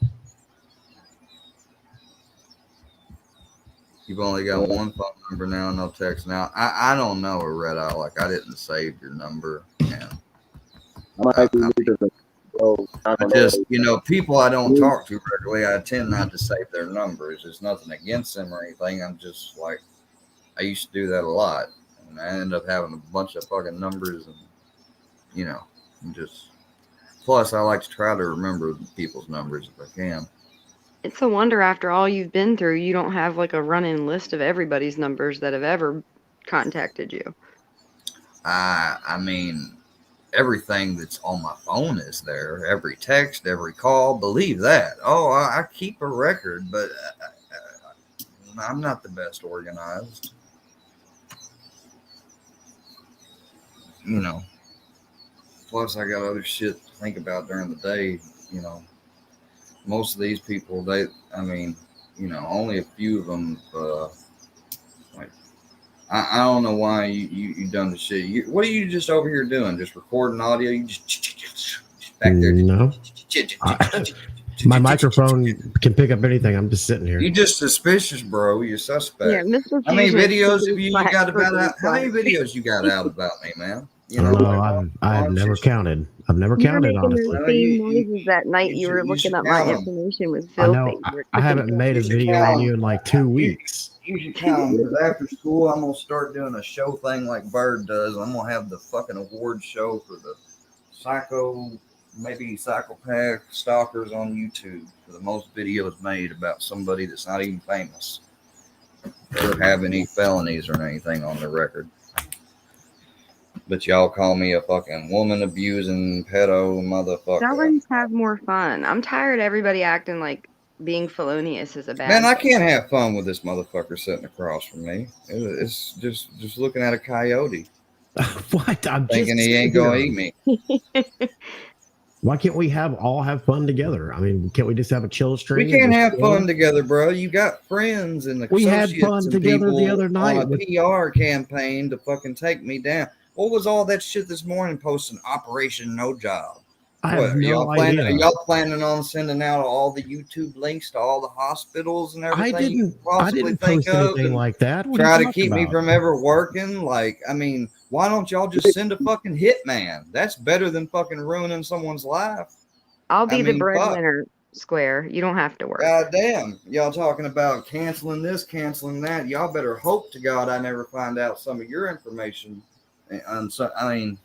You've only got one phone number now, no text now. I don't know a Redeye, like I didn't save your number. Yeah. I just, you know, people I don't talk to regularly, I tend not to save their numbers. There's nothing against them or anything. I'm just like, I used to do that a lot. And I ended up having a bunch of fucking numbers and, you know, and just, plus I like to try to remember people's numbers if I can. It's a wonder after all you've been through, you don't have like a running list of everybody's numbers that have ever contacted you. I mean, everything that's on my phone is there. Every text, every call. Believe that. Oh, I keep a record, but I'm not the best organized. You know. Plus, I got other shit to think about during the day. You know, most of these people, I mean, you know, only a few of them. Like, I don't know why you done the shit. What are you just over here doing? Just recording audio? You just back there? No. My microphone can pick up anything. I'm just sitting here. You just suspicious, bro. You're suspect. Yeah, Mr. How many Fusion videos have you got for about? How many videos you got out about me, man? You I know, don't know. I've never counted. I've never counted, honestly. You were making those same noises that night you were looking up my information with Filthy. I know. I haven't made a video on you in like 2 weeks. You should count them, because after school I'm gonna start doing a show thing like Bird does. I'm gonna have the fucking award show for the psychopath stalkers on YouTube for the most videos made about somebody that's not even famous or have any felonies or anything on their record. But y'all call me a fucking woman abusing pedo motherfucker. That ones have more fun. I'm tired of everybody acting like being felonious is a bad Man, I thing. can't have fun with this motherfucker sitting across from me. It's just looking at a coyote. What? I'm thinking he ain't gonna eat me. Why can't we all have fun together? I mean, can't we just have a chill stream? We can't have fun together, bro. You got friends and we had fun together the other night on a PR campaign to fucking take me down. What was all that shit this morning posting Operation No Job? I What have are no y'all idea. Are y'all planning on sending out all the YouTube links to all the hospitals and everything you can I possibly didn't think post of? anything And like that. What are try you to talking keep me about? from ever working? Like, I mean, why don't y'all just send a fucking hitman? That's better than fucking ruining someone's life. I'll be I the mean, fuck. breadwinner, Square. You don't have to work. God damn. Y'all talking about canceling this, canceling that. Y'all better hope to God I never find out some of your information. And so, I mean,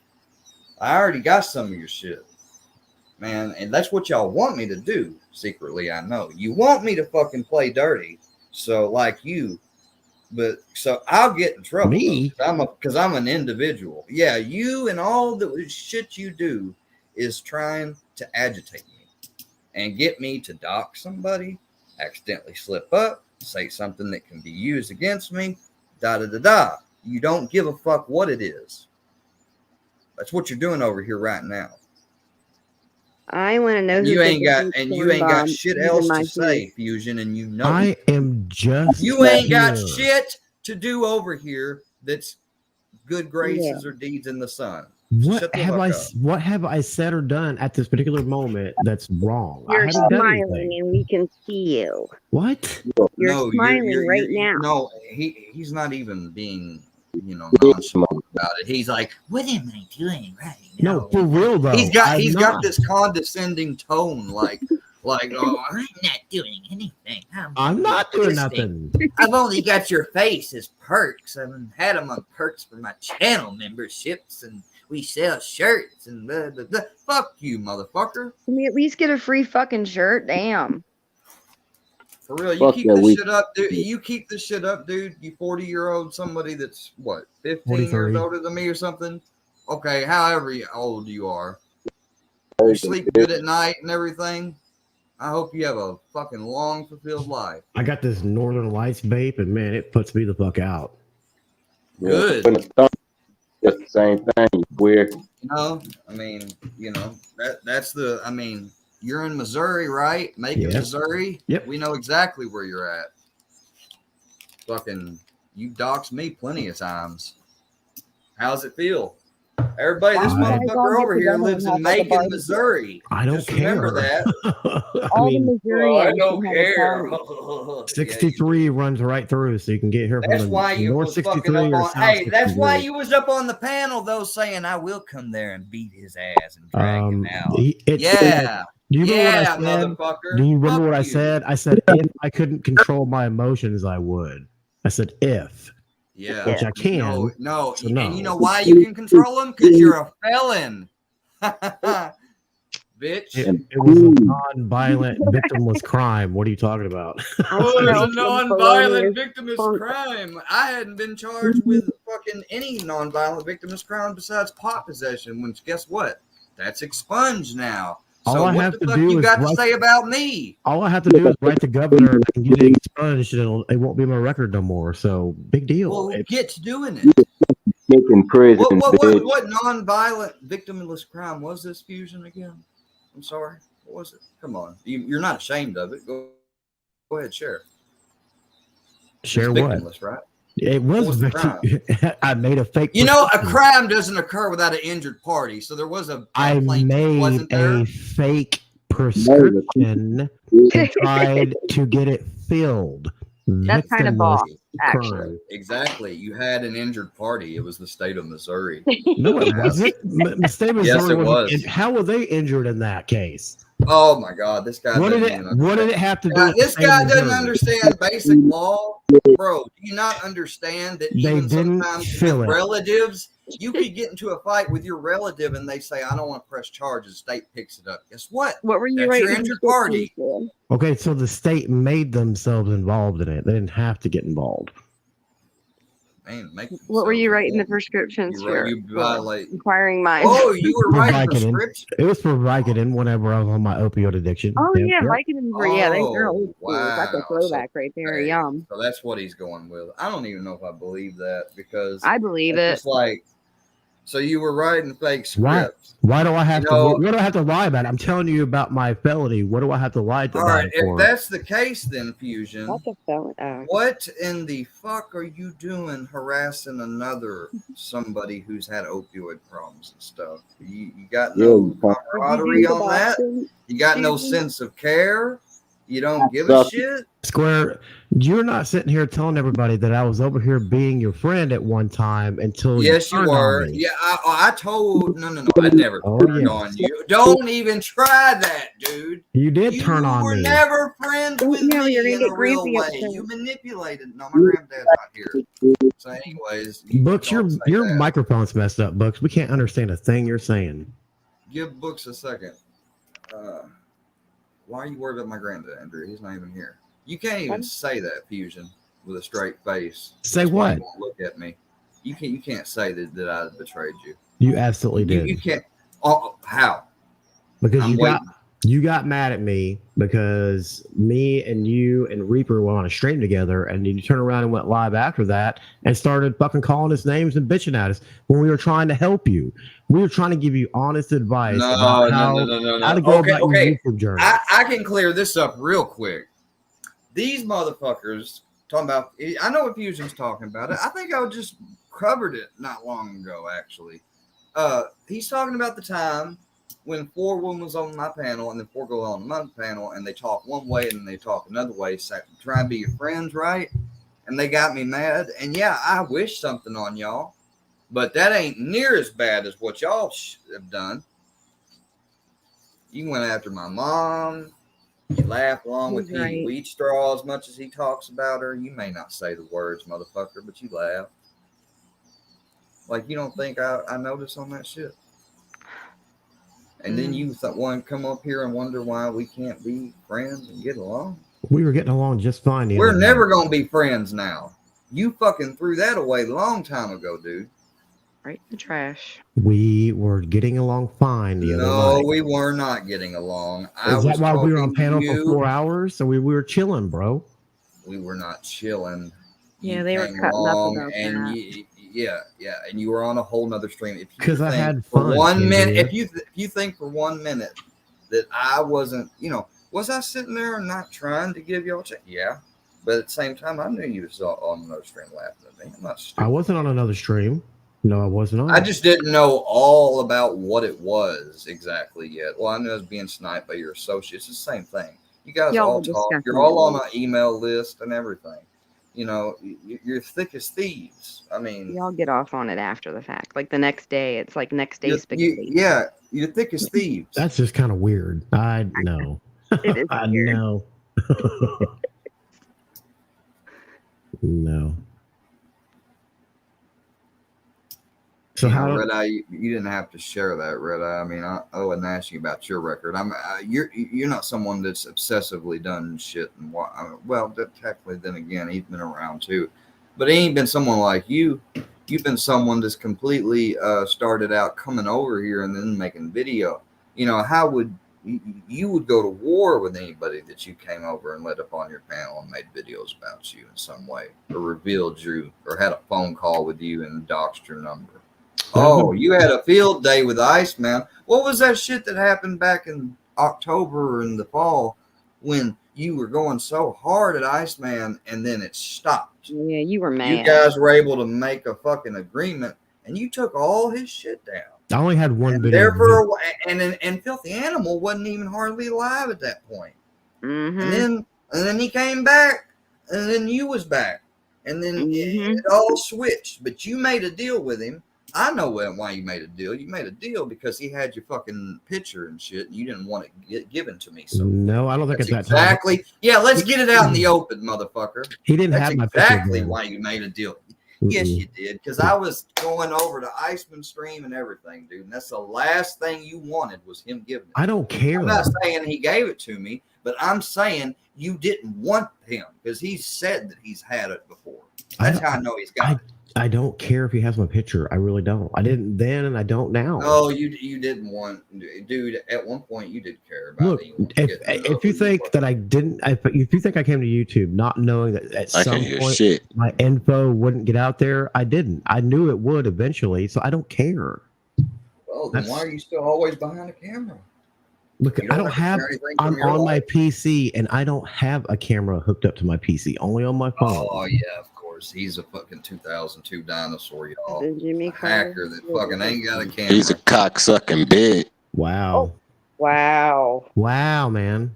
I already got some of your shit, man. And that's what y'all want me to do. Secretly, I know. You want me to fucking play dirty. So, like you. But so I'll get in trouble. Me? Because I'm an individual. Yeah, you and all the shit you do is trying to agitate me and get me to dock somebody, accidentally slip up, say something that can be used against me, da da da da. You don't give a fuck what it is. That's what you're doing over here right now. I want to know who You did ain't the got beach and corn you ain't got bomb shit using else my to say, feet. Fusion, and you know I am just you ain't got here. shit to do over here that's good graces Yeah. or deeds in the sun. What Shut the have fuck I? up. What have I said or done at this particular moment that's wrong? I You're haven't done smiling anything. and we can see you. What? You're No, smiling right now. No, he's not even being, nonchalant about it. He's like, what am I doing right now? No, for real though. He's I'm got not. this condescending tone, like, oh, I'm not doing anything. I'm not doing existing. nothing. I've only got your face as perks. I've had them on perks for my channel memberships, and we sell shirts and blah, blah, blah. Fuck you, motherfucker. Can we at least get a free fucking shirt? Damn. For real, you Fuck keep that this weak shit up, dude. You keep this shit up, dude. You 40-year-old, somebody that's what, 15 years 43. older than me or something. Okay, however old you are. You sleep good at night and everything. I hope you have a fucking long, fulfilled life. I got this Northern Lights vape, and man, it puts me the fuck out. Good. Just the same thing. Weird. I mean, that's the. I mean, you're in Missouri, right? Macon, Yep. Missouri. Yep. We know exactly where you're at. Fucking, you doxed me plenty of times. How's it feel? Everybody, this motherfucker over here lives in Macon, Missouri. I don't Just care. remember that. All the Missourians I don't can have a care. party. 63 runs right through, so you can get here from That's the why you North was fucking 63 up or on. South Hey, that's why 63. you was up on the panel though, saying I will come there and beat his ass and drag him out. Yeah, Do you remember what I said? motherfucker. Do you remember Fuck what I you. said? I said if I couldn't control my emotions, I would. I said if. Yeah, Which I can. No, So no. and you know why you can control them? Because you're a felon, bitch. It was a non-violent, victimless crime. What are you talking about? Oh, it's a non-violent victimless crime. I hadn't been charged with fucking any non-violent victimless crime besides pot possession. Which, guess what? That's expunged now. All So I what have the to fuck do you is got to write- say about me? All I have to do is write the governor and get it expunged, and it won't be in my record no more. So big deal. Well, get to doing it. Get in prison, bitch. What non-violent victimless crime was this, Fusion, again? I'm sorry. What was it? Come on. You're not ashamed of it. Go ahead, share. Share It's what? victimless, right? It was, was the victim. I made a fake. You know, a prescription. crime doesn't occur without an injured party. So there was a I plaintiff, made wasn't there? a fake prescription and tried to get it filled. That's kind of boss, actually. crime. Exactly. You had an injured party. It was the state of Missouri. No, it wasn't. The state of Missouri Yes, it wasn't was. how were they injured in that case? Oh my God, this guy. What did doesn't it? even What did it have to do? With the This state guy of doesn't Missouri? understand basic law, bro. Do you not understand that They even didn't sometimes fill with it. relatives, you could get into a fight with your relative and they say, "I don't want to press charges." The state picks it up. Guess what? What were you That's writing your injured party. for? Okay, so the state made themselves involved in it. They didn't have to get involved. Man, What were you writing the prescriptions for? You violate. Inquiring minds. Oh, you were For writing Vicodin. prescriptions. It was for Vicodin whenever I was on my opioid addiction. Oh Yep, yeah, yep. Vicodins were they're old school. Wow. That's a throwback right there. Hey, Yum. So that's what he's going with. I don't even know if I believe that because I believe it's it. just like So you were writing fake Why? scripts. Why do I have You to? know- What do I have to lie about? I'm telling you about my felony. What do I have to lie All about right, it if for? that's the case, then Fusion, That's a felony. what in the fuck are you doing harassing somebody who's had opioid problems and stuff? You got no camaraderie on that. You got no sense of care. You don't give a shit. Square, you're not sitting here telling everybody that I was over here being your friend at one time until Yes, you turned on were. me. Yeah, I told. No. I never turned on you. Don't even try that, dude. You did turn on You were me. never friends with No, me you're gonna in get a real Grampy way. upset. You manipulated. No, my granddad's not here. So, anyways, Books, your don't say your that. microphone's messed up, Books. We can't understand a thing you're saying. Give Books a second. Why are you worried about my granddad, Andrea? He's not even here. You can't even say that, Fusion, with a straight face. Say That's why what? you won't look at me. You can't say that I betrayed you. You absolutely did. You can't. Oh, how? Because I'm you got mad at me because me and you and Reaper were on a stream together, and then you turned around and went live after that and started fucking calling us names and bitching at us when we were trying to help you. We were trying to give you honest advice about how to go about your YouTube journey. I can clear this up real quick. These motherfuckers talking about. I know what Fusion's talking about. I think I just covered it not long ago, actually. He's talking about the time when 4 women was on my panel and then 4 go on my panel and they talk one way and then they talk another way, try and be your friends, right? And they got me mad. And yeah, I wish something on y'all, but that ain't near as bad as what y'all have done. You went after my mom. You laugh along with Pete Wheat Straw as much as he talks about her. You may not say the words, motherfucker, but you laugh. Like you don't think I notice on that shit. And then you want to come up here and wonder why we can't be friends and get along. We were getting along just fine. We're never going to be friends now. You fucking threw that away a long time ago, dude. Right in the trash. We were getting along fine the other night. No, we were not getting along. Is that why we were on panel for 4 hours? So we were chilling, bro. We were not chilling. Yeah, they were cutting up about and that. Yeah, and you were on a whole nother stream. Because I had for fun. 1 minute, if you think for 1 minute that I wasn't, was I sitting there and not trying to give y'all a check? Yeah, but at the same time, I knew you was on another stream laughing at me. I'm not stupid. I wasn't on another stream. No, I wasn't on. I just didn't know all about what it was exactly yet. Well, I knew I was being sniped by your associates. It's the same thing. You guys Y'all all were talk. discussing You're all it. on an email list and everything. You're thick as thieves. I mean, Y'all get off on it after the fact. Like the next day, it's like next day spaghetti. you're thick as thieves. That's just kind of weird. I know. It is I weird. know. No. So Red Eye, you didn't have to share that, Red Eye. I mean, I wasn't asking about your record. You're not someone that's obsessively done shit and well, technically, then again, he's been around too, but he ain't been someone like you. You've been someone that's completely started out coming over here and then making video. How would you would go to war with anybody that you came over and let up on your panel and made videos about you in some way, or revealed you, or had a phone call with you and doxed your number. Oh, you had a field day with Iceman. What was that shit that happened back in October or in the fall when you were going so hard at Iceman and then it stopped? Yeah, you were mad. You guys were able to make a fucking agreement and you took all his shit down. I only had one video. Therefore, and Filthy Animal wasn't even hardly alive at that point. Mm-hmm. And then he came back, and then you was back, and then it all switched. But you made a deal with him. I know why you made a deal. You made a deal because he had your fucking picture and shit, and you didn't want it given to me. So no, I don't think it's that exactly. Yeah, let's get it out in the open, motherfucker. He didn't have my picture. Exactly why you made a deal. Yes, you did, because I was going over to Iceman stream and everything, dude. And that's the last thing you wanted was him giving it. I don't care. I'm not saying he gave it to me, but I'm saying you didn't want him because he said that he's had it before. That's how I know he's got it. I don't care if he has my picture. I really don't. I didn't then, and I don't now. Oh, you didn't want, dude. At one point, you did care about Look, it. You wanted to get to know if you who think that I didn't, if you think I came to YouTube not knowing that at I some can't hear point shit. my info wouldn't get out there, I didn't. I knew it would eventually, so I don't care. Well, then why are you still always behind the camera? Look, You I don't like to have. share anything I'm from your on my life? PC, and I don't have a camera hooked up to my PC. Only on my phone. Oh yeah, of course. He's a fucking 2002 dinosaur, y'all. Isn't Jimmy A hacker that fucking ain't got a camera. He's a cocksucking bitch. Wow. Wow. Wow, man.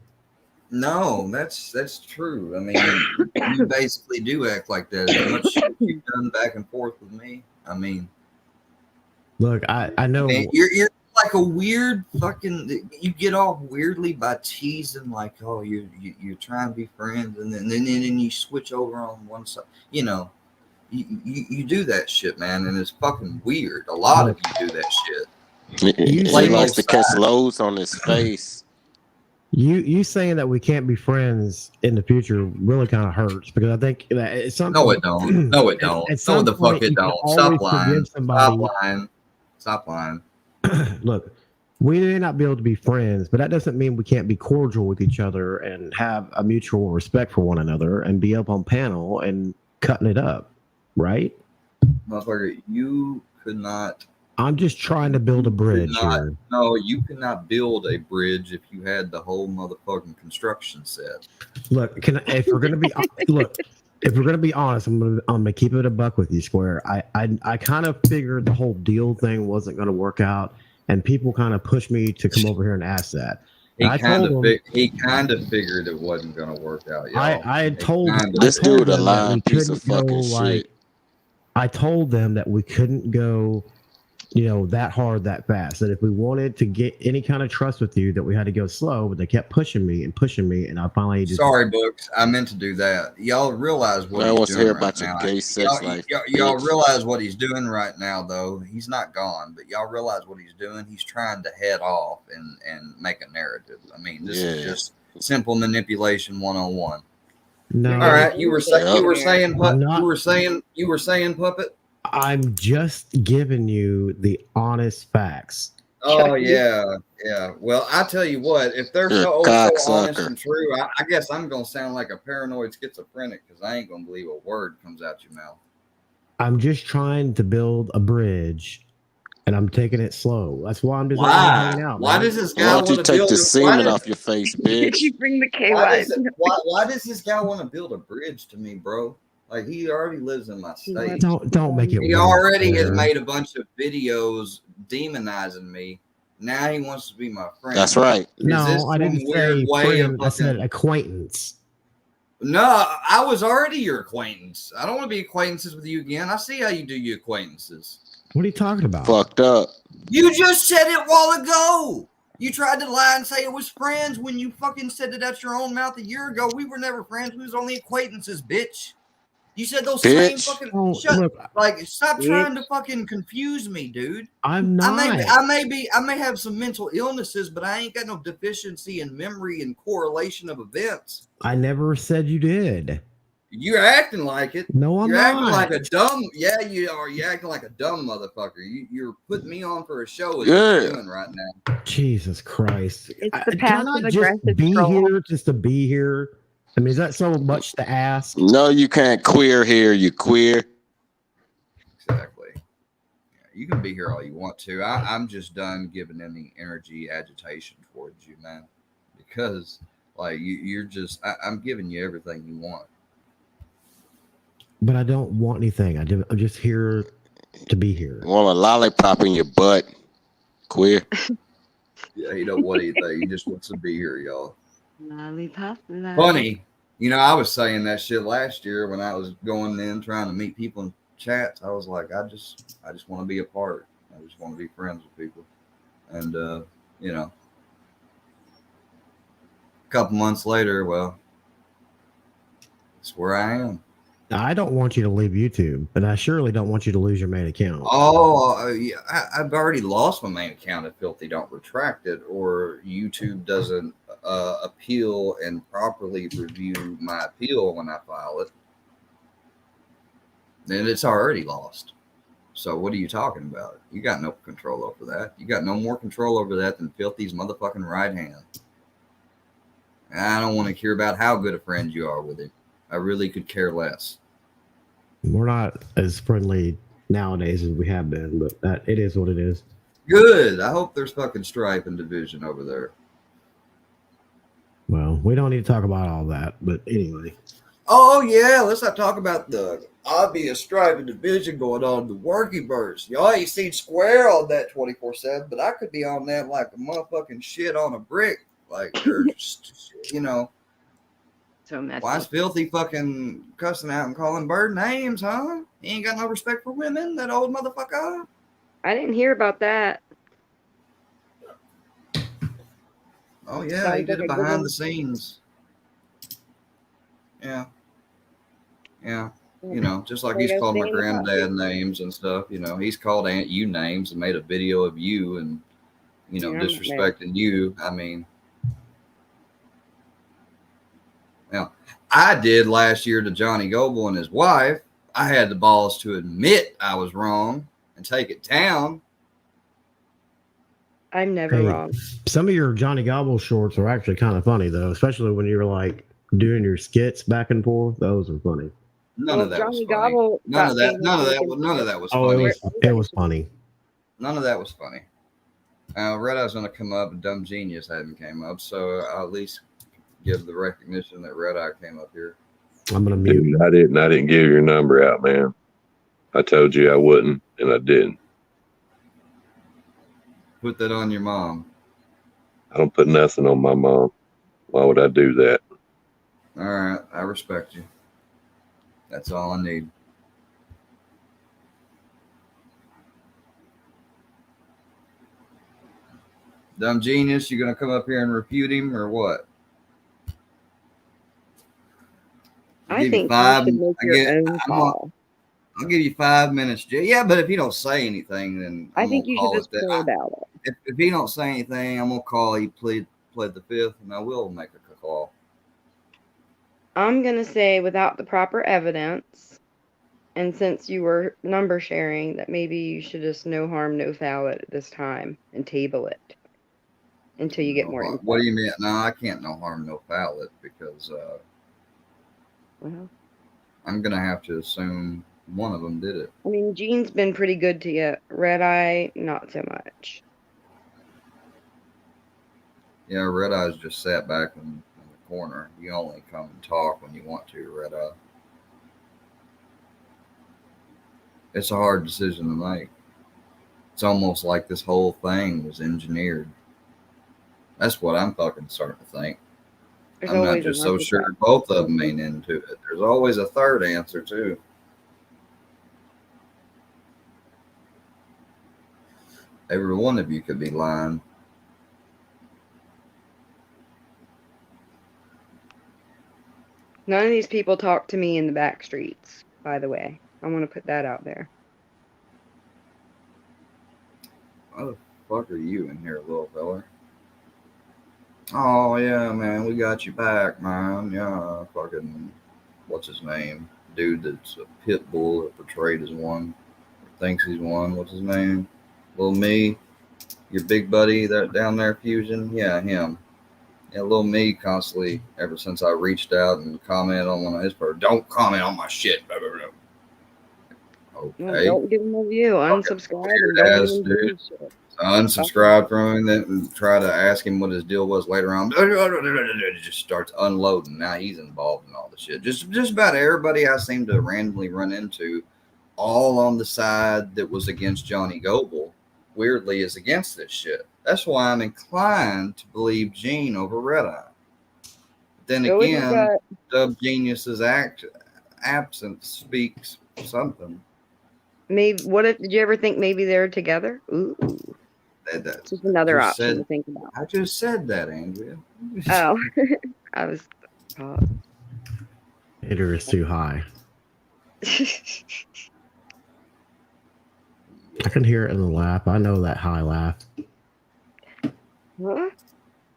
No, that's true. I mean, you basically do act like that. As much shit you've done back and forth with me. I mean, Look, I know. man, you're like a weird fucking. You get off weirdly by teasing, like, oh, you're trying to be friends, and then you switch over on one side. You know, you do that shit, man, and it's fucking weird. A lot of you do that shit. He likes to catch loads on his face. You saying that we can't be friends in the future really kind of hurts because I think that at some No, point, it don't. No, it don't. At some No, the point, fuck it you can don't. always Stop lying. forgive somebody. Stop lying. Stop lying. Look, we may not be able to be friends, but that doesn't mean we can't be cordial with each other and have a mutual respect for one another and be up on panel and cutting it up, right? Motherfucker, you could not. I'm just trying to build a bridge here. No, you could not build a bridge if you had the whole motherfucking construction set. Look, if we're gonna be if we're gonna be honest, I'm gonna keep it a buck with you, Square. I kind of figured the whole deal thing wasn't gonna work out, and people kind of pushed me to come over here and ask that. He kind of figured it wasn't gonna work out. Y'all. I had told this dude a them that lying we piece of couldn't fucking go, like, shit. I told them that we couldn't go, that hard, that fast. That if we wanted to get any kind of trust with you, that we had to go slow. But they kept pushing me, and I finally just. Sorry, Books. I meant to do that. Y'all realize what I he's want to doing hear right about now. your gay sex life. Y'all bitch. realize what he's doing right now, though. He's not gone, but y'all realize what he's doing. He's trying to head off and make a narrative. I mean, this is just simple manipulation 101. No. All right, you were saying puppet. I'm just giving you the honest facts. Oh yeah. Well, I tell you what, if they're so honest and true, I guess I'm gonna sound like a paranoid schizophrenic because I ain't gonna believe a word comes out your mouth. I'm just trying to build a bridge, and I'm taking it slow. That's why I'm just hanging out. Why man. does this guy Why don't you want to take build the semen off your face, bitch? You bring the KY. Why does this guy want to build a bridge to me, bro? Like, he already lives in my state. Don't make it. He already has made a bunch of videos demonizing me. Now he wants to be my friend. That's right. No, I didn't say friend. I said acquaintance. No, I was already your acquaintance. I don't want to be acquaintances with you again. I see how you do your acquaintances. What are you talking about? Fucked up. You just said it a while ago. You tried to lie and say it was friends when you fucking said it out your own mouth a year ago. We were never friends. We was only acquaintances, bitch. You said those same fucking stop trying to fucking confuse me, dude. I'm not. I may have some mental illnesses, but I ain't got no deficiency in memory and correlation of events. I never said you did. You're acting like it. No, I'm You're not. acting like a dumb. Yeah, you are. You're acting like a dumb motherfucker. You're putting me on for a show. Is what you're doing right now. Jesus Christ! It's the Can I passive just aggressive be troll. here just to be here? I mean, is that so much to ask? No, you can't queer here. You queer. Exactly. Yeah, you can be here all you want to. I'm just done giving any energy agitation towards you, man. Because like you're just. I'm giving you everything you want. But I don't want anything. I'm just here to be here. Want a lollipop in your butt, queer. Yeah, he don't want anything. He just wants to be here, y'all. Lollipop. Funny. I was saying that shit last year when I was going in trying to meet people in chats. I was like, I just want to be a part. I just want to be friends with people. And a couple months later, well, it's where I am. I don't want you to leave YouTube, but I surely don't want you to lose your main account. Oh, yeah, I've already lost my main account if Filthy don't retract it, or YouTube doesn't appeal and properly review my appeal when I file it. then it's already lost. So what are you talking about? You got no control over that. You got no more control over that than Filthy's motherfucking right hand. And I don't want to hear about how good a friend you are with him. I really could care less. We're not as friendly nowadays as we have been, but that it is what it is. Good. I hope there's fucking strife and division over there. Well, we don't need to talk about all that, but anyway. Oh yeah, let's not talk about the obvious strife and division going on in the working verse. Y'all ain't seen Square on that 24/7, but I could be on that like a motherfucking shit on a brick. Like, you know. So messy. Why is Filthy fucking cussing out and calling Bird names, huh? He ain't got no respect for women, that old motherfucker. I didn't hear about that. Oh yeah, he did it behind the scenes. Yeah. Yeah. You know, just like he's called my granddad names and stuff, you know, he's called Aunt you names and made a video of you and, you know, disrespecting you. I mean, now, I did last year to Johnny Goble and his wife. I had the balls to admit I was wrong and take it down. I'm never wrong. Some of your Johnny Gobble shorts are actually kind of funny, though, especially when you're like doing your skits back and forth. Those are funny. None of that was funny. None of that was funny. It was funny. None of that was funny. Red Eye's going to come up, and Dumb Genius hadn't came up, so I'll at least give the recognition that Red Eye came up here. I'm gonna mute. Dude, I didn't give your number out, man. I told you I wouldn't, and I didn't. Put that on your mom. I don't put nothing on my mom. Why would I do that? All right, I respect you. That's all I need. Dumb Genius, you gonna come up here and refute him or what? I think you should make your own call. I'll give you 5 minutes. Yeah, but if you don't say anything, then I think you should just pray about it. If he don't say anything, I'm gonna call you plead the fifth, and I will make a call. I'm gonna say without the proper evidence, and since you were number sharing, that maybe you should just no harm, no foul it at this time and table it until you get more info. What do you mean? No, I can't no harm, no foul it because I'm gonna have to assume one of them did it. I mean, Gene's been pretty good to you. Red Eye, not so much. Yeah, Red Eye's just sat back in the corner. You only come and talk when you want to, Red Eye. It's a hard decision to make. It's almost like this whole thing was engineered. That's what I'm fucking starting to think. I'm not just so sure both of them ain't into it. There's always a third answer, too. Every one of you could be lying. None of these people talk to me in the back streets, by the way. I want to put that out there. Why the fuck are you in here, little fella? Oh, yeah, man, we got you back, man. Yeah, fucking, what's his name? Dude that's a pit bull that portrayed as one. Thinks he's one. What's his name? Little Me. Your big buddy that down there, Fusion? Yeah, him. Yeah, little Me constantly, ever since I reached out and commented on one of his posts, don't comment on my shit. Blah, blah, blah. Okay. Well, don't give him a view. Unsubscribe and don't give him dude. So unsubscribe from him, then try to ask him what his deal was later on. It just starts unloading. Now he's involved in all the shit. Just about everybody I seem to randomly run into, all on the side that was against Johnny Goble, weirdly is against this shit. That's why I'm inclined to believe Gene over Red Eye. Then again, Dub Genius's absence speaks something. Maybe did you ever think maybe they're together? Ooh. That's just another option to think about. I just said that, Andrea. Oh. I was Hitter is too high. I can hear it in the laugh. I know that high laugh. What?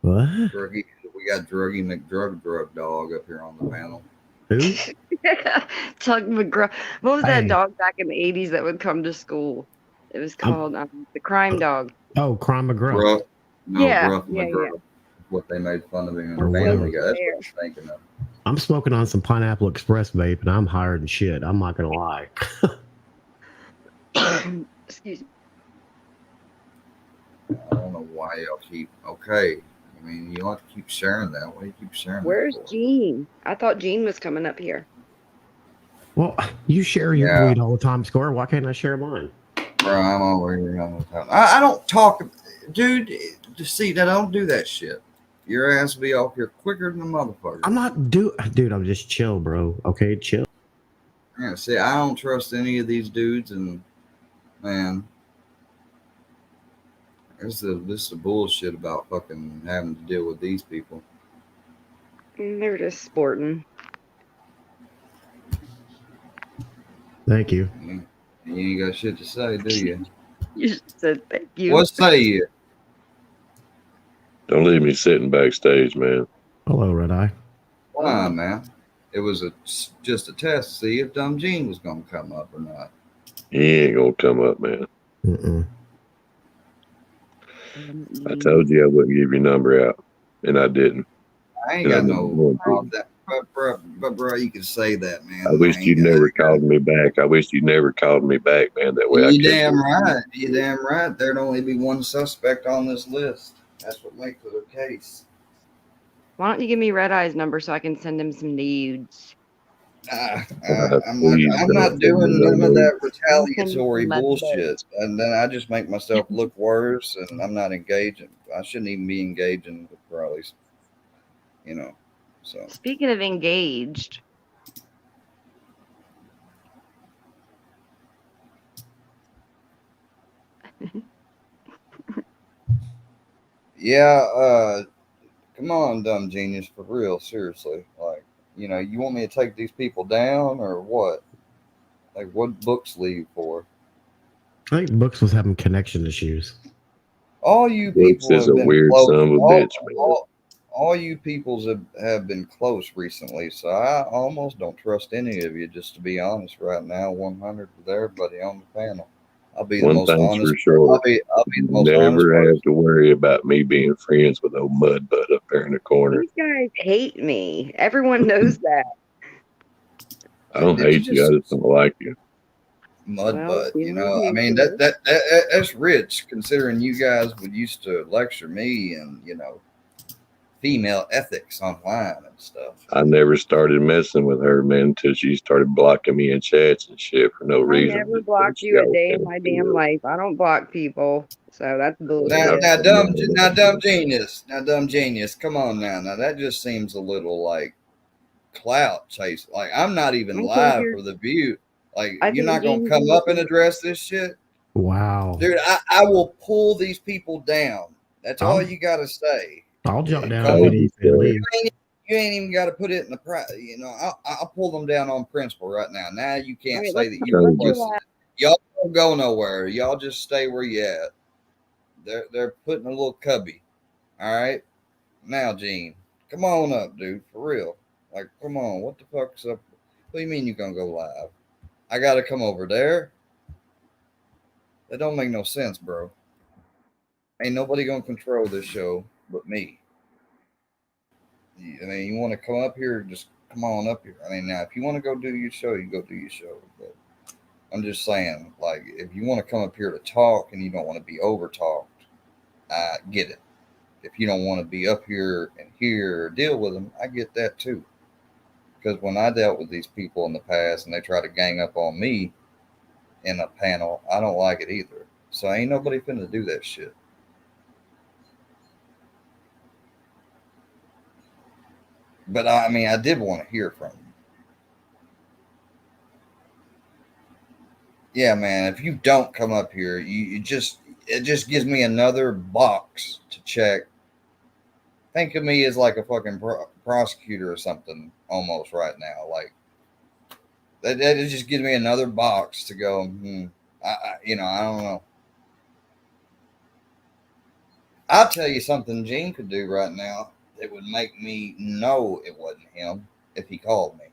What? We got Druggy McDrug Dog up here on the panel. Who? Tug McGraw. What was that Hey. dog back in the 80s that would come to school? It was called the crime dog. Oh, Crime McGruff. Gruff. No, Yeah, Gruff yeah, McGruff. yeah. What they made fun of him Or in Family whatever. Guy. That's what you're thinking of. I'm smoking on some Pineapple Express vape, and I'm higher than shit. I'm not gonna lie. Excuse me. I don't know why y'all keep. Okay. I mean, you ought to keep sharing that. Why do you keep sharing Where's that for? Gene? I thought Gene was coming up here. Well, you share your Yeah. weed all the time, Score. Why can't I share mine? Bro, I'm over here all the time. I don't talk, dude. See, I don't do that shit. Your ass will be off here quicker than a motherfucker. I'm not dude. I'm just chill, bro. Okay, chill. Yeah, see, I don't trust any of these dudes, and man, this is the bullshit about fucking having to deal with these people. They're just sporting. Thank you. You ain't got shit to say, do you? You just said thank you. What say you? Don't leave me sitting backstage, man. Hello, Redeye. Why, man? It was just a test to see if Dumb Gene was gonna come up or not. He ain't gonna come up, man. Mm-mm. I told you I wouldn't give your number out, and I didn't. I ain't And I got never no wanted to. problem with that. But bro, you can say that, man. I wish you never called me back. I wish you never called me back, man. That way I You could. damn right. You damn right. There'd only be one suspect on this list. That's what makes it a case. Why don't you give me Red Eye's number so I can send him some nudes? I'm Please not don't doing send me none of that no retaliatory Mud bullshit. And then I just make myself look worse, and I'm not engaging. I shouldn't even be engaging with Riley's, you know. So Speaking of engaged, yeah, come on, Dumb Genius, for real, seriously. Like, you know, you want me to take these people down or what? Like, what books leave for? I think Books was having connection issues. All you Books people is have a been weird close. son of a bitch, man. All you peoples have been close recently, so I almost don't trust any of you, just to be honest right now, 100 with everybody on the panel. I'll be the One most thing's honest. for sure. I'll be the You most honest never person. have to worry about me being friends with old mud butt up there in the corner. these guys hate me. Everyone knows that. I don't Did you hate you. I just don't like you. Mud Well, butt, we you love know. I you mean too. that's rich considering you guys would used to lecture me and female ethics online and stuff. I never started messing with her, man, until she started blocking me in chats and shit for no I reason. never Just blocked she you a always day in came my to damn me. life. I don't block people, so that's Now, bullshit. dumb genius. Now, dumb genius. Come on now. Now that just seems a little like clout chase. Like I'm not even I think live you're. for the view. Like I you're think not gonna Gene's come up and address this shit, Wow. dude. I will pull these people down. That's all I'll- you gotta say. I'll jump down Come if you on. need to leave. You ain't even got to put it in the price. You know, I'll pull them down on principle right now. Now you can't All right, say that you let's requested relax. it. Y'all don't go nowhere. Y'all just stay where you at. They're putting a little cubby. All right. Now, Gene, come on up, dude. For real. Like, come on. What the fuck's up? What do you mean you gonna go live? I gotta come over there. That don't make no sense, bro. Ain't nobody gonna control this show but me. I mean, you want to come up here, just come on up here. I mean, now if you want to go do your show, you go do your show. But I'm just saying, like, if you want to come up here to talk and you don't want to be over talked, I get it. If you don't want to be up here and hear or deal with them, I get that too. Because when I dealt with these people in the past and they try to gang up on me in a panel, I don't like it either. So ain't nobody finna do that shit. But I mean, I did want to hear from you. Yeah, man. If you don't come up here, it just gives me another box to check. Think of me as like a fucking prosecutor or something almost right now. Like that just gives me another box to go. I don't know. I'll tell you something Gene could do right now that would make me know it wasn't him if he called me.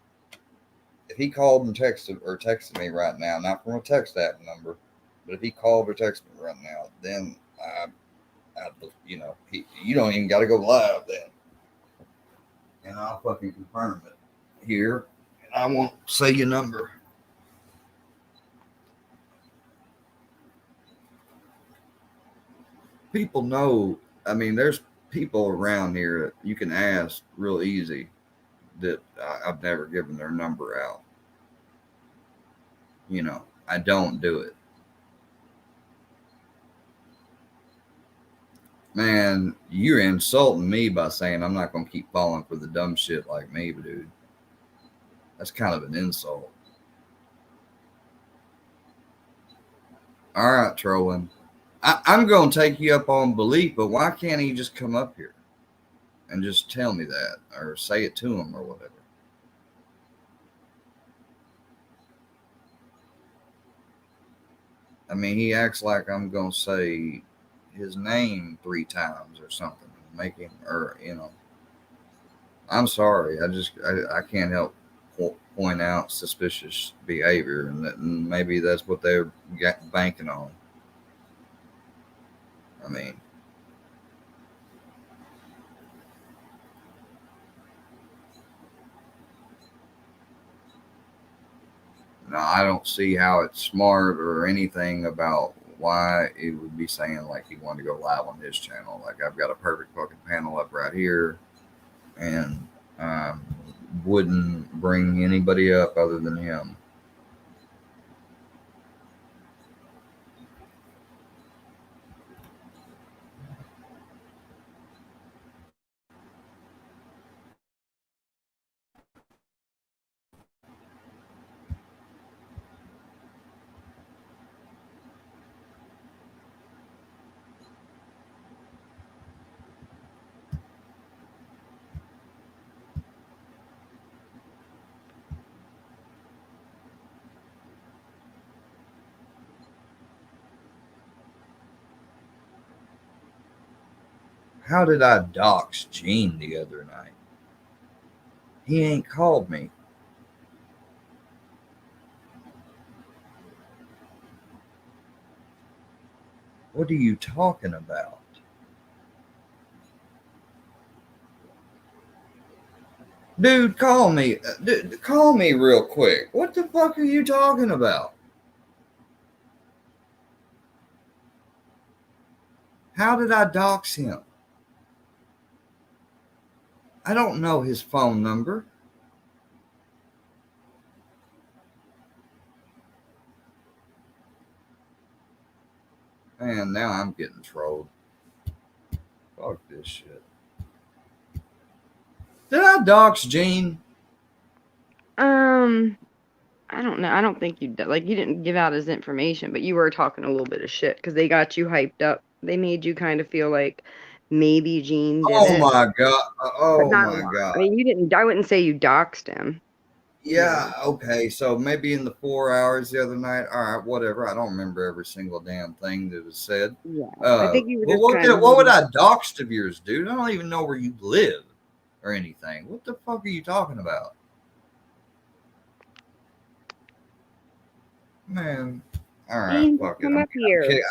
if he called and texted me right now, not from a text app number, but if he called or texted me right now, then you don't even got to go live then, and I'll fucking confirm it here, and I won't say your number. People know. I mean, there's people around here that you can ask real easy that I've never given their number out. I don't do it. Man, you're insulting me by saying I'm not going to keep falling for the dumb shit like me, dude. That's kind of an insult. All right, trolling. I'm going to take you up on belief, but why can't he just come up here and just tell me that or say it to him or whatever? I mean, he acts like I'm going to say his name 3 times or something, make him, I'm sorry. I can't help point out suspicious behavior, and maybe that's what they're banking on. I mean, no, I don't see how it's smart or anything about why it would be saying like he wanted to go live on his channel. Like, I've got a perfect fucking panel up right here, and wouldn't bring anybody up other than him. How did I dox Gene the other night? He ain't called me. What are you talking about? Dude, call me. Call me real quick. What the fuck are you talking about? How did I dox him? I don't know his phone number. Man, now I'm getting trolled. Fuck this shit. Did I dox Gene? I don't know. I don't think you didn't give out his information, but you were talking a little bit of shit because they got you hyped up. They made you kind of feel like maybe Gene did it. Oh my god. But Oh not a my lot. god. I mean, you didn't. I wouldn't say you doxed him. Yeah, okay. So maybe in the 4 hours the other night. All right, whatever. I don't remember every single damn thing that was said. Yeah, I think you were just what would I doxed of yours, dude? I don't even know where you live or anything. What the fuck are you talking about? Man, all right, Gene, fuck it. come up here.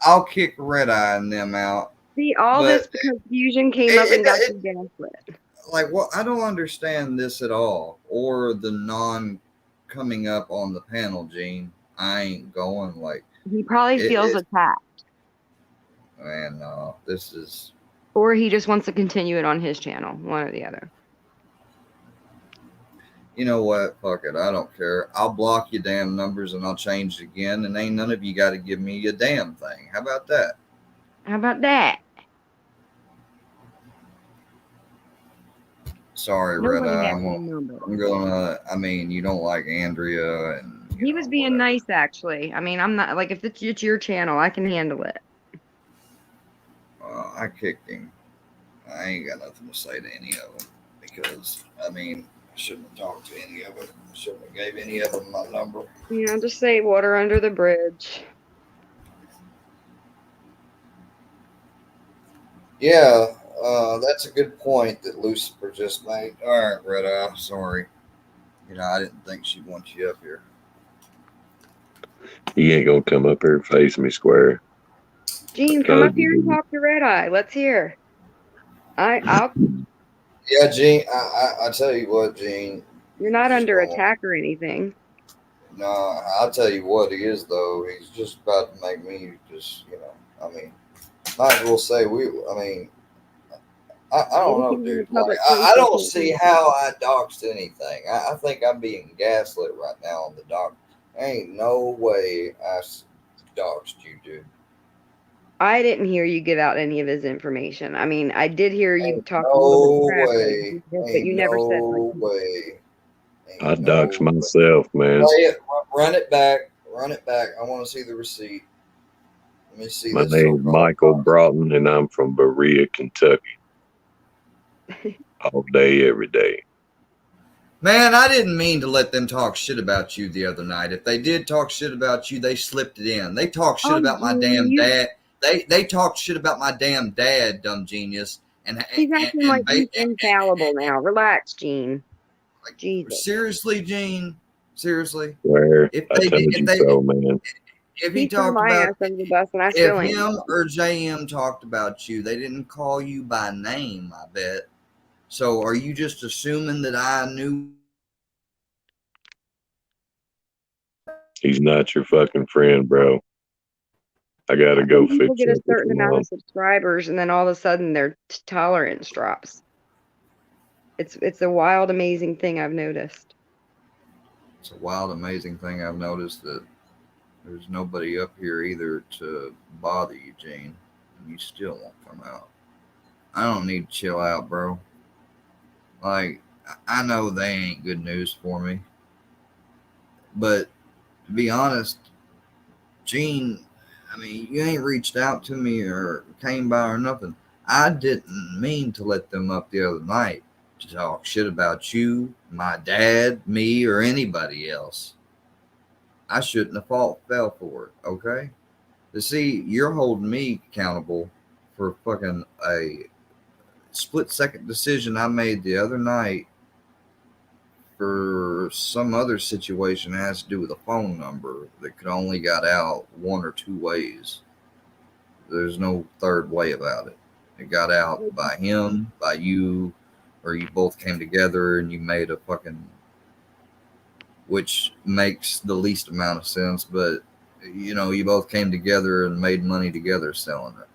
I'll kick Redeye and them out. See, all this confusion came up and got you gaslit. Like, well, I don't understand this at all, or the non coming up on the panel, Gene. I ain't going. Like, He probably feels attacked, man, no, this is. or he just wants to continue it on his channel, one or the other. You know what? Fuck it. I don't care. I'll block your damn numbers and I'll change it again. And ain't none of you got to give me a damn thing. How about that? How about that? Sorry, Red Eye. I'm gonna. I mean, you don't like Andrea, and he was being nice, actually. I mean, I'm not like if it's your channel, I can handle it. I kicked him. I ain't got nothing to say to any of them because I mean, I shouldn't have talked to any of them. I shouldn't have gave any of them my number. Yeah, just say water under the bridge. Yeah, that's a good point that Lucifer just made. All right, Red Eye. Sorry. You know, I didn't think she'd want you up here. He ain't gonna come up here and face me square. Gene, come up here and talk to Redeye. Let's hear. I'll. Yeah, Gene. I tell you what, Gene. You're not Just under going. attack or anything. No, I'll tell you what he is though. He's just about to make me just, I mean, might as well say I mean, I don't know, Anything in a dude. Like, public place, I they don't can't see do. how I doxed anything. I think I'm being gaslit right now on the doc. Ain't no way I doxed you, dude. I didn't hear you give out any of his information. I mean, I did hear you Ain't talk a little bit of no crap, way. but you Ain't never said like. no way. I dox myself, man. Play it. Run it back. Run it back. I want to see the receipt. Let me see My this name's so-called Michael Broughton, and I'm from Berea, Kentucky. All day, every day. Man, I didn't mean to let them talk shit about you the other night. If they did talk shit about you, they slipped it in. They talked shit about my damn dad. They talked shit about my damn dad, dumb genius. He's acting like he's infallible now. Relax, Gene. Jesus. Seriously, Gene. Seriously. Swear, If I told you so, man. if he He threw talked my about ass under the bus, and I if still ain't. him or JM talked about you, they didn't call you by name, I bet. So are you just assuming that I knew? He's not your fucking friend, bro. I gotta go fix People get a up with certain your amount mom. of subscribers, and then all of a sudden their tolerance drops. It's a wild, amazing thing I've noticed. It's a wild, amazing thing I've noticed that there's nobody up here either to bother you, Gene. And you still won't come out. I don't need to chill out, bro. Like, I know they ain't good news for me. But to be honest, Gene, I mean, you ain't reached out to me or came by or nothing. I didn't mean to let them up the other night to talk shit about you, my dad, me, or anybody else. I shouldn't have fell for it, okay? To see, you're holding me accountable for fucking a split-second decision I made the other night for some other situation that has to do with a phone number that could only got out one or two ways. There's no third way about it. It got out by him, by you, or you both came together and you made a fucking, which makes the least amount of sense, but you both came together and made money together selling it.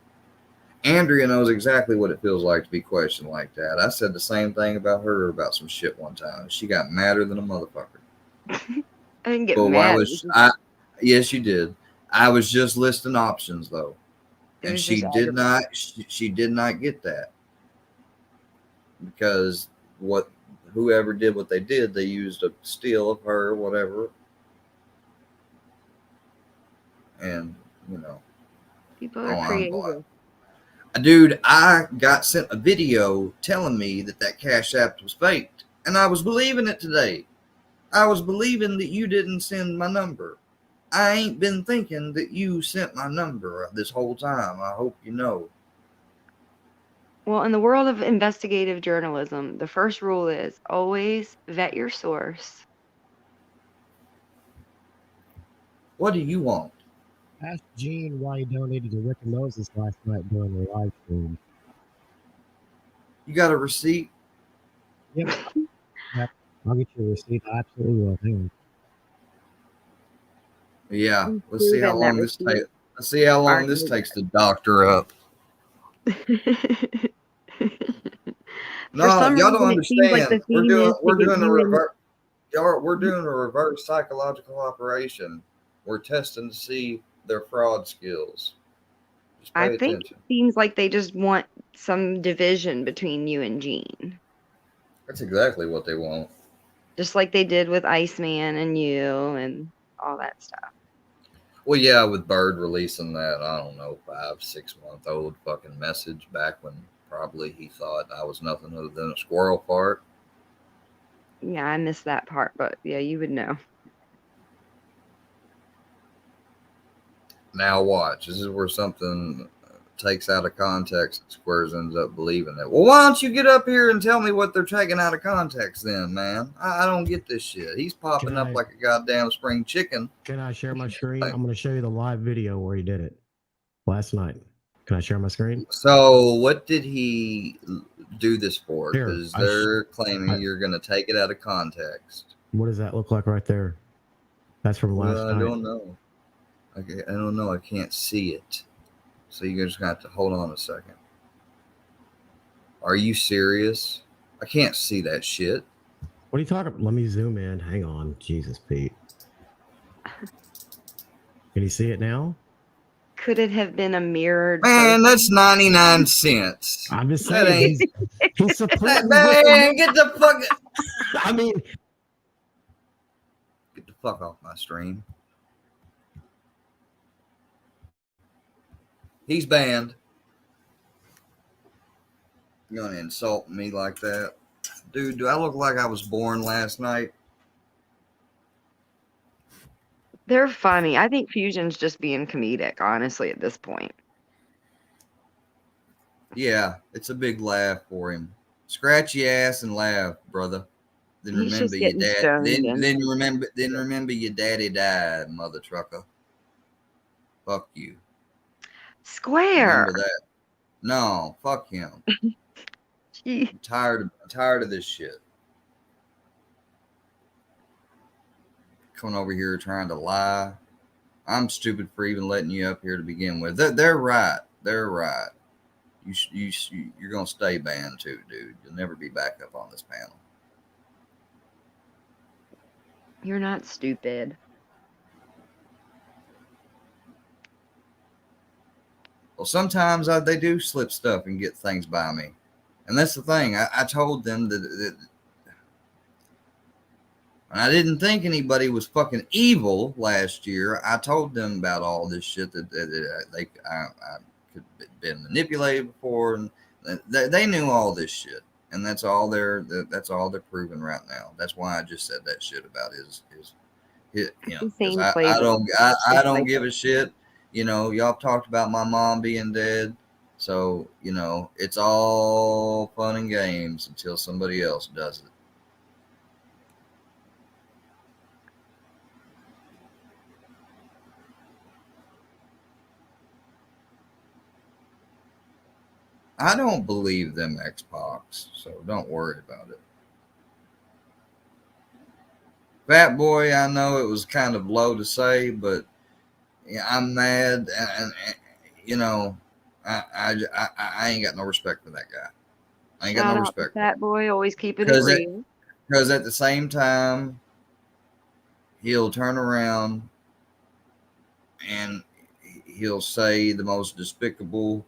Andrea knows exactly what it feels like to be questioned like that. I said the same thing about her about some shit one time. She got madder than a motherfucker. I didn't get But mad. yes, you did. I was just listing options though, and she did not. She did not get that because whoever did what they did, they used a steal of her, whatever, and People are creative. Dude, I got sent a video telling me that Cash App was faked, and I was believing it today. I was believing that you didn't send my number. I ain't been thinking that you sent my number this whole time. I hope you know. Well, in the world of investigative journalism, the first rule is always vet your source. What do you want? Ask Gene why he donated to Rick and Moses last night during the live stream. You got a receipt? Yep. Yep. I'll get you a receipt. I absolutely will. Hang on. Yeah. Let's see how long this takes. Let's see how long this takes to doctor up. No, y'all don't understand. We're doing a reverse. We're doing a reverse psychological operation. We're testing to see their fraud skills. Just pay attention. It seems like they just want some division between you and Gene. That's exactly what they want. Just like they did with Iceman and you and all that stuff. Well, yeah, with Bird releasing that, I don't know, 5-6 month old fucking message back when probably he thought I was nothing other than a squirrel fart. Yeah, I missed that part, but yeah, you would know. Now watch. This is where something takes out of context and Squares ends up believing it. Well, why don't you get up here and tell me what they're taking out of context then, man? I don't get this shit. He's popping up like a goddamn spring chicken. Can I share my screen? I'm going to show you the live video where he did it last night. Can I share my screen? So what did he do this for? Because they're claiming you're going to take it out of context. What does that look like right there? That's from last night. I don't know. Okay, I don't know. I can't see it. So you're just going to have to hold on a second. Are you serious? I can't see that shit. What are you talking about? Let me zoom in. Hang on. Jesus, Pete. Can you see it now? Could it have been a mirrored? Man, that's 99 cents. I'm just saying. He's supporting. Man, get the fuck. I mean, get the fuck off my stream. He's banned. You're gonna insult me like that, dude? Do I look like I was born last night? They're funny. I think Fusion's just being comedic, honestly, at this point. Yeah, it's a big laugh for him. Scratch your ass and laugh, brother. Then He's remember just your getting dad. stoned Then remember your daddy died, mother trucker. Fuck you. Square. Remember that. No, fuck him. I'm tired of this shit. Coming over here trying to lie. I'm stupid for even letting you up here to begin with. They're right. They're right. You're gonna stay banned too, dude. You'll never be back up on this panel. You're not stupid. Well, sometimes they do slip stuff and get things by me. And that's the thing. I told them that and I didn't think anybody was fucking evil last year. I told them about all this shit that I could have been manipulated before, and they knew all this shit, and that's all they're proving right now. That's why I just said that shit about his you know, 'cause I don't give a shit. You know, y'all talked about my mom being dead, so you know it's all fun and games until somebody else does it. I don't believe them Xbox, so don't worry about it. Fat Boy, I know it was kind of low to say, but yeah, I'm mad, and you know, I ain't got no respect for that guy. I ain't got no respect. Fat Boy, always keeping it real. Because at the same time, he'll turn around and he'll say the most despicable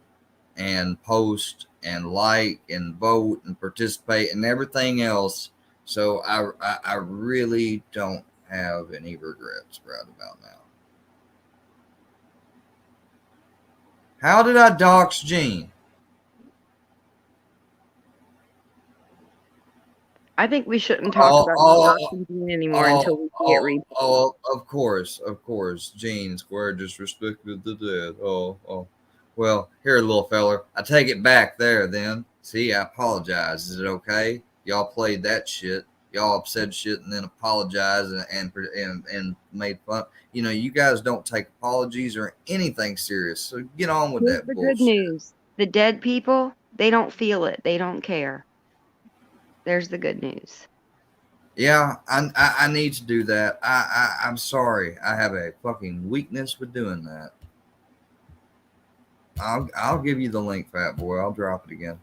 and post and like and vote and participate and everything else. So I really don't have any regrets right about now. How did I dox Gene? I think we shouldn't talk about Gene anymore until we see it repeated. Oh, of course. Gene Square disrespected the dead. Oh. Well, here, little feller. I take it back there then. See, I apologize. Is it okay? Y'all played that shit. Y'all said shit and then apologized and made fun. You know, you guys don't take apologies or anything serious. So get on with that bullshit. Good news. The dead people, they don't feel it. They don't care. There's the good news. Yeah, I need to do that. I'm sorry. I have a fucking weakness with doing that. I'll give you the link, Fat Boy. I'll drop it again.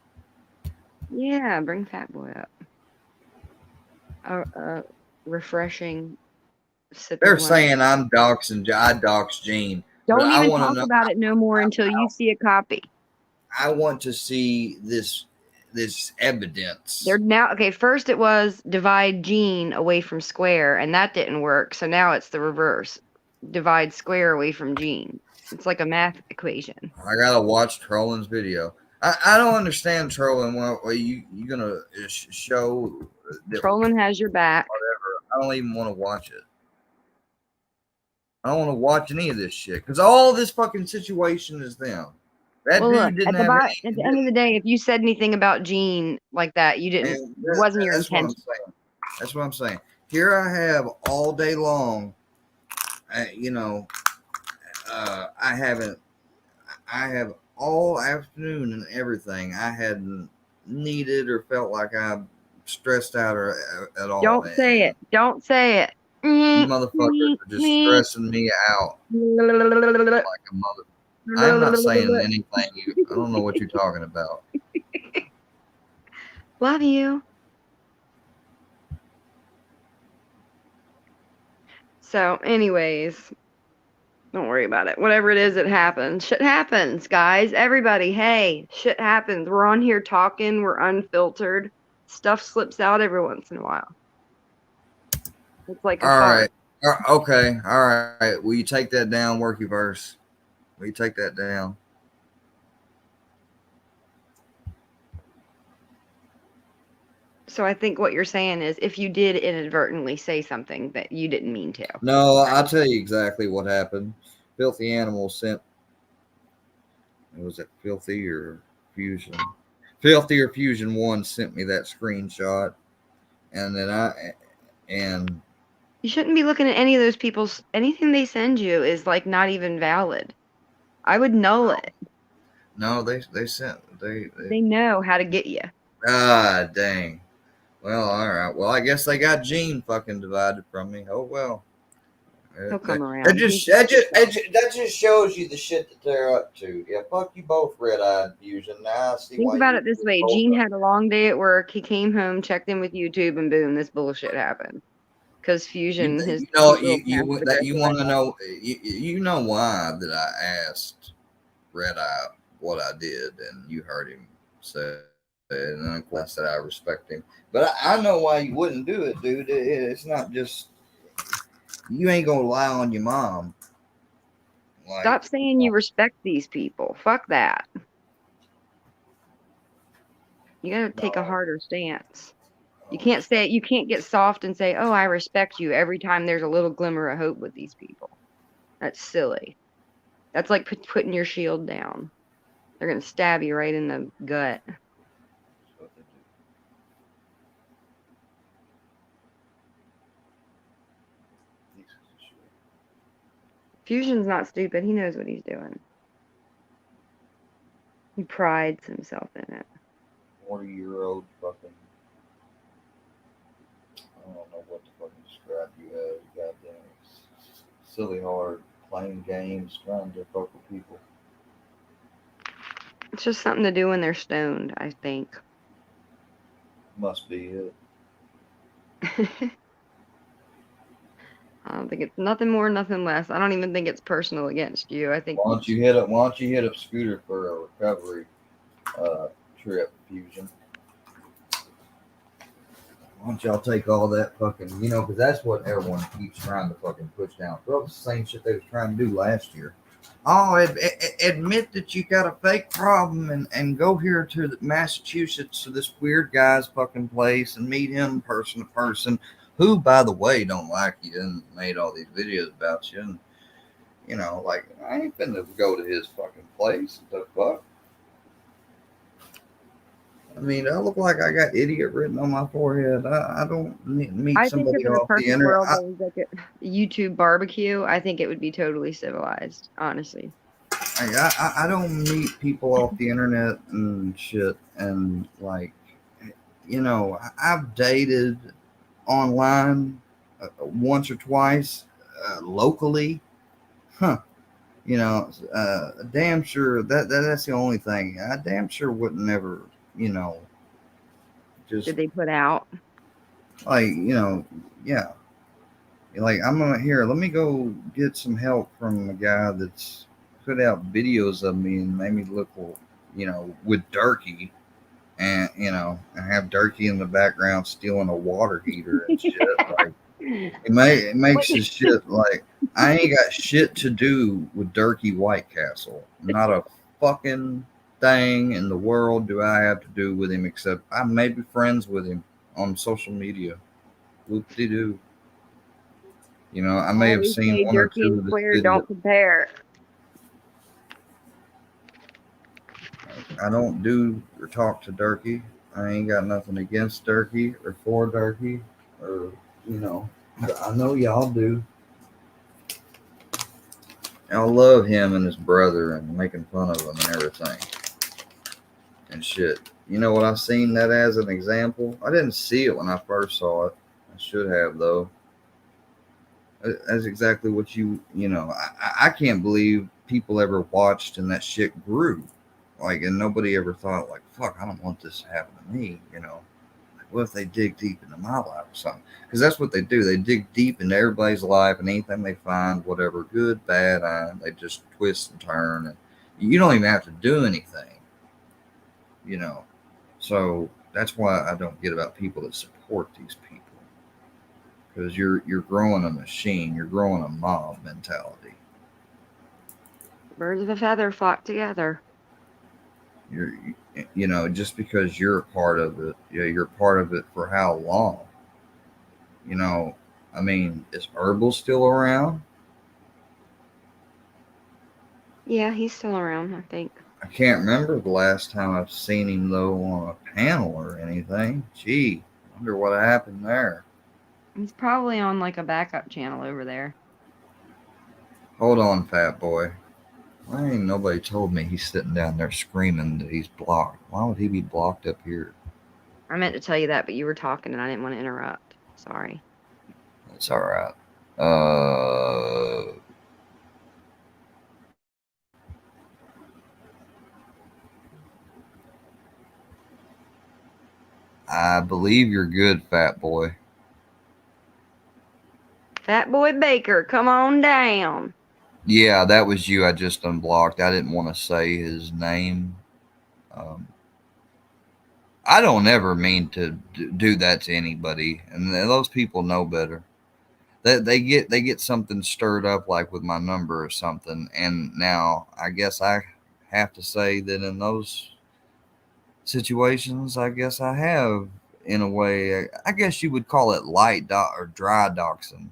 Yeah, bring Fat Boy up. Refreshing. They're saying I'm doxing. I dox Gene. Don't even talk about it no more until you see a copy. I want to see this evidence. They're now okay. First, it was divide Gene away from Square, and that didn't work. So now it's the reverse: divide Square away from Gene. It's like a math equation. I gotta watch Trollin's video. I don't understand Trollin. Well, you gonna show? Trollin has your back. Whatever. I don't even want to watch it. I don't want to watch any of this shit because all this fucking situation is them. That Well, look, dude didn't have at the end of the day, if you said anything about Gene like that, you didn't. and It wasn't your that's what I'm intention. saying. That's what I'm saying. Here I have all day long. You know, I have all afternoon and everything. I hadn't needed or felt like I stressed out or at all. Don't say it. Don't say it. You motherfuckers are just stressing me out like a mother. I'm not saying anything. I don't know what you're talking about. Love you. So, anyways, don't worry about it. Whatever it is, it happens. Shit happens, guys. Everybody, hey, shit happens. We're on here talking. We're unfiltered. Stuff slips out every once in a while. It's like a All fart. right. Okay. All right. Will you take that down, Worky Verse? Will you take that down? So I think what you're saying is if you did inadvertently say something that you didn't mean to. No, I'll tell you exactly what happened. Filthy Animal sent. Was it Filthy or Fusion? Filthy or Fusion 1 sent me that screenshot. And then You shouldn't be looking at any of those people's. Anything they send you is like not even valid. I would null it. No, they sent They know how to get you. Ah, dang. Well, all right. Well, I guess they got Gene fucking divided from me. Oh well. He'll come around. That just shows you the shit that they're up to. Yeah, fuck you both, Redeyed Fusion. Now I see Think why about you it this two way: both Gene up. had a long day at work. He came home, checked in with YouTube, and boom, this bullshit happened. Because Fusion, his cute little You want to know you know why that I asked Redeye what I did, and you heard him say, and then of course I said I respect him, but I know why you wouldn't do it, dude. It's not just you ain't gonna lie on your mom. Like, Stop saying you respect these people. Fuck that. You gotta take a harder stance. You can't say you can't get soft and say, "Oh, I respect you," every time there's a little glimmer of hope with these people. That's silly. That's like putting your shield down. They're gonna stab you right in the gut. Fusion's not stupid. He knows what he's doing. He prides himself in it. 40-year-old fucking. I don't know what to fucking describe you as. Goddamn, silly hard playing games, trying to fuck with people. It's just something to do when they're stoned, I think. Must be it. I don't think it's nothing more, nothing less. I don't even think it's personal against you. I think Why don't you hit up Scooter for a recovery trip, Fusion? Why don't y'all take all that fucking, because that's what everyone keeps trying to fucking push down. Well, it's the same shit they was trying to do last year. Oh, admit that you got a fake problem and go here to Massachusetts to this weird guy's fucking place and meet him person to person, who, by the way, don't like you and made all these videos about you. And, like, I ain't finna go to his fucking place. The fuck? I mean, I look like I got idiot written on my forehead. I don't meet I think somebody if in a off the perfect internet. world there was like a YouTube barbecue, I think it would be totally civilized, honestly. I don't meet people off the internet and shit. And like, I've dated online once or twice locally. Damn sure that's the only thing. I damn sure would never, just Did they put out? like, yeah. Like, let me go get some help from a guy that's put out videos of me and made me look, with Durkee and, and have Durkee in the background stealing a water heater and shit. Like, it makes this shit like, I ain't got shit to do with Durkee White Castle. Not a fucking thing in the world do I have to do with him, except I may be friends with him on social media. Whoop-de-doo. I may have seen one or Durkee two and of his Square videos. don't compare. I don't do or talk to Durkee. I ain't got nothing against Durkee or for Durkee, or but I know y'all do. Y'all love him and his brother and making fun of him and everything and shit. You know what I seen that as an example? I didn't see it when I first saw it. I should have though. That's exactly what I can't believe people ever watched and that shit grew. Like, and nobody ever thought, like, fuck, I don't want this to happen to me, Like, what if they dig deep into my life or something? Because that's what they do. They dig deep into everybody's life, and anything they find, whatever, good, bad, they just twist and turn. And you don't even have to do anything, So that's why I don't get about people that support these people. Because you're growing a machine. You're growing a mob mentality. Birds of a feather flock together. Just because you're a part of it, you're part of it for how long? I mean, is Herbal still around? Yeah, he's still around, I think. I can't remember the last time I've seen him though on a panel or anything. Gee, wonder what happened there. He's probably on like a backup channel over there. Hold on, fat boy. Why ain't nobody told me he's sitting down there screaming that he's blocked? Why would he be blocked up here? I meant to tell you that, but you were talking and I didn't want to interrupt. Sorry. It's all right. I believe you're good, fat boy. Fat Boy Baker, come on down. Yeah, that was you. I just unblocked. I didn't want to say his name. I don't ever mean to do that to anybody, and those people know better. They get something stirred up, like with my number or something, and now I guess I have to say that in those situations, I guess I have, in a way, I guess you would call it light or dry doxing.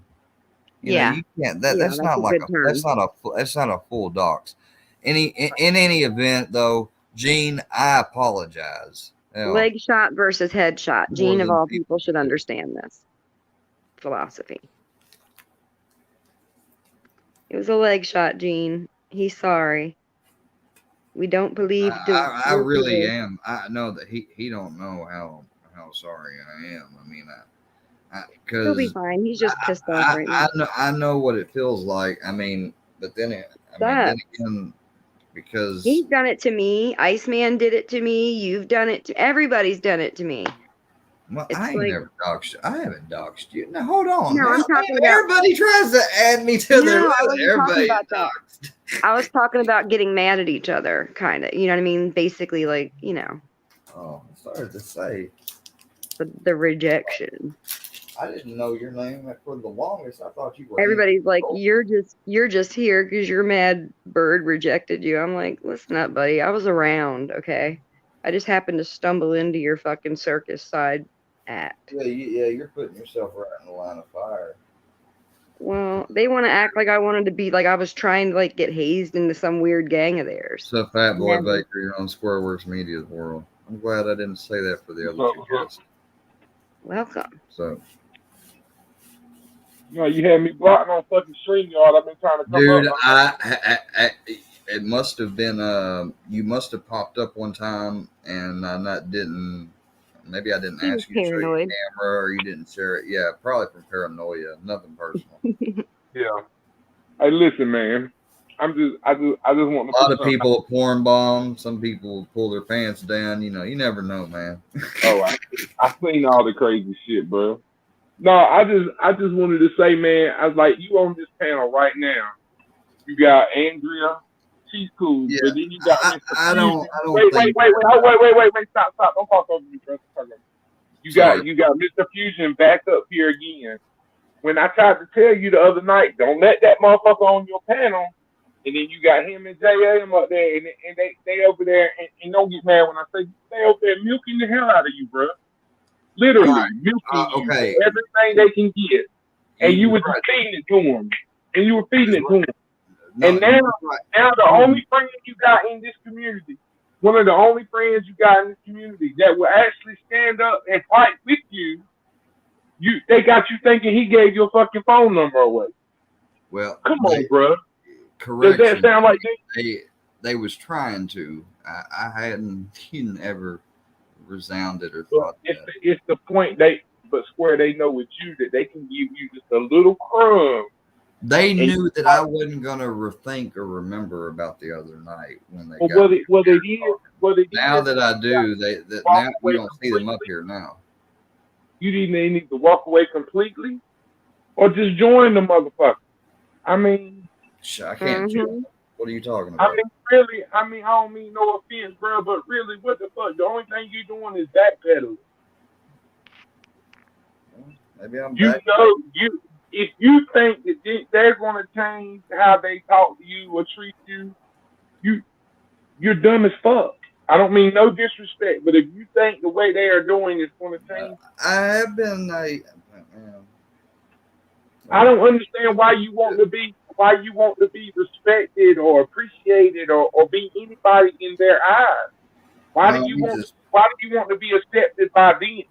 You can't. That's not like that's not a full dox. In any event, though, Gene, I apologize. Leg shot versus head shot. Gene, of all people, should understand this philosophy. It was a leg shot, Gene. He's sorry. We don't believe. I really am. I know that he don't know how sorry I am. I mean, because he'll be fine. He's just pissed off right now. I know what it feels like. I mean, but then again, because he's done it to me. Iceman did it to me. You've done it to everybody's done it to me. Well, I ain't never doxed you. I haven't doxed you. Now hold on. No, I'm talking about everybody tries to add me to their list. Everybody doxed. I was talking about getting mad at each other, kind of. You know what I mean? Basically, like, Oh, I'm sorry to say. The rejection. I didn't know your name for the longest. I thought you were. Everybody's like, you're just here because your mad bird rejected you. I'm like, listen up, buddy. I was around, okay? I just happened to stumble into your fucking circus side act. Yeah, you're putting yourself right in the line of fire. Well, they want to act like I wanted to be like I was trying to like get hazed into some weird gang of theirs. So, Fat Boy Baker, you're on Squareworks Media's world. I'm glad I didn't say that for the other two guests. Welcome. So. You had me blocking on fucking StreamYard. I've been trying to come up. Dude, it must have been you must have popped up one time and maybe I didn't ask you to show your camera or you didn't share it. Yeah, probably from paranoia. Nothing personal. Yeah. Hey, listen, man. I just want to. A lot of people porn bomb. Some people pull their pants down. You never know, man. I seen all the crazy shit, bro. No, I just wanted to say, man, I was like, you on this panel right now. You got Andrea, she's cool, but then you got Mr. I don't wait, stop, don't talk over me, bro. You got Mr. Fusion back up here again. When I tried to tell you the other night, don't let that motherfucker on your panel, and then you got him and JM up there, and they over there, and don't get mad when I say they over there milking the hell out of you, bro. Literally, milking you everything they can get. And you were just feeding it to them. And now the only friend you got in this community one of the only friends you got in this community that will actually stand up and fight with you, they got you thinking he gave your fucking phone number away. Well, come on, bro. Correction. Does that sound like they was trying to? I hadn't ever resounded or Well, thought it's the point but Square, they know with you that they can give you just a little crumb. They knew that I wasn't gonna rethink or remember about the other night when they got. Well, they did. Now that I do, now we don't see them up here now. You need to walk away completely, or just join the motherfucker. I mean, I can't. What are you talking about? I mean, really. I mean, I don't mean no offense, bro, but really, what the fuck? The only thing you're doing is backpedaling. Maybe I'm. If you think that they're going to change how they talk to you or treat you, you're dumb as fuck. I don't mean no disrespect, but if you think the way they are doing is going to change, I have been. I don't understand why you want to be respected or appreciated or be anybody in their eyes. Why do you want to be accepted by them?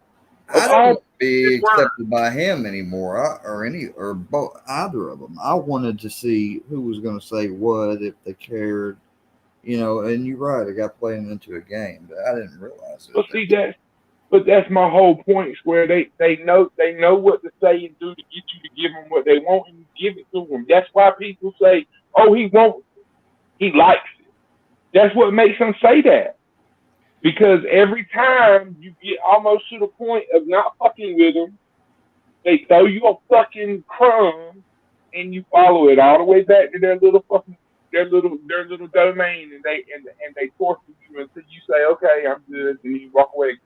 I don't be accepted by him anymore, or both, either of them. I wanted to see who was going to say what if they cared, And you're right, I got playing into a game, but I didn't realize it. Well, see that's my whole point. Where they know what to say and do to get you to give them what they want, and you give it to them. That's why people say, "Oh, he wants it. He likes it." That's what makes them say that. Because every time you get almost to the point of not fucking with them, they throw you a fucking crumb, and you follow it all the way back to their little domain, and they torture you until you say, "Okay, I'm good," and you walk away.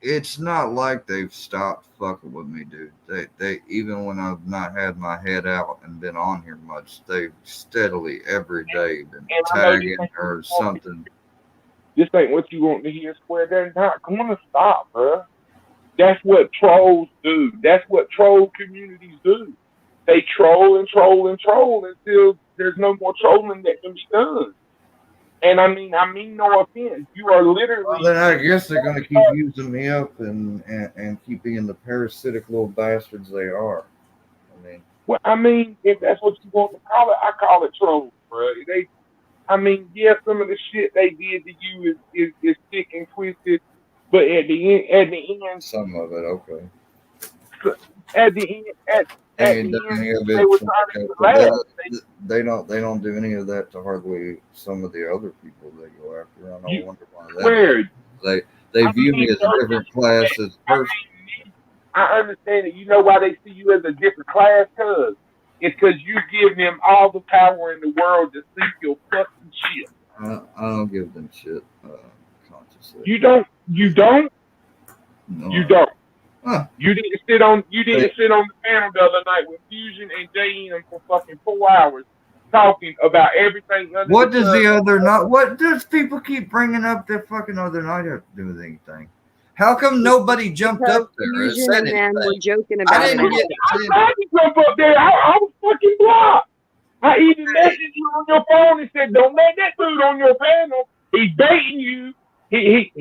It's not like they've stopped fucking with me, dude. They even when I've not had my head out and been on here much, they've steadily every day been tagging or something. This ain't what you want to hear, Square. They're not going to stop, bro. That's what trolls do. That's what troll communities do. They troll and troll and troll until there's no more trolling that can be done. And I mean no offense. You are literally. Well, then I guess they're going to keep using me up and keep being the parasitic little bastards they are. Well, I mean, if that's what you want to call it, I call it trolls, bro. Some of the shit they did to you is sick and twisted, but at the end, some of it, okay. At the end, they were trying to laugh. They don't do any of that to hardly some of the other people they go after. I don't wonder why that. They view me as a different class as person. I understand it. You know why they see you as a different class? It's because you give them all the power in the world to think your fucking shit. I don't give them shit consciously. You don't? No. You don't. Huh. You didn't sit on the panel the other night with Fusion and JM for fucking 4 hours talking about everything. What does the other night? What does people keep bringing up that fucking other night have to do with anything? How come nobody jumped up there and said anything? We're joking about it. I tried to jump up there. I was fucking blocked. I even messaged you on your phone and said, "Don't let that dude on your panel. He's baiting you." He.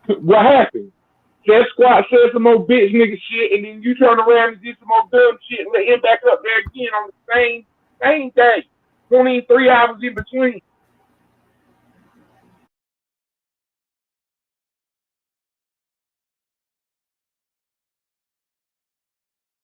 What happened? That squad said some more bitch nigga shit, and then you turn around and did some more dumb shit and let him back up there again on the same day. 23 hours in between.